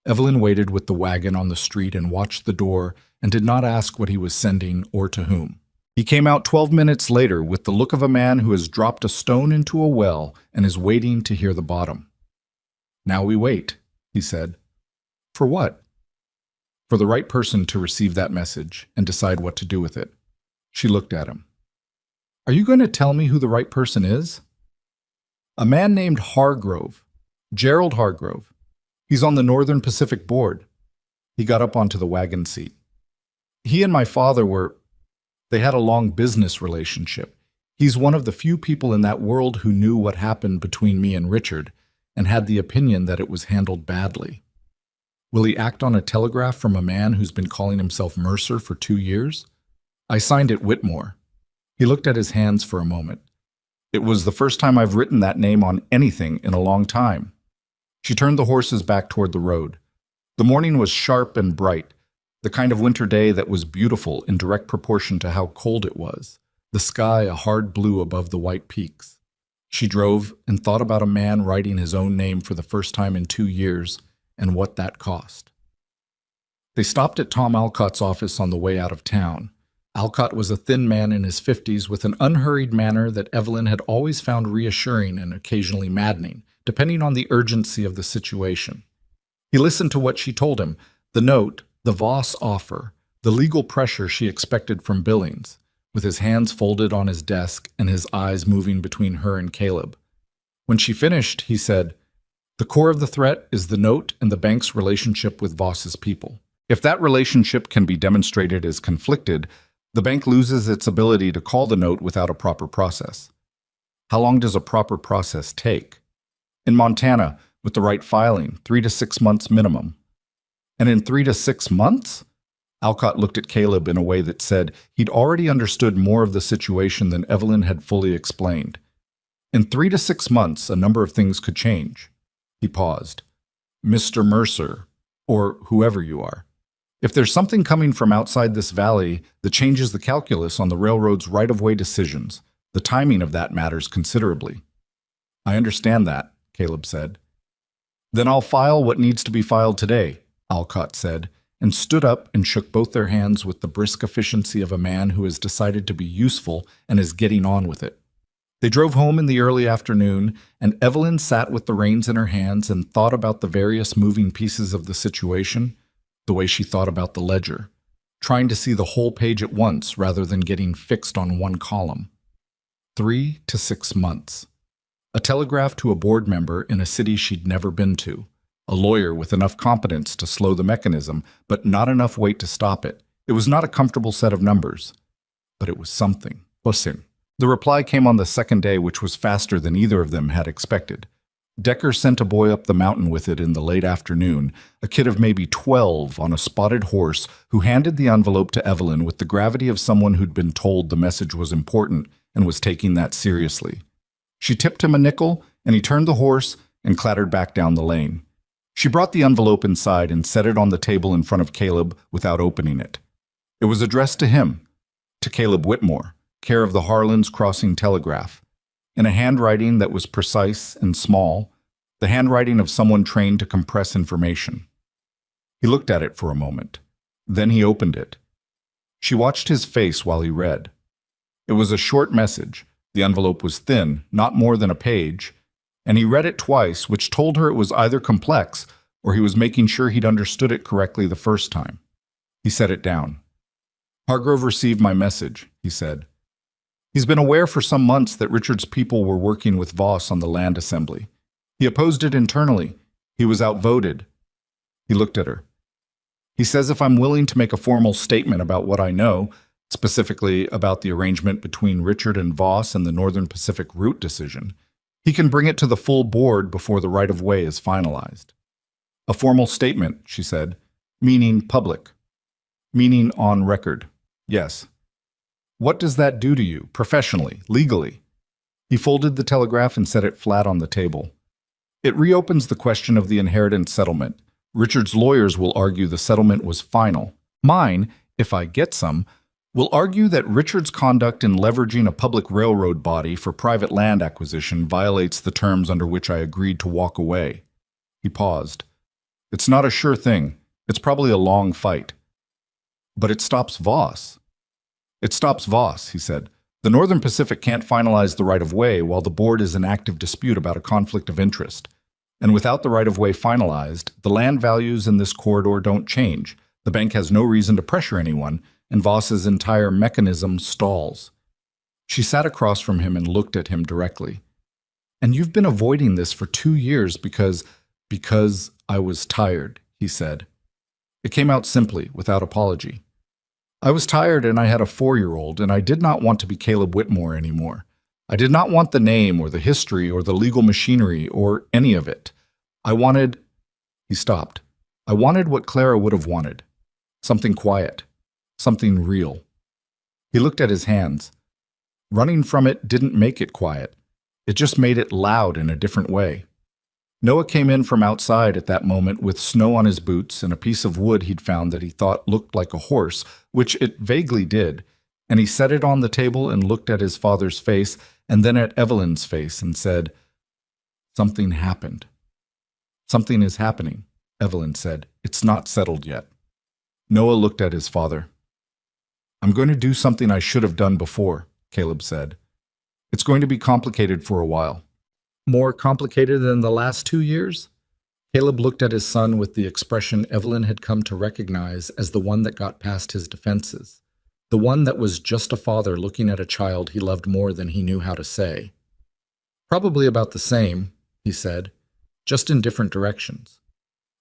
Evelyn waited with the wagon on the street and watched the door and did not ask what he was sending or to whom. He came out 12 minutes later with the look of a man who has dropped a stone into a well and is waiting to hear the bottom. "Now we wait," he said. "For what?" "For the right person to receive that message and decide what to do with it." She looked at him. "Are you going to tell me who the right person is?" "A man named Hargrove, Gerald Hargrove. He's on the Northern Pacific Board." He got up onto the wagon seat. "He and my father they had a long business relationship. He's one of the few people in that world who knew what happened between me and Richard and had the opinion that it was handled badly. Will he act on a telegraph from a man who's been calling himself Mercer for 2 years? I signed it Whitmore." He looked at his hands for a moment. "It was the first time I've written that name on anything in a long time." She turned the horses back toward the road. The morning was sharp and bright, the kind of winter day that was beautiful in direct proportion to how cold it was, the sky a hard blue above the white peaks. She drove and thought about a man writing his own name for the first time in 2 years and what that cost. They stopped at Tom Alcott's office on the way out of town. Alcott was a thin man in his 50s with an unhurried manner that Evelyn had always found reassuring and occasionally maddening, depending on the urgency of the situation. He listened to what she told him, the note, the Voss offer, the legal pressure she expected from Billings, with his hands folded on his desk and his eyes moving between her and Caleb. When she finished, he said, "The core of the threat is the note and the bank's relationship with Voss's people. If that relationship can be demonstrated as conflicted, the bank loses its ability to call the note without a proper process. How long does a proper process take? In Montana, with the right filing, 3 to 6 months minimum. And in 3 to 6 months?" Alcott looked at Caleb in a way that said he'd already understood more of the situation than Evelyn had fully explained. In 3 to 6 months, a number of things could change. He paused. "Mr. Mercer, or whoever you are. If there's something coming from outside this valley that changes the calculus on the railroad's right-of-way decisions, the timing of that matters considerably." "I understand that," Caleb said. "Then I'll file what needs to be filed today," Alcott said, and stood up and shook both their hands with the brisk efficiency of a man who has decided to be useful and is getting on with it. They drove home in the early afternoon, and Evelyn sat with the reins in her hands and thought about the various moving pieces of the situation, the way she thought about the ledger, trying to see the whole page at once rather than getting fixed on one column. 3 to 6 months. A telegraph to a board member in a city she'd never been to. A lawyer with enough competence to slow the mechanism, but not enough weight to stop it. It was not a comfortable set of numbers. But it was something. Listen. The reply came on the second day, which was faster than either of them had expected. Decker sent a boy up the mountain with it in the late afternoon, a kid of maybe 12 on a spotted horse who handed the envelope to Evelyn with the gravity of someone who'd been told the message was important and was taking that seriously. She tipped him a nickel, and he turned the horse and clattered back down the lane. She brought the envelope inside and set it on the table in front of Caleb without opening it. It was addressed to him, to Caleb Whitmore, care of the Harlan's Crossing Telegraph, in a handwriting that was precise and small, the handwriting of someone trained to compress information. He looked at it for a moment. Then he opened it. She watched his face while he read. It was a short message. The envelope was thin, not more than a page, and he read it twice, which told her it was either complex or he was making sure he'd understood it correctly the first time. He set it down. "Hargrove received my message," he said. "He's been aware for some months that Richard's people were working with Voss on the land assembly. He opposed it internally. He was outvoted." He looked at her. "He says if I'm willing to make a formal statement about what I know, specifically about the arrangement between Richard and Voss and the Northern Pacific route decision, he can bring it to the full board before the right-of-way is finalized." "A formal statement," she said, "meaning public. Meaning on record. Yes. What does that do to you, professionally, legally?" He folded the telegraph and set it flat on the table. "It reopens the question of the inheritance settlement. Richard's lawyers will argue the settlement was final. Mine, if I get some, will argue that Richard's conduct in leveraging a public railroad body for private land acquisition violates the terms under which I agreed to walk away." He paused. "It's not a sure thing. It's probably a long fight. But it stops Voss." "It stops Voss," he said. "The Northern Pacific can't finalize the right-of-way while the board is in active dispute about a conflict of interest. And without the right-of-way finalized, the land values in this corridor don't change. The bank has no reason to pressure anyone, and Voss's entire mechanism stalls." She sat across from him and looked at him directly. "And you've been avoiding this for 2 years because I was tired," he said. It came out simply, without apology. "I was tired and I had a 4-year-old, and I did not want to be Caleb Whitmore anymore. I did not want the name or the history or the legal machinery or any of it. I wanted—" He stopped. "I wanted what Clara would have wanted. Something quiet. Something real." He looked at his hands. Running from it didn't make it quiet. It just made it loud in a different way. Noah came in from outside at that moment with snow on his boots and a piece of wood he'd found that he thought looked like a horse, which it vaguely did, and he set it on the table and looked at his father's face and then at Evelyn's face and said, "Something happened." "Something is happening," Evelyn said. "It's not settled yet." Noah looked at his father. I'm going to do something I should have done before, Caleb said. It's going to be complicated for a while. More complicated than the last 2 years? Caleb looked at his son with the expression Evelyn had come to recognize as the one that got past his defenses, the one that was just a father looking at a child he loved more than he knew how to say. Probably about the same, he said, just in different directions.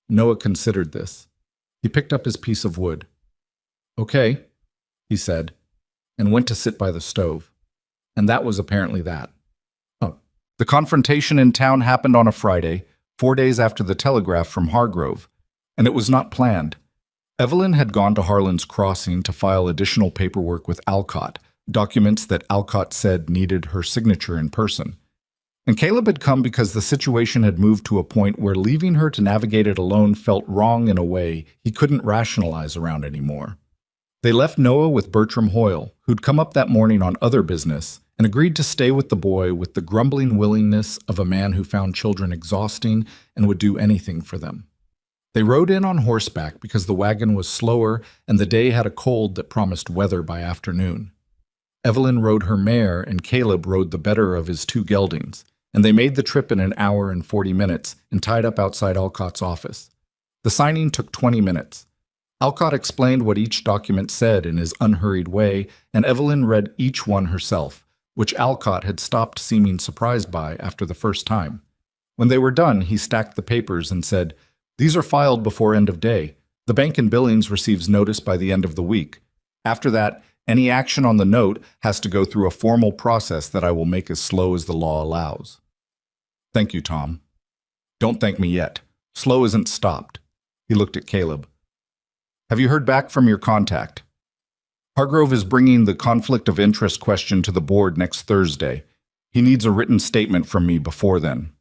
Noah considered this. He picked up his piece of wood. Okay, he said, and went to sit by the stove. And that was apparently that. Oh. The confrontation in town happened on a Friday, 4 days after the telegraph from Hargrove, and it was not planned. Evelyn had gone to Harlan's Crossing to file additional paperwork with Alcott, documents that Alcott said needed her signature in person. And Caleb had come because the situation had moved to a point where leaving her to navigate it alone felt wrong in a way he couldn't rationalize around anymore. They left Noah with Bertram Hoyle, who'd come up that morning on other business, and agreed to stay with the boy with the grumbling willingness of a man who found children exhausting and would do anything for them. They rode in on horseback because the wagon was slower and the day had a cold that promised weather by afternoon. Evelyn rode her mare and Caleb rode the better of his 2 geldings, and they made the trip in an hour and 40 minutes and tied up outside Alcott's office. The signing took 20 minutes. Alcott explained what each document said in his unhurried way, and Evelyn read each one herself, which Alcott had stopped seeming surprised by after the first time. When they were done, he stacked the papers and said, "These are filed before end of day. The bank in Billings receives notice by the end of the week. After that, any action on the note has to go through a formal process that I will make as slow as the law allows." "Thank you, Tom." "Don't thank me yet. Slow isn't stopped." He looked at Caleb. "Have you heard back from your contact?" "Hargrove is bringing the conflict of interest question to the board next Thursday. He needs a written statement from me before then."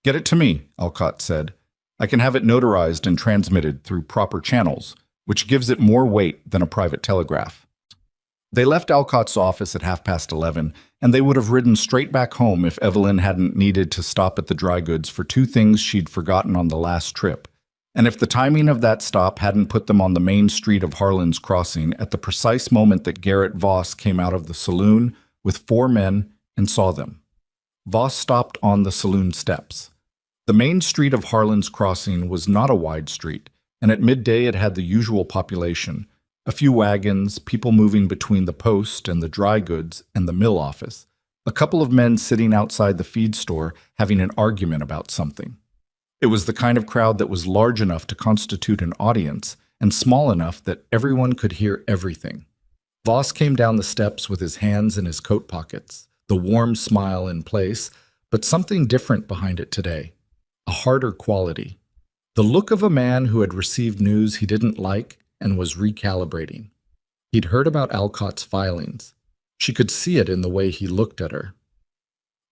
"Get it to me," Alcott said. "I can have it notarized and transmitted through proper channels, which gives it more weight than a private telegraph." They left Alcott's office at 11:30, and they would have ridden straight back home if Evelyn hadn't needed to stop at the dry goods for 2 things she'd forgotten on the last trip, and if the timing of that stop hadn't put them on the main street of Harlan's Crossing at the precise moment that Garrett Voss came out of the saloon with 4 men and saw them. Voss stopped on the saloon steps. The main street of Harlan's Crossing was not a wide street, and at midday it had the usual population, a few wagons, people moving between the post and the dry goods and the mill office, a couple of men sitting outside the feed store having an argument about something. It was the kind of crowd that was large enough to constitute an audience and small enough that everyone could hear everything. Voss came down the steps with his hands in his coat pockets, the warm smile in place, but something different behind it today, a harder quality. The look of a man who had received news he didn't like and was recalibrating. He'd heard about Alcott's filings. She could see it in the way he looked at her.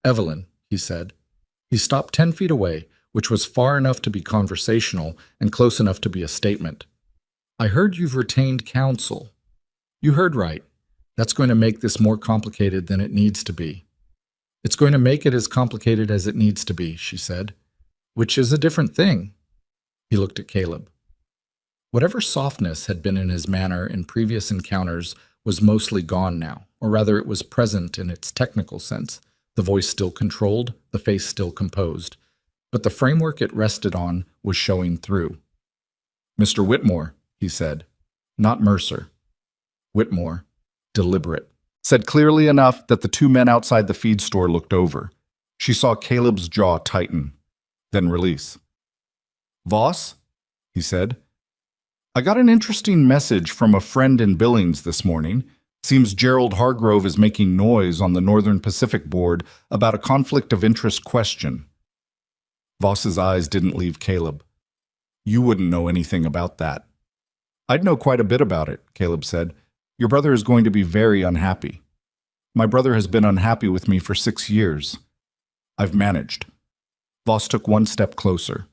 "Evelyn," he said. He stopped 10 feet away, which was far enough to be conversational and close enough to be a statement. "I heard you've retained counsel." "You heard right. That's going to make this more complicated than it needs to be." "It's going to make it as complicated as it needs to be," she said, "which is a different thing." He looked at Caleb. Whatever softness had been in his manner in previous encounters was mostly gone now, or rather it was present in its technical sense, the voice still controlled, the face still composed, but the framework it rested on was showing through. "Mr. Whitmore," he said, not Mercer. Whitmore, deliberate, said clearly enough that the 2 men outside the feed store looked over. She saw Caleb's jaw tighten, then release. "Voss," he said, "I got an interesting message from a friend in Billings this morning. Seems Gerald Hargrove is making noise on the Northern Pacific Board about a conflict of interest question." Voss's eyes didn't leave Caleb. "You wouldn't know anything about that." "I'd know quite a bit about it," Caleb said. "Your brother is going to be very unhappy." "My brother has been unhappy with me for 6 years. I've managed." Voss took 1 step closer.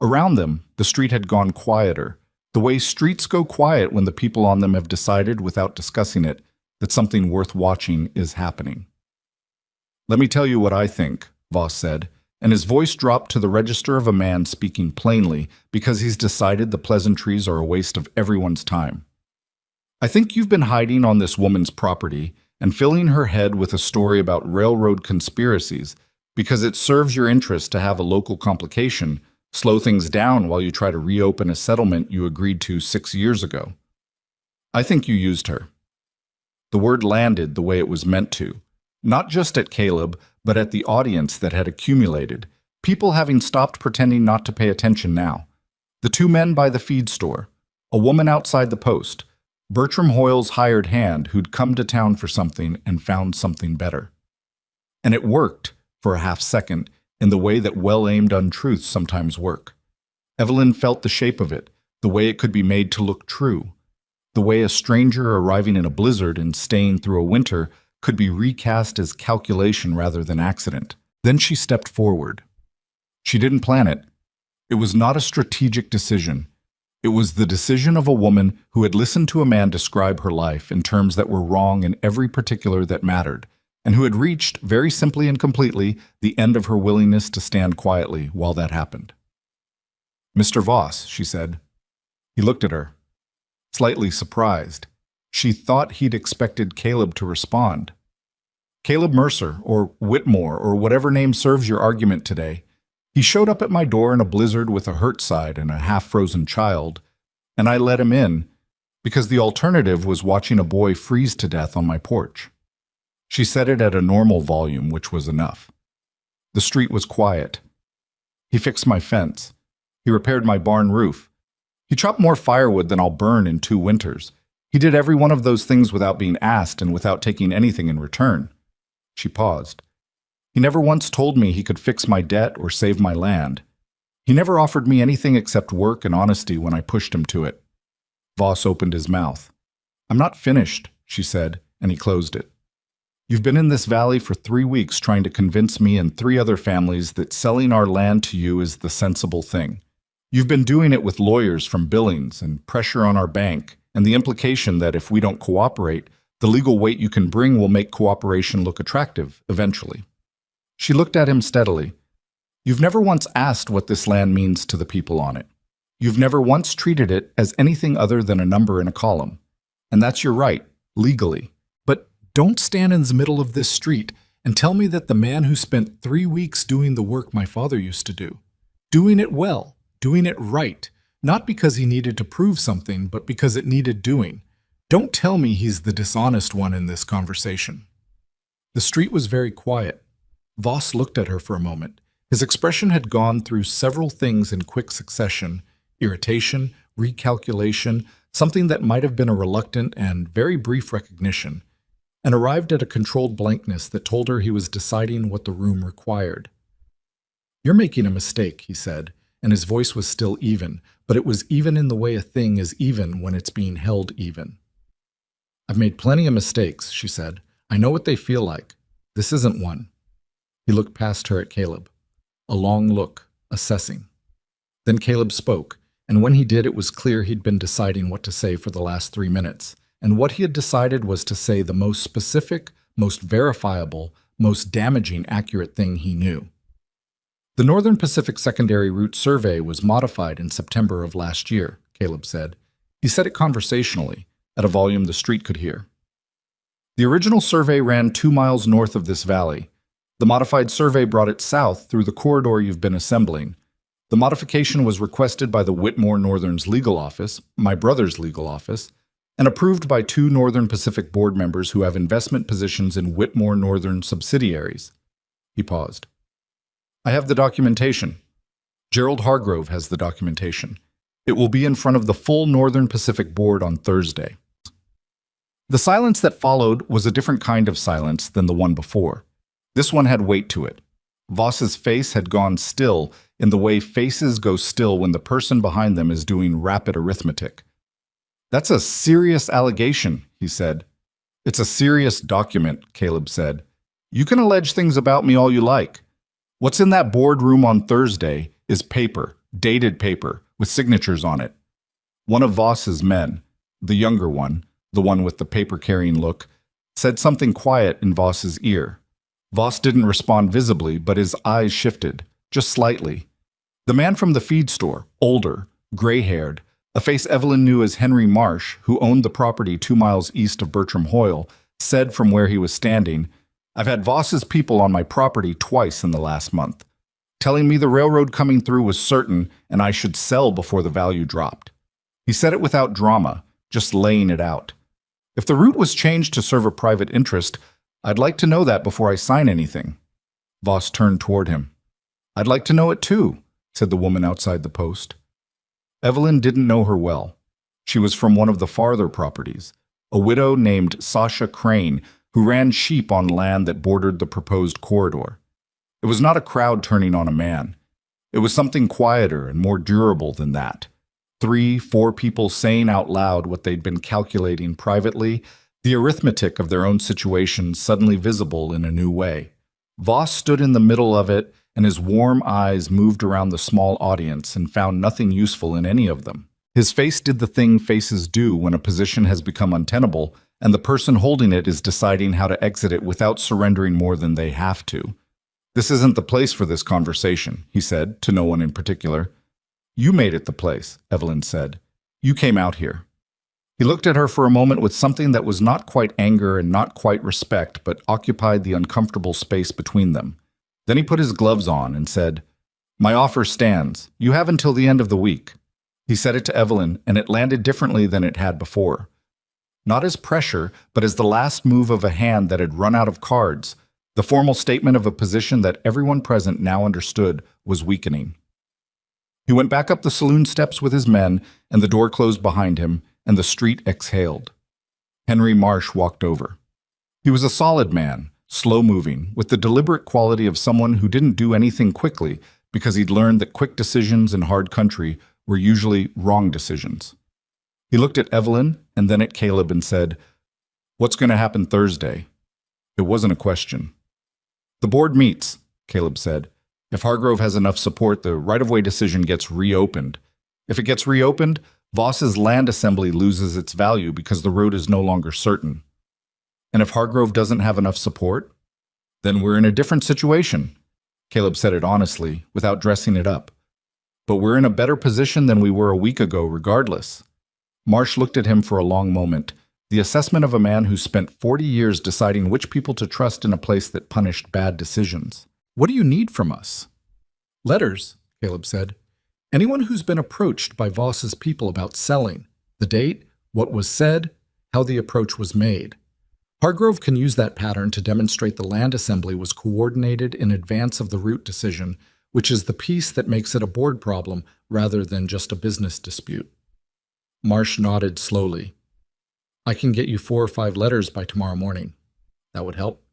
Around them, the street had gone quieter, the way streets go quiet when the people on them have decided, without discussing it, that something worth watching is happening. "Let me tell you what I think," Voss said, and his voice dropped to the register of a man speaking plainly because he's decided the pleasantries are a waste of everyone's time. I think you've been hiding on this woman's property and filling her head with a story about railroad conspiracies because it serves your interest to have a local complication slow things down while you try to reopen a settlement you agreed to 6 years ago. I think you used her. The word landed the way it was meant to, not just at Caleb, but at the audience that had accumulated, people having stopped pretending not to pay attention now. The two men by the feed store, a woman outside the post, Bertram Hoyle's hired hand who'd come to town for something and found something better. And it worked, for a half second, in the way that well-aimed untruths sometimes work. Evelyn felt the shape of it, the way it could be made to look true, the way a stranger arriving in a blizzard and staying through a winter could be recast as calculation rather than accident. Then she stepped forward. She didn't plan it. It was not a strategic decision. It was the decision of a woman who had listened to a man describe her life in terms that were wrong in every particular that mattered, and who had reached, very simply and completely, the end of her willingness to stand quietly while that happened. "Mr. Voss," she said. He looked at her, slightly surprised. She thought he'd expected Caleb to respond. "Caleb Mercer, or Whitmore, or whatever name serves your argument today. He showed up at my door in a blizzard with a hurt side and a half-frozen child, and I let him in because the alternative was watching a boy freeze to death on my porch." She said it at a normal volume, which was enough. The street was quiet. "He fixed my fence. He repaired my barn roof. He chopped more firewood than I'll burn in 2 winters. He did every one of those things without being asked and without taking anything in return." She paused. "He never once told me he could fix my debt or save my land. He never offered me anything except work and honesty when I pushed him to it." Voss opened his mouth. "I'm not finished," she said, and he closed it. "You've been in this valley for 3 weeks trying to convince me and 3 other families that selling our land to you is the sensible thing. You've been doing it with lawyers from Billings and pressure on our bank, and the implication that if we don't cooperate, the legal weight you can bring will make cooperation look attractive, eventually." She looked at him steadily. "You've never once asked what this land means to the people on it. You've never once treated it as anything other than a number in a column. And that's your right, legally. But don't stand in the middle of this street and tell me that the man who spent 3 weeks doing the work my father used to do, doing it well, doing it right, not because he needed to prove something, but because it needed doing. Don't tell me he's the dishonest one in this conversation." The street was very quiet. Voss looked at her for a moment. His expression had gone through several things in quick succession: irritation, recalculation, something that might have been a reluctant and very brief recognition, and arrived at a controlled blankness that told her he was deciding what the room required. "You're making a mistake," he said, and his voice was still even, but it was even in the way a thing is even when it's being held even. "I've made plenty of mistakes," she said. "I know what they feel like. This isn't one." He looked past her at Caleb. A long look, assessing. Then Caleb spoke, and when he did, it was clear he'd been deciding what to say for the last 3 minutes, and what he had decided was to say the most specific, most verifiable, most damaging accurate thing he knew. "The Northern Pacific Secondary Route Survey was modified in September of last year," Caleb said. He said it conversationally, at a volume the street could hear. "The original survey ran 2 miles north of this valley. The modified survey brought it south through the corridor you've been assembling. The modification was requested by the Whitmore Northern's legal office, my brother's legal office, and approved by 2 Northern Pacific board members who have investment positions in Whitmore Northern subsidiaries." He paused. "I have the documentation. Gerald Hargrove has the documentation. It will be in front of the full Northern Pacific board on Thursday." The silence that followed was a different kind of silence than the one before. This one had weight to it. Voss's face had gone still in the way faces go still when the person behind them is doing rapid arithmetic. "That's a serious allegation," he said. "It's a serious document," Caleb said. "You can allege things about me all you like. What's in that boardroom on Thursday is paper, dated paper, with signatures on it." One of Voss's men, the younger one, the one with the paper-carrying look, said something quiet in Voss's ear. Voss didn't respond visibly, but his eyes shifted, just slightly. The man from the feed store, older, gray-haired, A face Evelyn knew as Henry Marsh, who owned the property 2 miles east of Bertram Hoyle, said from where he was standing, "I've had Voss's people on my property twice in the last month, telling me the railroad coming through was certain and I should sell before the value dropped." He said it without drama, just laying it out. "If the route was changed to serve a private interest, I'd like to know that before I sign anything." Voss turned toward him. "I'd like to know it too," said the woman outside the post. Evelyn didn't know her well. She was from one of the farther properties, a widow named Sasha Crane, who ran sheep on land that bordered the proposed corridor. It was not a crowd turning on a man. It was something quieter and more durable than that. 3, 4 people saying out loud what they'd been calculating privately, the arithmetic of their own situation suddenly visible in a new way. Voss stood in the middle of it, and his warm eyes moved around the small audience and found nothing useful in any of them. His face did the thing faces do when a position has become untenable, and the person holding it is deciding how to exit it without surrendering more than they have to. "This isn't the place for this conversation," he said, to no one in particular. "You made it the place," Evelyn said. "You came out here." He looked at her for a moment with something that was not quite anger and not quite respect, but occupied the uncomfortable space between them. Then he put his gloves on and said, "My offer stands. You have until the end of the week." He said it to Evelyn, and it landed differently than it had before. Not as pressure, but as the last move of a hand that had run out of cards, the formal statement of a position that everyone present now understood was weakening. He went back up the saloon steps with his men, and the door closed behind him, and the street exhaled. Henry Marsh walked over. He was a solid man, slow-moving, with the deliberate quality of someone who didn't do anything quickly because he'd learned that quick decisions in hard country were usually wrong decisions. He looked at Evelyn and then at Caleb and said, "What's going to happen Thursday?" It wasn't a question. "The board meets," Caleb said. "If Hargrove has enough support, the right-of-way decision gets reopened. If it gets reopened, Voss's land assembly loses its value because the road is no longer certain. And if Hargrove doesn't have enough support, then we're in a different situation." Caleb said it honestly, without dressing it up. "But we're in a better position than we were a week ago regardless." Marsh looked at him for a long moment, the assessment of a man who spent 40 years deciding which people to trust in a place that punished bad decisions. "What do you need from us?" "Letters," Caleb said. "Anyone who's been approached by Voss's people about selling, the date, what was said, how the approach was made. Hargrove can use that pattern to demonstrate the land assembly was coordinated in advance of the route decision, which is the piece that makes it a board problem rather than just a business dispute." Marsh nodded slowly. "I can get you 4 or 5 letters by tomorrow morning. That would help."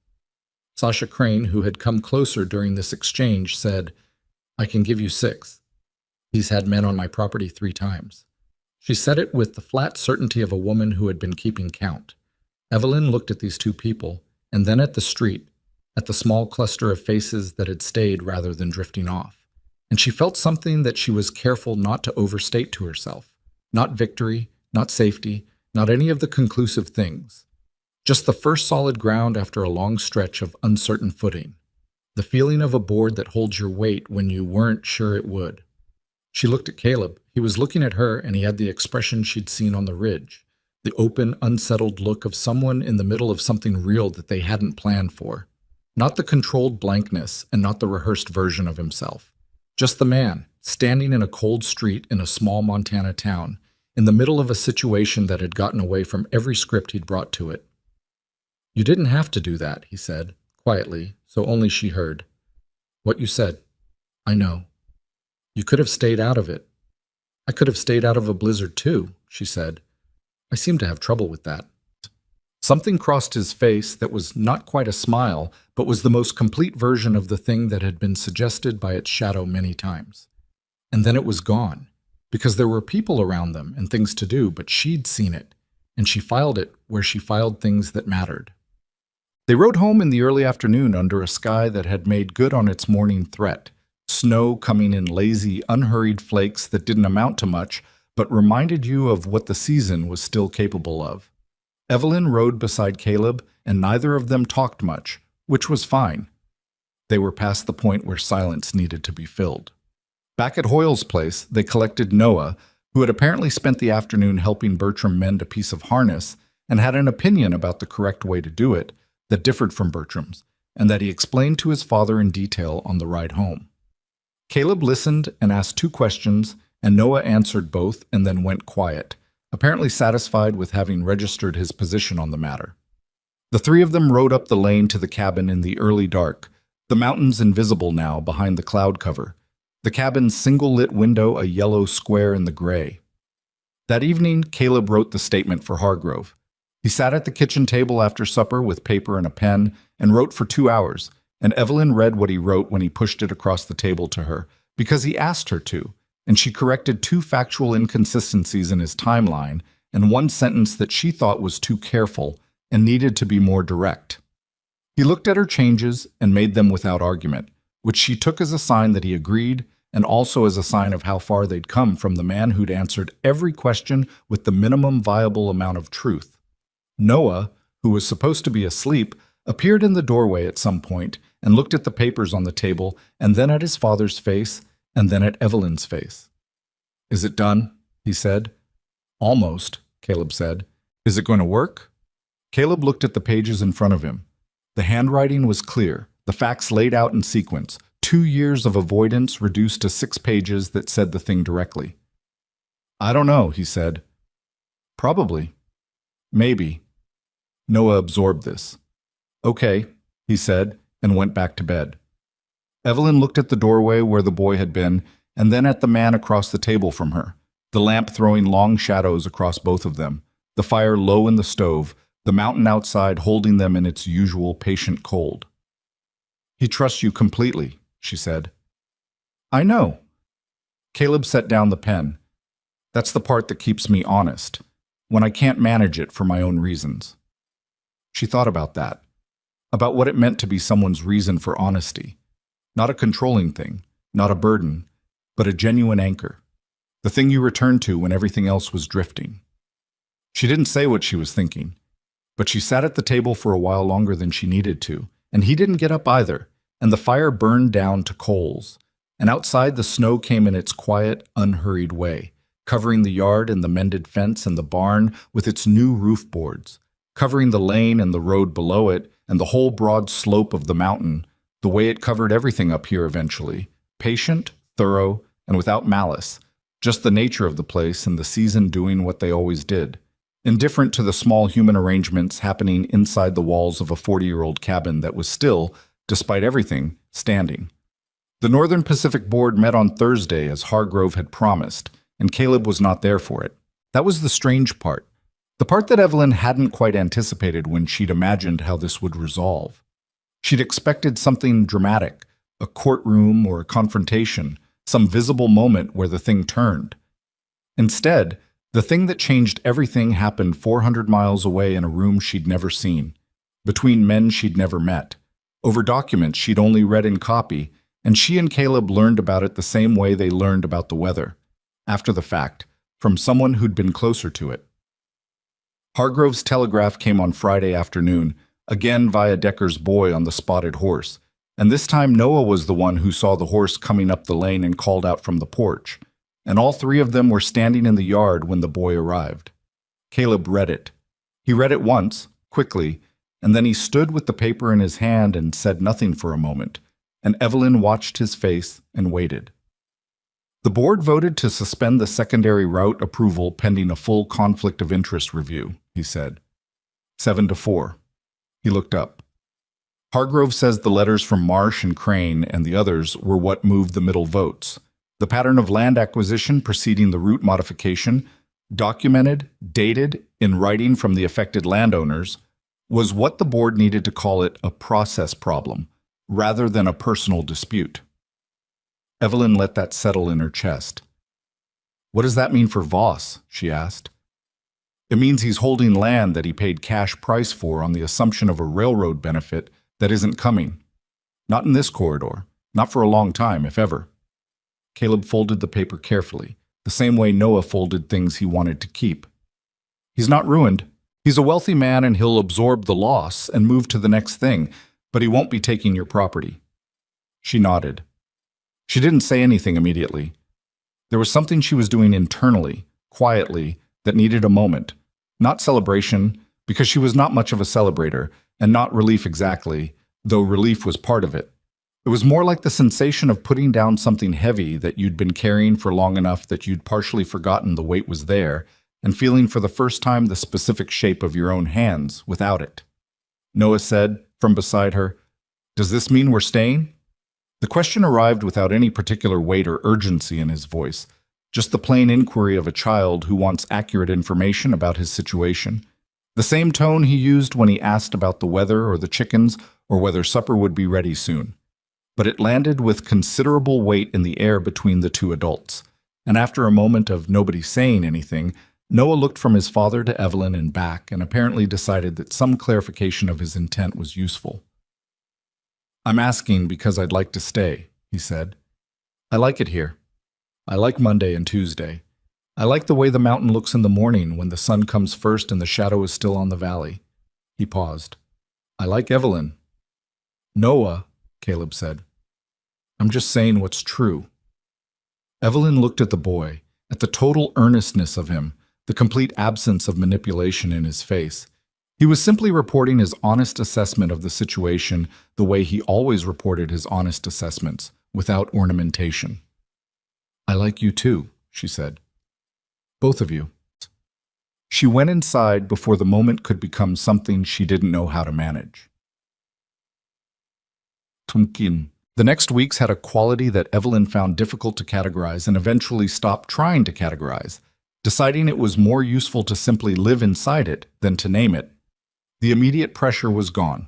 Sasha Crane, who had come closer during this exchange, said, "I can give you 6. He's had men on my property 3 times. She said it with the flat certainty of a woman who had been keeping count. Evelyn looked at these 2 people, and then at the street, at the small cluster of faces that had stayed rather than drifting off, and she felt something that she was careful not to overstate to herself. Not victory, not safety, not any of the conclusive things. Just the first solid ground after a long stretch of uncertain footing. The feeling of a board that holds your weight when you weren't sure it would. She looked at Caleb. He was looking at her, and he had the expression she'd seen on the ridge, the open, unsettled look of someone in the middle of something real that they hadn't planned for. Not the controlled blankness and not the rehearsed version of himself. Just the man, standing in a cold street in a small Montana town, in the middle of a situation that had gotten away from every script he'd brought to it. "You didn't have to do that," he said, quietly, so only she heard. "What you said. I know. You could have stayed out of it." "I could have stayed out of a blizzard too," she said. "I seem to have trouble with that." Something crossed his face that was not quite a smile, but was the most complete version of the thing that had been suggested by its shadow many times. And then it was gone, because there were people around them and things to do, but she'd seen it, and she filed it where she filed things that mattered. They rode home in the early afternoon under a sky that had made good on its morning threat, snow coming in lazy, unhurried flakes that didn't amount to much, but reminded you of what the season was still capable of. Evelyn rode beside Caleb, and neither of them talked much, which was fine. They were past the point where silence needed to be filled. Back at Hoyle's place, they collected Noah, who had apparently spent the afternoon helping Bertram mend a piece of harness and had an opinion about the correct way to do it that differed from Bertram's, and that he explained to his father in detail on the ride home. Caleb listened and asked 2 questions, and Noah answered both and then went quiet, apparently satisfied with having registered his position on the matter. The 3 of them rode up the lane to the cabin in the early dark, the mountains invisible now behind the cloud cover, the cabin's single-lit window a yellow square in the gray. That evening, Caleb wrote the statement for Hargrove. He sat at the kitchen table after supper with paper and a pen and wrote for 2 hours, and Evelyn read what he wrote when he pushed it across the table to her, because he asked her to, and she corrected 2 factual inconsistencies in his timeline and 1 sentence that she thought was too careful and needed to be more direct. He looked at her changes and made them without argument, which she took as a sign that he agreed and also as a sign of how far they'd come from the man who'd answered every question with the minimum viable amount of truth. Noah, who was supposed to be asleep, appeared in the doorway at some point and looked at the papers on the table and then at his father's face and then at Evelyn's face. "Is it done?" he said. "Almost," Caleb said. "Is it going to work?" Caleb looked at the pages in front of him. The handwriting was clear, the facts laid out in sequence, 2 years of avoidance reduced to 6 pages that said the thing directly. "I don't know," he said. "Probably. Maybe." Noah absorbed this. "Okay," he said, and went back to bed. Evelyn looked at the doorway where the boy had been, and then at the man across the table from her, the lamp throwing long shadows across both of them, the fire low in the stove, the mountain outside holding them in its usual patient cold. "He trusts you completely," she said. "I know." Caleb set down the pen. "That's the part that keeps me honest, when I can't manage it for my own reasons." She thought about that, about what it meant to be someone's reason for honesty. Not a controlling thing, not a burden, but a genuine anchor, the thing you returned to when everything else was drifting. She didn't say what she was thinking, but she sat at the table for a while longer than she needed to, and he didn't get up either, and the fire burned down to coals, and outside the snow came in its quiet, unhurried way, covering the yard and the mended fence and the barn with its new roof boards, covering the lane and the road below it and the whole broad slope of the mountain, the way it covered everything up here eventually, patient, thorough, and without malice, just the nature of the place and the season doing what they always did, indifferent to the small human arrangements happening inside the walls of a 40-year-old cabin that was still, despite everything, standing. The Northern Pacific Board met on Thursday as Hargrove had promised, and Caleb was not there for it. That was the strange part. The part that Evelyn hadn't quite anticipated when she'd imagined how this would resolve. She'd expected something dramatic, a courtroom or a confrontation, some visible moment where the thing turned. Instead, the thing that changed everything happened 400 miles away in a room she'd never seen, between men she'd never met, over documents she'd only read in copy, and she and Caleb learned about it the same way they learned about the weather, after the fact, from someone who'd been closer to it. Hargrove's telegraph came on Friday afternoon, again via Decker's boy on the spotted horse, and this time Noah was the one who saw the horse coming up the lane and called out from the porch, and all 3 of them were standing in the yard when the boy arrived. Caleb read it. He read it once, quickly, and then he stood with the paper in his hand and said nothing for a moment, and Evelyn watched his face and waited. The board voted to suspend the secondary route approval pending a full conflict of interest review, he said. 7-4. He looked up. Hargrove says the letters from Marsh and Crane and the others were what moved the middle votes. The pattern of land acquisition preceding the route modification, documented, dated, in writing from the affected landowners, was what the board needed to call it a process problem, rather than a personal dispute. Evelyn let that settle in her chest. "What does that mean for Voss?" she asked. "It means he's holding land that he paid cash price for on the assumption of a railroad benefit that isn't coming. Not in this corridor. Not for a long time, if ever." Caleb folded the paper carefully, the same way Noah folded things he wanted to keep. "He's not ruined. He's a wealthy man and he'll absorb the loss and move to the next thing, but he won't be taking your property." She nodded. She didn't say anything immediately. There was something she was doing internally, quietly, that needed a moment. Not celebration, because she was not much of a celebrator, and not relief exactly, though relief was part of it. It was more like the sensation of putting down something heavy that you'd been carrying for long enough that you'd partially forgotten the weight was there, and feeling for the first time the specific shape of your own hands without it. Noah said, from beside her, "Does this mean we're staying?" The question arrived without any particular weight or urgency in his voice, just the plain inquiry of a child who wants accurate information about his situation. The same tone he used when he asked about the weather or the chickens or whether supper would be ready soon. But it landed with considerable weight in the air between the two adults, and after a moment of nobody saying anything, Noah looked from his father to Evelyn and back and apparently decided that some clarification of his intent was useful. "I'm asking because I'd like to stay," he said. "I like it here. I like Monday and Tuesday. I like the way the mountain looks in the morning when the sun comes first and the shadow is still on the valley." He paused. "I like Evelyn." "Noah," Caleb said. "I'm just saying what's true." Evelyn looked at the boy, at the total earnestness of him, the complete absence of manipulation in his face. He was simply reporting his honest assessment of the situation the way he always reported his honest assessments, without ornamentation. "I like you too," she said. "Both of you." She went inside before the moment could become something she didn't know how to manage. Tumkin. The next weeks had a quality that Evelyn found difficult to categorize and eventually stopped trying to categorize, deciding it was more useful to simply live inside it than to name it. The immediate pressure was gone.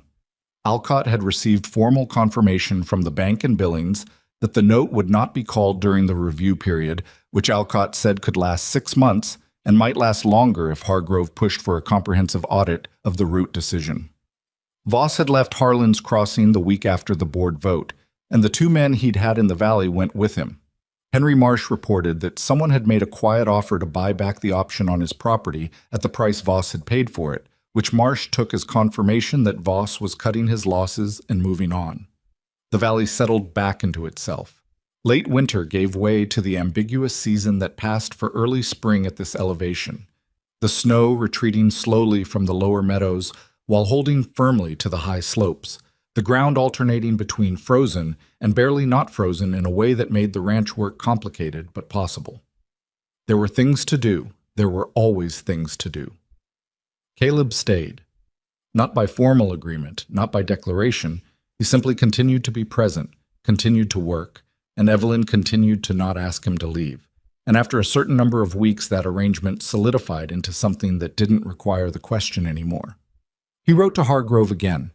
Alcott had received formal confirmation from the bank and Billings that the note would not be called during the review period, which Alcott said could last 6 months and might last longer if Hargrove pushed for a comprehensive audit of the route decision. Voss had left Harlan's Crossing the week after the board vote, and the 2 men he'd had in the valley went with him. Henry Marsh reported that someone had made a quiet offer to buy back the option on his property at the price Voss had paid for it, which Marsh took as confirmation that Voss was cutting his losses and moving on. The valley settled back into itself. Late winter gave way to the ambiguous season that passed for early spring at this elevation, the snow retreating slowly from the lower meadows while holding firmly to the high slopes, the ground alternating between frozen and barely not frozen in a way that made the ranch work complicated but possible. There were things to do. There were always things to do. Caleb stayed. Not by formal agreement, not by declaration. He simply continued to be present, continued to work, and Evelyn continued to not ask him to leave. And after a certain number of weeks, that arrangement solidified into something that didn't require the question anymore. He wrote to Hargrove again.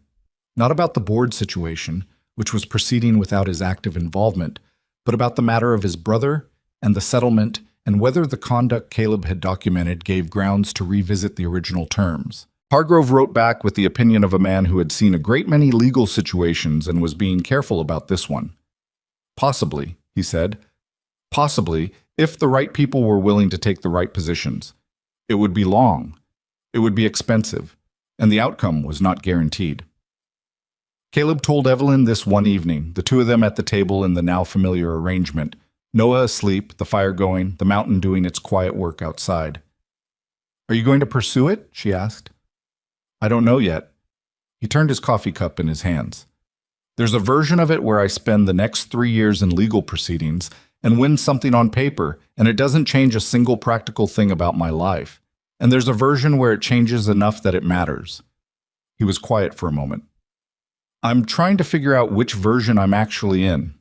Not about the board situation, which was proceeding without his active involvement, but about the matter of his brother and the settlement and whether the conduct Caleb had documented gave grounds to revisit the original terms. Hargrove wrote back with the opinion of a man who had seen a great many legal situations and was being careful about this one. "Possibly," he said. "Possibly, if the right people were willing to take the right positions. It would be long. It would be expensive. And the outcome was not guaranteed." Caleb told Evelyn this one evening, the 2 of them at the table in the now familiar arrangement, Noah asleep, the fire going, the mountain doing its quiet work outside. "Are you going to pursue it?" she asked. "I don't know yet." He turned his coffee cup in his hands. "There's a version of it where I spend the next 3 years in legal proceedings and win something on paper, and it doesn't change a single practical thing about my life. And there's a version where it changes enough that it matters." He was quiet for a moment. "I'm trying to figure out which version I'm actually in.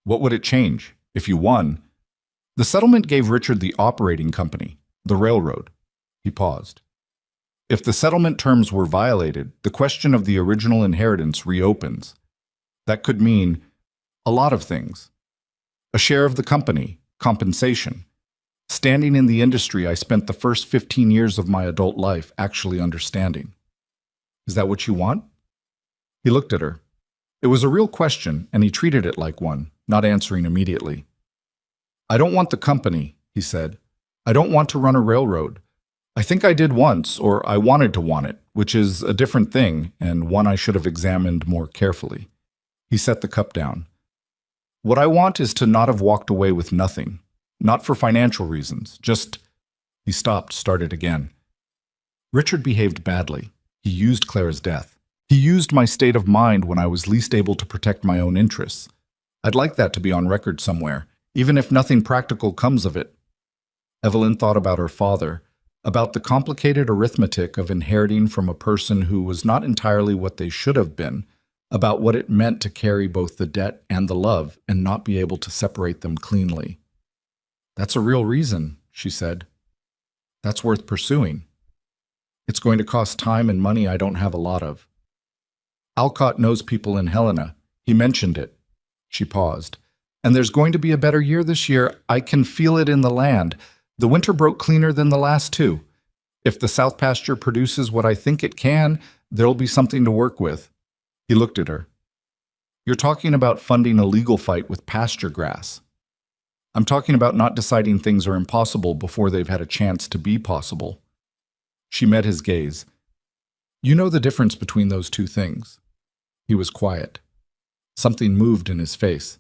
What would it change, if you won?" "The settlement gave Richard the operating company, the railroad." He paused. "If the settlement terms were violated, the question of the original inheritance reopens. That could mean a lot of things. A share of the company, compensation. Standing in the industry I spent the first 15 years of my adult life actually understanding. Is that what you want?" He looked at her. It was a real question, and he treated it like one, not answering immediately. "I don't want the company," he said. "I don't want to run a railroad. I think I did once, or I wanted to want it, which is a different thing, and one I should have examined more carefully." He set the cup down. "What I want is to not have walked away with nothing. Not for financial reasons, just... He stopped, started again. Richard behaved badly. He used Clara's death. He used my state of mind when I was least able to protect my own interests. I'd like that to be on record somewhere, even if nothing practical comes of it. Evelyn thought about her father, about the complicated arithmetic of inheriting from a person who was not entirely what they should have been, about what it meant to carry both the debt and the love and not be able to separate them cleanly. That's a real reason, she said. That's worth pursuing. It's going to cost time and money I don't have a lot of. Alcott knows people in Helena. He mentioned it. She paused. And there's going to be a better year this year. I can feel it in the land. The winter broke cleaner than the last two. If the South Pasture produces what I think it can, there'll be something to work with. He looked at her. You're talking about funding a legal fight with pasture grass. I'm talking about not deciding things are impossible before they've had a chance to be possible. She met his gaze. You know the difference between those two things. He was quiet. Something moved in his face.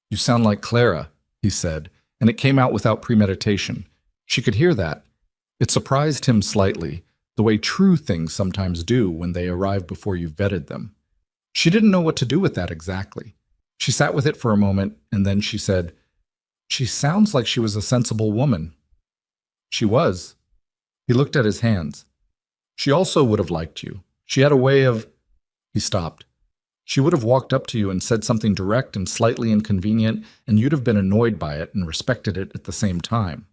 You sound like Clara, he said, and it came out without premeditation. She could hear that. It surprised him slightly, the way true things sometimes do when they arrive before you've vetted them. She didn't know what to do with that exactly. She sat with it for a moment, and then she said, She sounds like she was a sensible woman. She was. He looked at his hands. She also would have liked you. She had a way of... He stopped. She would have walked up to you and said something direct and slightly inconvenient, and you'd have been annoyed by it and respected it at the same time.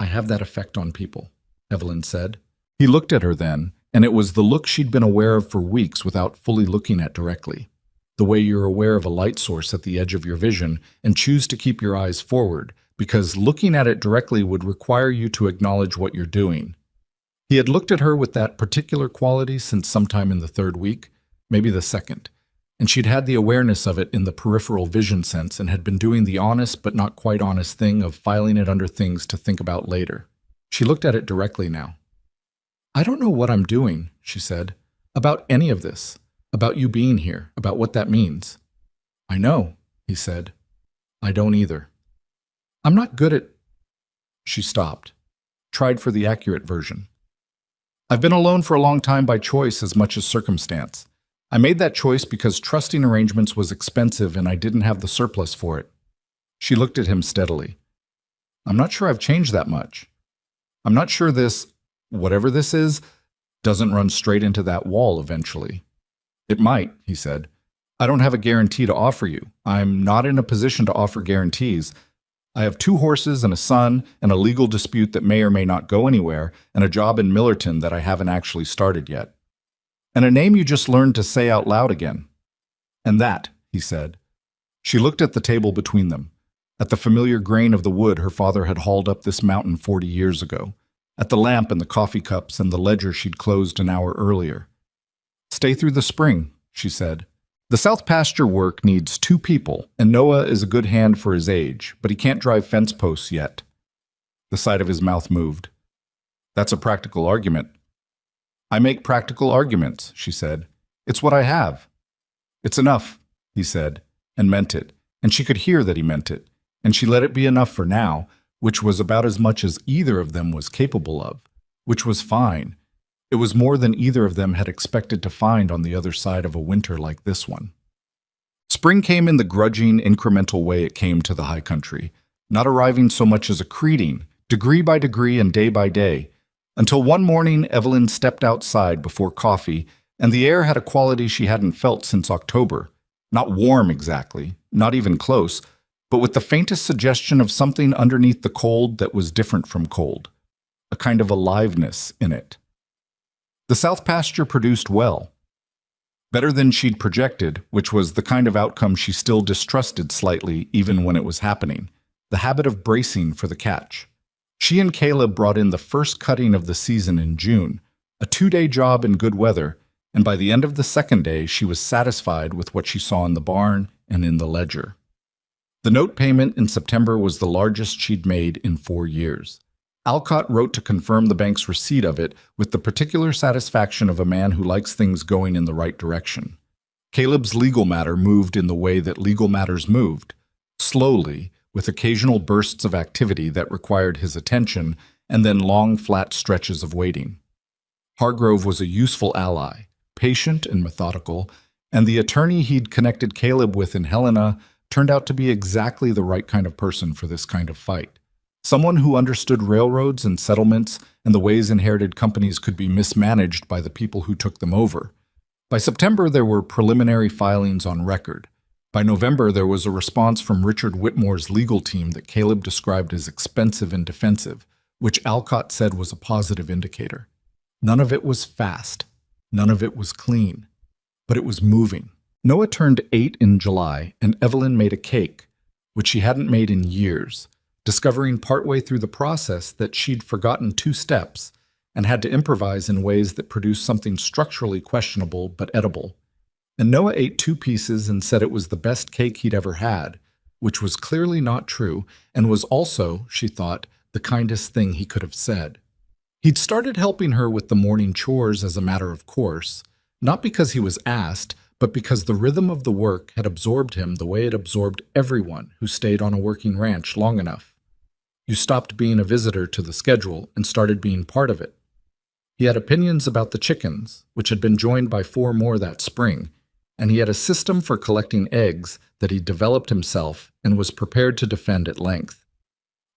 I have that effect on people, Evelyn said. He looked at her then, and it was the look she'd been aware of for weeks without fully looking at directly. The way you're aware of a light source at the edge of your vision and choose to keep your eyes forward, because looking at it directly would require you to acknowledge what you're doing. He had looked at her with that particular quality since sometime in the third week, maybe the second, and she'd had the awareness of it in the peripheral vision sense and had been doing the honest but not quite honest thing of filing it under things to think about later. She looked at it directly now. I don't know what I'm doing, she said, about any of this, about you being here, about what that means. I know, he said. I don't either. I'm not good at... She stopped, tried for the accurate version. I've been alone for a long time by choice as much as circumstance. I made that choice because trusting arrangements was expensive and I didn't have the surplus for it. She looked at him steadily. I'm not sure I've changed that much. I'm not sure this, whatever this is, doesn't run straight into that wall eventually. It might, he said. I don't have a guarantee to offer you. I'm not in a position to offer guarantees. I have 2 horses and a son and a legal dispute that may or may not go anywhere and a job in Millerton that I haven't actually started yet. And a name you just learned to say out loud again. And that, he said. She looked at the table between them, at the familiar grain of the wood her father had hauled up this mountain 40 years ago, at the lamp and the coffee cups and the ledger she'd closed an hour earlier. Stay through the spring, she said. The South Pasture work needs 2 people, and Noah is a good hand for his age, but he can't drive fence posts yet. The side of his mouth moved. That's a practical argument. I make practical arguments, she said. It's what I have. It's enough, he said, and meant it, and she could hear that he meant it, and she let it be enough for now, which was about as much as either of them was capable of, which was fine. It was more than either of them had expected to find on the other side of a winter like this one. Spring came in the grudging, incremental way it came to the high country, not arriving so much as accreting, degree by degree and day by day, until one morning Evelyn stepped outside before coffee, and the air had a quality she hadn't felt since October. Not warm exactly, not even close, but with the faintest suggestion of something underneath the cold that was different from cold, a kind of aliveness in it. The South Pasture produced well. Better than she'd projected, which was the kind of outcome she still distrusted slightly even when it was happening, the habit of bracing for the catch. She and Caleb brought in the first cutting of the season in June, a 2-day job in good weather, and by the end of the second day she was satisfied with what she saw in the barn and in the ledger. The note payment in September was the largest she'd made in 4 years. Alcott wrote to confirm the bank's receipt of it with the particular satisfaction of a man who likes things going in the right direction. Caleb's legal matter moved in the way that legal matters moved, slowly, with occasional bursts of activity that required his attention and then long, flat stretches of waiting. Hargrove was a useful ally, patient and methodical, and the attorney he'd connected Caleb with in Helena turned out to be exactly the right kind of person for this kind of fight. Someone who understood railroads and settlements and the ways inherited companies could be mismanaged by the people who took them over. By September, there were preliminary filings on record. By November, there was a response from Richard Whitmore's legal team that Caleb described as expensive and defensive, which Alcott said was a positive indicator. None of it was fast. None of it was clean. But it was moving. Noah turned 8 in July, and Evelyn made a cake, which she hadn't made in years, discovering partway through the process that she'd forgotten 2 steps and had to improvise in ways that produced something structurally questionable but edible. And Noah ate 2 pieces and said it was the best cake he'd ever had, which was clearly not true and was also, she thought, the kindest thing he could have said. He'd started helping her with the morning chores as a matter of course, not because he was asked, but because the rhythm of the work had absorbed him the way it absorbed everyone who stayed on a working ranch long enough. You stopped being a visitor to the schedule and started being part of it. He had opinions about the chickens, which had been joined by 4 more that spring, and he had a system for collecting eggs that he developed himself and was prepared to defend at length.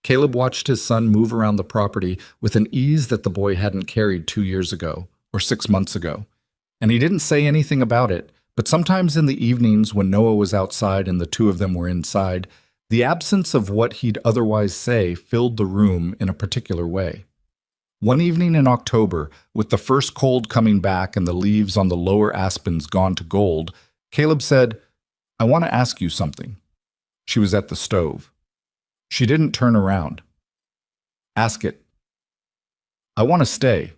Caleb watched his son move around the property with an ease that the boy hadn't carried 2 years ago, or 6 months ago, and he didn't say anything about it, but sometimes in the evenings when Noah was outside and the 2 of them were inside, the absence of what he'd otherwise say filled the room in a particular way. One evening in October, with the first cold coming back and the leaves on the lower aspens gone to gold, Caleb said, "I want to ask you something." She was at the stove. She didn't turn around. "Ask it." "I want to stay.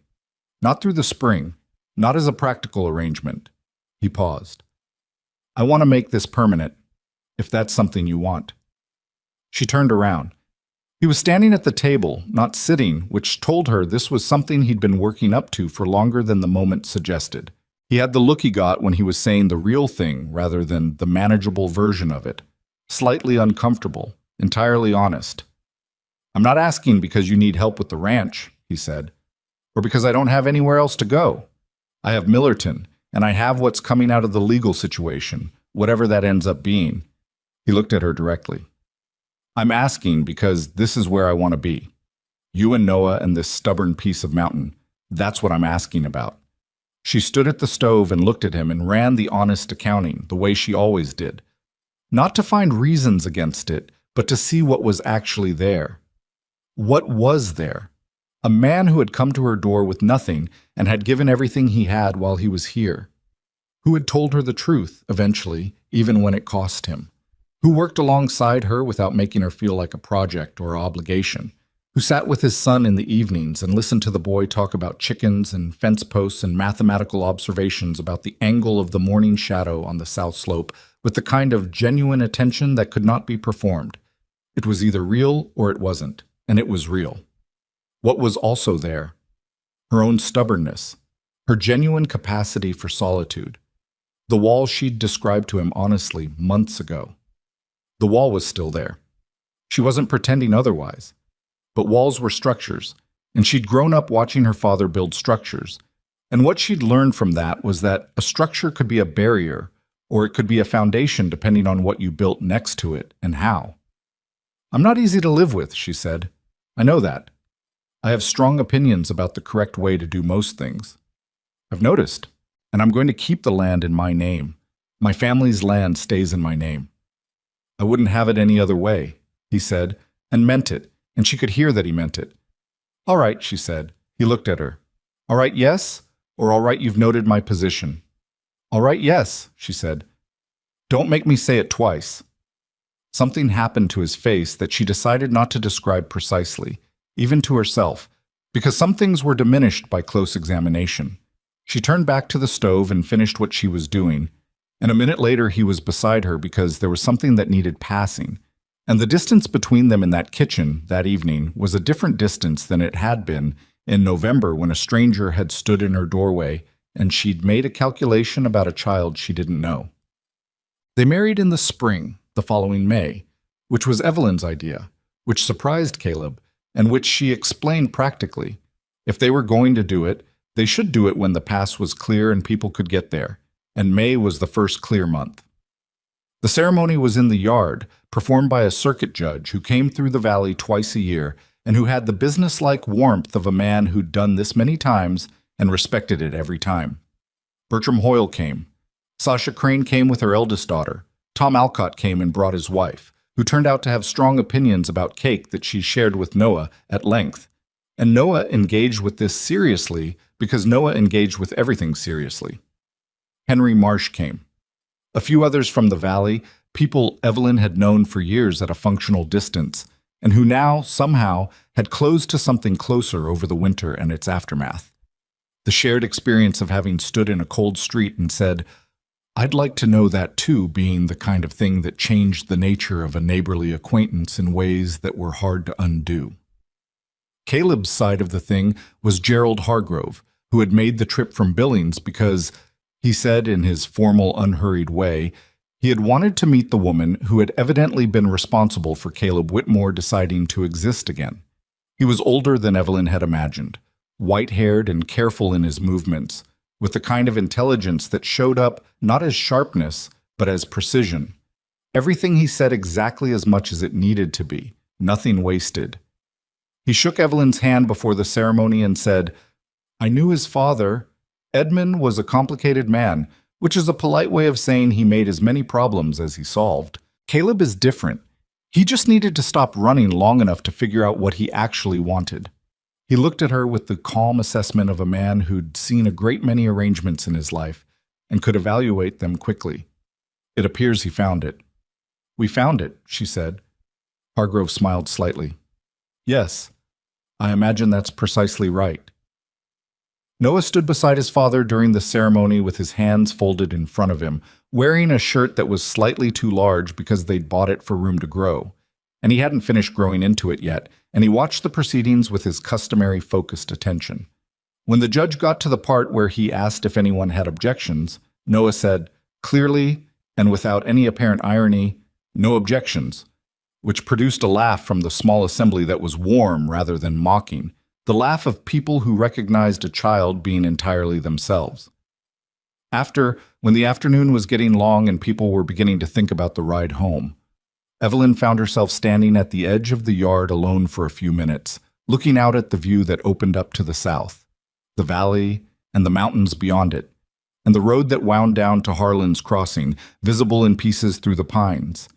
Not through the spring. Not as a practical arrangement." He paused. "I want to make this permanent, if that's something you want." She turned around. He was standing at the table, not sitting, which told her this was something he'd been working up to for longer than the moment suggested. He had the look he got when he was saying the real thing rather than the manageable version of it. Slightly uncomfortable, entirely honest. "I'm not asking because you need help with the ranch," he said, "or because I don't have anywhere else to go. I have Millerton, and I have what's coming out of the legal situation, whatever that ends up being." He looked at her directly. "I'm asking because this is where I want to be. You and Noah and this stubborn piece of mountain. That's what I'm asking about." She stood at the stove and looked at him and ran the honest accounting, the way she always did. Not to find reasons against it, but to see what was actually there. What was there? A man who had come to her door with nothing and had given everything he had while he was here. Who had told her the truth, eventually, even when it cost him. Who worked alongside her without making her feel like a project or obligation. Who sat with his son in the evenings and listened to the boy talk about chickens and fence posts and mathematical observations about the angle of the morning shadow on the south slope with the kind of genuine attention that could not be performed. It was either real or it wasn't, and it was real. What was also there? Her own stubbornness, her genuine capacity for solitude. The wall she'd described to him honestly months ago. The wall was still there. She wasn't pretending otherwise. But walls were structures, and she'd grown up watching her father build structures. And what she'd learned from that was that a structure could be a barrier, or it could be a foundation depending on what you built next to it and how. "I'm not easy to live with," she said. "I know that. I have strong opinions about the correct way to do most things. I've noticed, and I'm going to keep the land in my name. My family's land stays in my name." "I wouldn't have it any other way," he said, and meant it, and she could hear that he meant it. "All right," she said. He looked at her. "All right, yes, or all right, you've noted my position." "All right, yes," she said. "Don't make me say it twice." Something happened to his face that she decided not to describe precisely, even to herself, because some things were diminished by close examination. She turned back to the stove and finished what she was doing, and a minute later he was beside her because there was something that needed passing, and the distance between them in that kitchen that evening was a different distance than it had been in November when a stranger had stood in her doorway and she'd made a calculation about a child she didn't know. They married in the spring, the following May, which was Evelyn's idea, which surprised Caleb, and which she explained practically. If they were going to do it, they should do it when the pass was clear and people could get there, and May was the first clear month. The ceremony was in the yard, performed by a circuit judge who came through the valley twice a year and who had the businesslike warmth of a man who'd done this many times and respected it every time. Bertram Hoyle came. Sasha Crane came with her eldest daughter. Tom Alcott came and brought his wife, who turned out to have strong opinions about cake that she shared with Noah at length. And Noah engaged with this seriously because Noah engaged with everything seriously. Henry Marsh came. A few others from the valley, people Evelyn had known for years at a functional distance, and who now, somehow, had closed to something closer over the winter and its aftermath. The shared experience of having stood in a cold street and said, "I'd like to know that too," being the kind of thing that changed the nature of a neighborly acquaintance in ways that were hard to undo. Caleb's side of the thing was Gerald Hargrove, who had made the trip from Billings because, he said in his formal, unhurried way, he had wanted to meet the woman who had evidently been responsible for Caleb Whitmore deciding to exist again. He was older than Evelyn had imagined, white-haired and careful in his movements, with the kind of intelligence that showed up not as sharpness, but as precision. Everything he said exactly as much as it needed to be, nothing wasted. He shook Evelyn's hand before the ceremony and said, "I knew his father. Edmund was a complicated man," which is a polite way of saying he made as many problems as he solved. Caleb is different. He just needed to stop running long enough to figure out what he actually wanted. He looked at her with the calm assessment of a man who'd seen a great many arrangements in his life and could evaluate them quickly. It appears he found it. "We found it," she said. Hargrove smiled slightly. "Yes, I imagine that's precisely right." Noah stood beside his father during the ceremony with his hands folded in front of him, wearing a shirt that was slightly too large because they'd bought it for room to grow. And he hadn't finished growing into it yet, and he watched the proceedings with his customary focused attention. When the judge got to the part where he asked if anyone had objections, Noah said, clearly and without any apparent irony, "No objections," which produced a laugh from the small assembly that was warm rather than mocking, the laugh of people who recognized a child being entirely themselves. When the afternoon was getting long and people were beginning to think about the ride home, Evelyn found herself standing at the edge of the yard alone for a few minutes, looking out at the view that opened up to the south, the valley and the mountains beyond it, and the road that wound down to Harlan's Crossing, visible in pieces through the pines.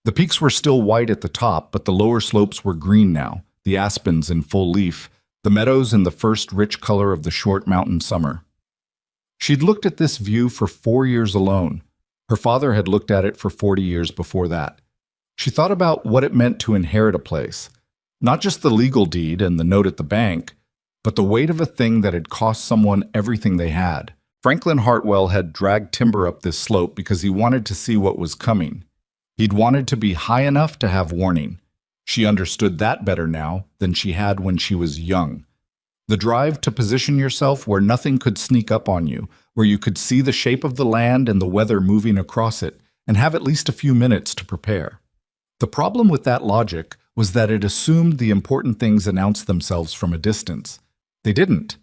The peaks were still white at the top, but the lower slopes were green now, the aspens in full leaf, the meadows in the first rich color of the short mountain summer. She'd looked at this view for 4 years alone. Her father had looked at it for 40 years before that. She thought about what it meant to inherit a place, not just the legal deed and the note at the bank, but the weight of a thing that had cost someone everything they had. Franklin Hartwell had dragged timber up this slope because he wanted to see what was coming. He'd wanted to be high enough to have warning. She understood that better now than she had when she was young. The drive to position yourself where nothing could sneak up on you, where you could see the shape of the land and the weather moving across it, and have at least a few minutes to prepare. The problem with that logic was that it assumed the important things announced themselves from a distance. They didn't.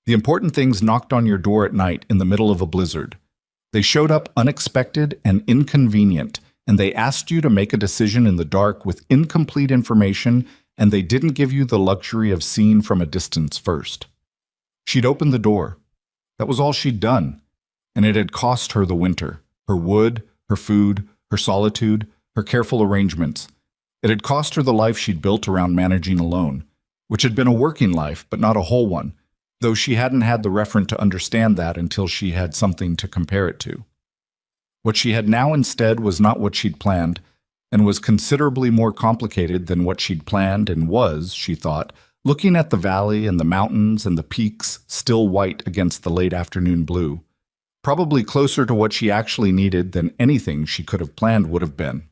The important things knocked on your door at night in the middle of a blizzard. They showed up unexpected and inconvenient, and they asked you to make a decision in the dark with incomplete information, and they didn't give you the luxury of seeing from a distance first. She'd opened the door. That was all she'd done, and it had cost her the winter, her wood, her food, her solitude, her careful arrangements. It had cost her the life she'd built around managing alone, which had been a working life, but not a whole one, though she hadn't had the referent to understand that until she had something to compare it to. What she had now instead was not what she'd planned, and was considerably more complicated than what she'd planned and was, she thought, looking at the valley and the mountains and the peaks still white against the late afternoon blue, probably closer to what she actually needed than anything she could have planned would have been.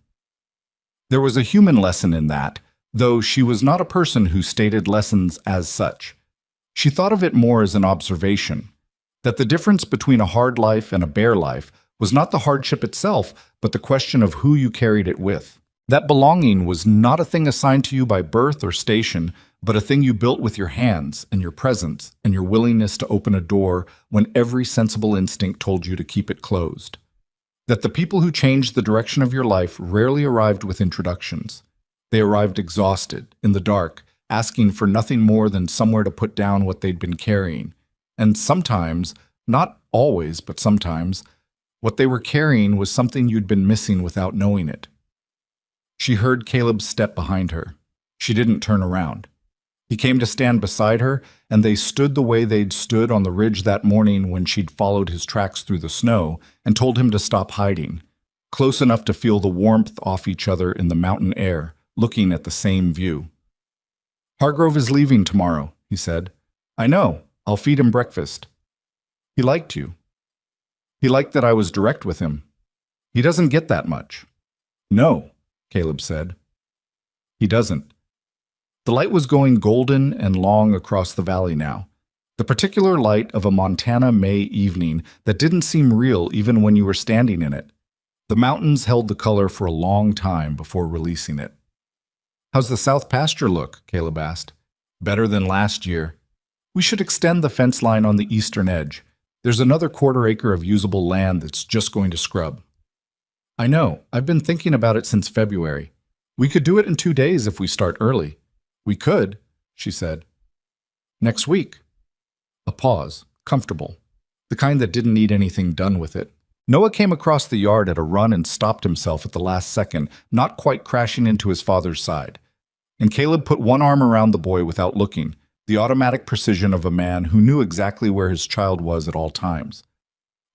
There was a human lesson in that, though she was not a person who stated lessons as such. She thought of it more as an observation, that the difference between a hard life and a bare life was not the hardship itself, but the question of who you carried it with. That belonging was not a thing assigned to you by birth or station, but a thing you built with your hands and your presence and your willingness to open a door when every sensible instinct told you to keep it closed. That the people who changed the direction of your life rarely arrived with introductions. They arrived exhausted, in the dark, asking for nothing more than somewhere to put down what they'd been carrying. And sometimes, not always, but sometimes, what they were carrying was something you'd been missing without knowing it. She heard Caleb's step behind her. She didn't turn around. He came to stand beside her, and they stood the way they'd stood on the ridge that morning when she'd followed his tracks through the snow and told him to stop hiding, close enough to feel the warmth off each other in the mountain air, looking at the same view. "Hargrove is leaving tomorrow," he said. "I know. I'll feed him breakfast." He liked you. He liked that I was direct with him. He doesn't get that much. "No," Caleb said. "He doesn't." The light was going golden and long across the valley now, the particular light of a Montana May evening that didn't seem real even when you were standing in it. The mountains held the color for a long time before releasing it. "How's the south pasture look?" Caleb asked. "Better than last year. We should extend the fence line on the eastern edge. There's another quarter-acre of usable land that's just going to scrub." "I know. I've been thinking about it since February. We could do it in 2 days if we start early." "We could," she said. "Next week." A pause, comfortable, the kind that didn't need anything done with it. Noah came across the yard at a run and stopped himself at the last second, not quite crashing into his father's side. And Caleb put one arm around the boy without looking, the automatic precision of a man who knew exactly where his child was at all times.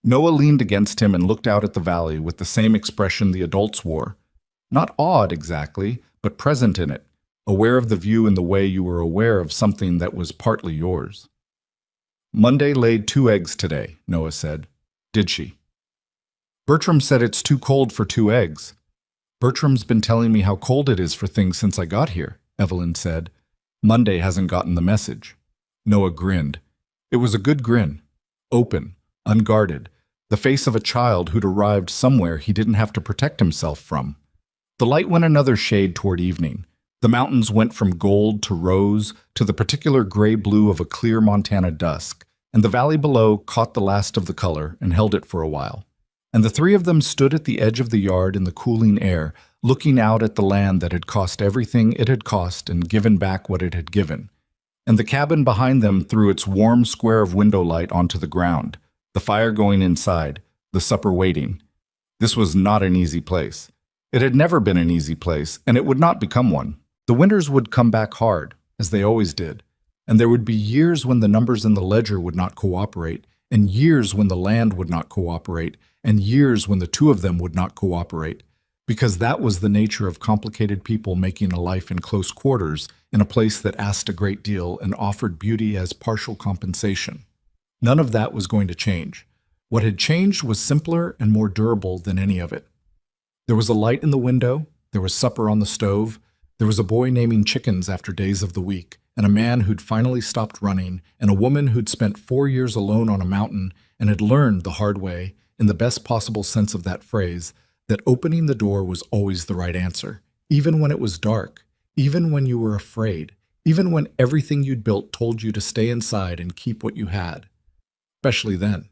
Noah leaned against him and looked out at the valley with the same expression the adults wore. Not awed exactly, but present in it, aware of the view in the way you were aware of something that was partly yours. "Monday laid 2 eggs today," Noah said. "Did she?" "Bertram said it's too cold for 2 eggs. Bertram's been telling me how cold it is for things since I got here," Evelyn said. "Monday hasn't gotten the message." Noah grinned. It was a good grin. Open, unguarded, the face of a child who'd arrived somewhere he didn't have to protect himself from. The light went another shade toward evening. The mountains went from gold to rose to the particular gray-blue of a clear Montana dusk, and the valley below caught the last of the color and held it for a while. And the 3 of them stood at the edge of the yard in the cooling air, looking out at the land that had cost everything it had cost and given back what it had given. And the cabin behind them threw its warm square of window light onto the ground, the fire going inside, the supper waiting. This was not an easy place. It had never been an easy place, and it would not become one. The winters would come back hard, as they always did, and there would be years when the numbers in the ledger would not cooperate, and years when the land would not cooperate, and years when the 2 of them would not cooperate, because that was the nature of complicated people making a life in close quarters in a place that asked a great deal and offered beauty as partial compensation. None of that was going to change. What had changed was simpler and more durable than any of it. There was a light in the window, there was supper on the stove, there was a boy naming chickens after days of the week, and a man who'd finally stopped running, and a woman who'd spent 4 years alone on a mountain and had learned the hard way, in the best possible sense of that phrase, that opening the door was always the right answer, even when it was dark, even when you were afraid, even when everything you'd built told you to stay inside and keep what you had. Especially then.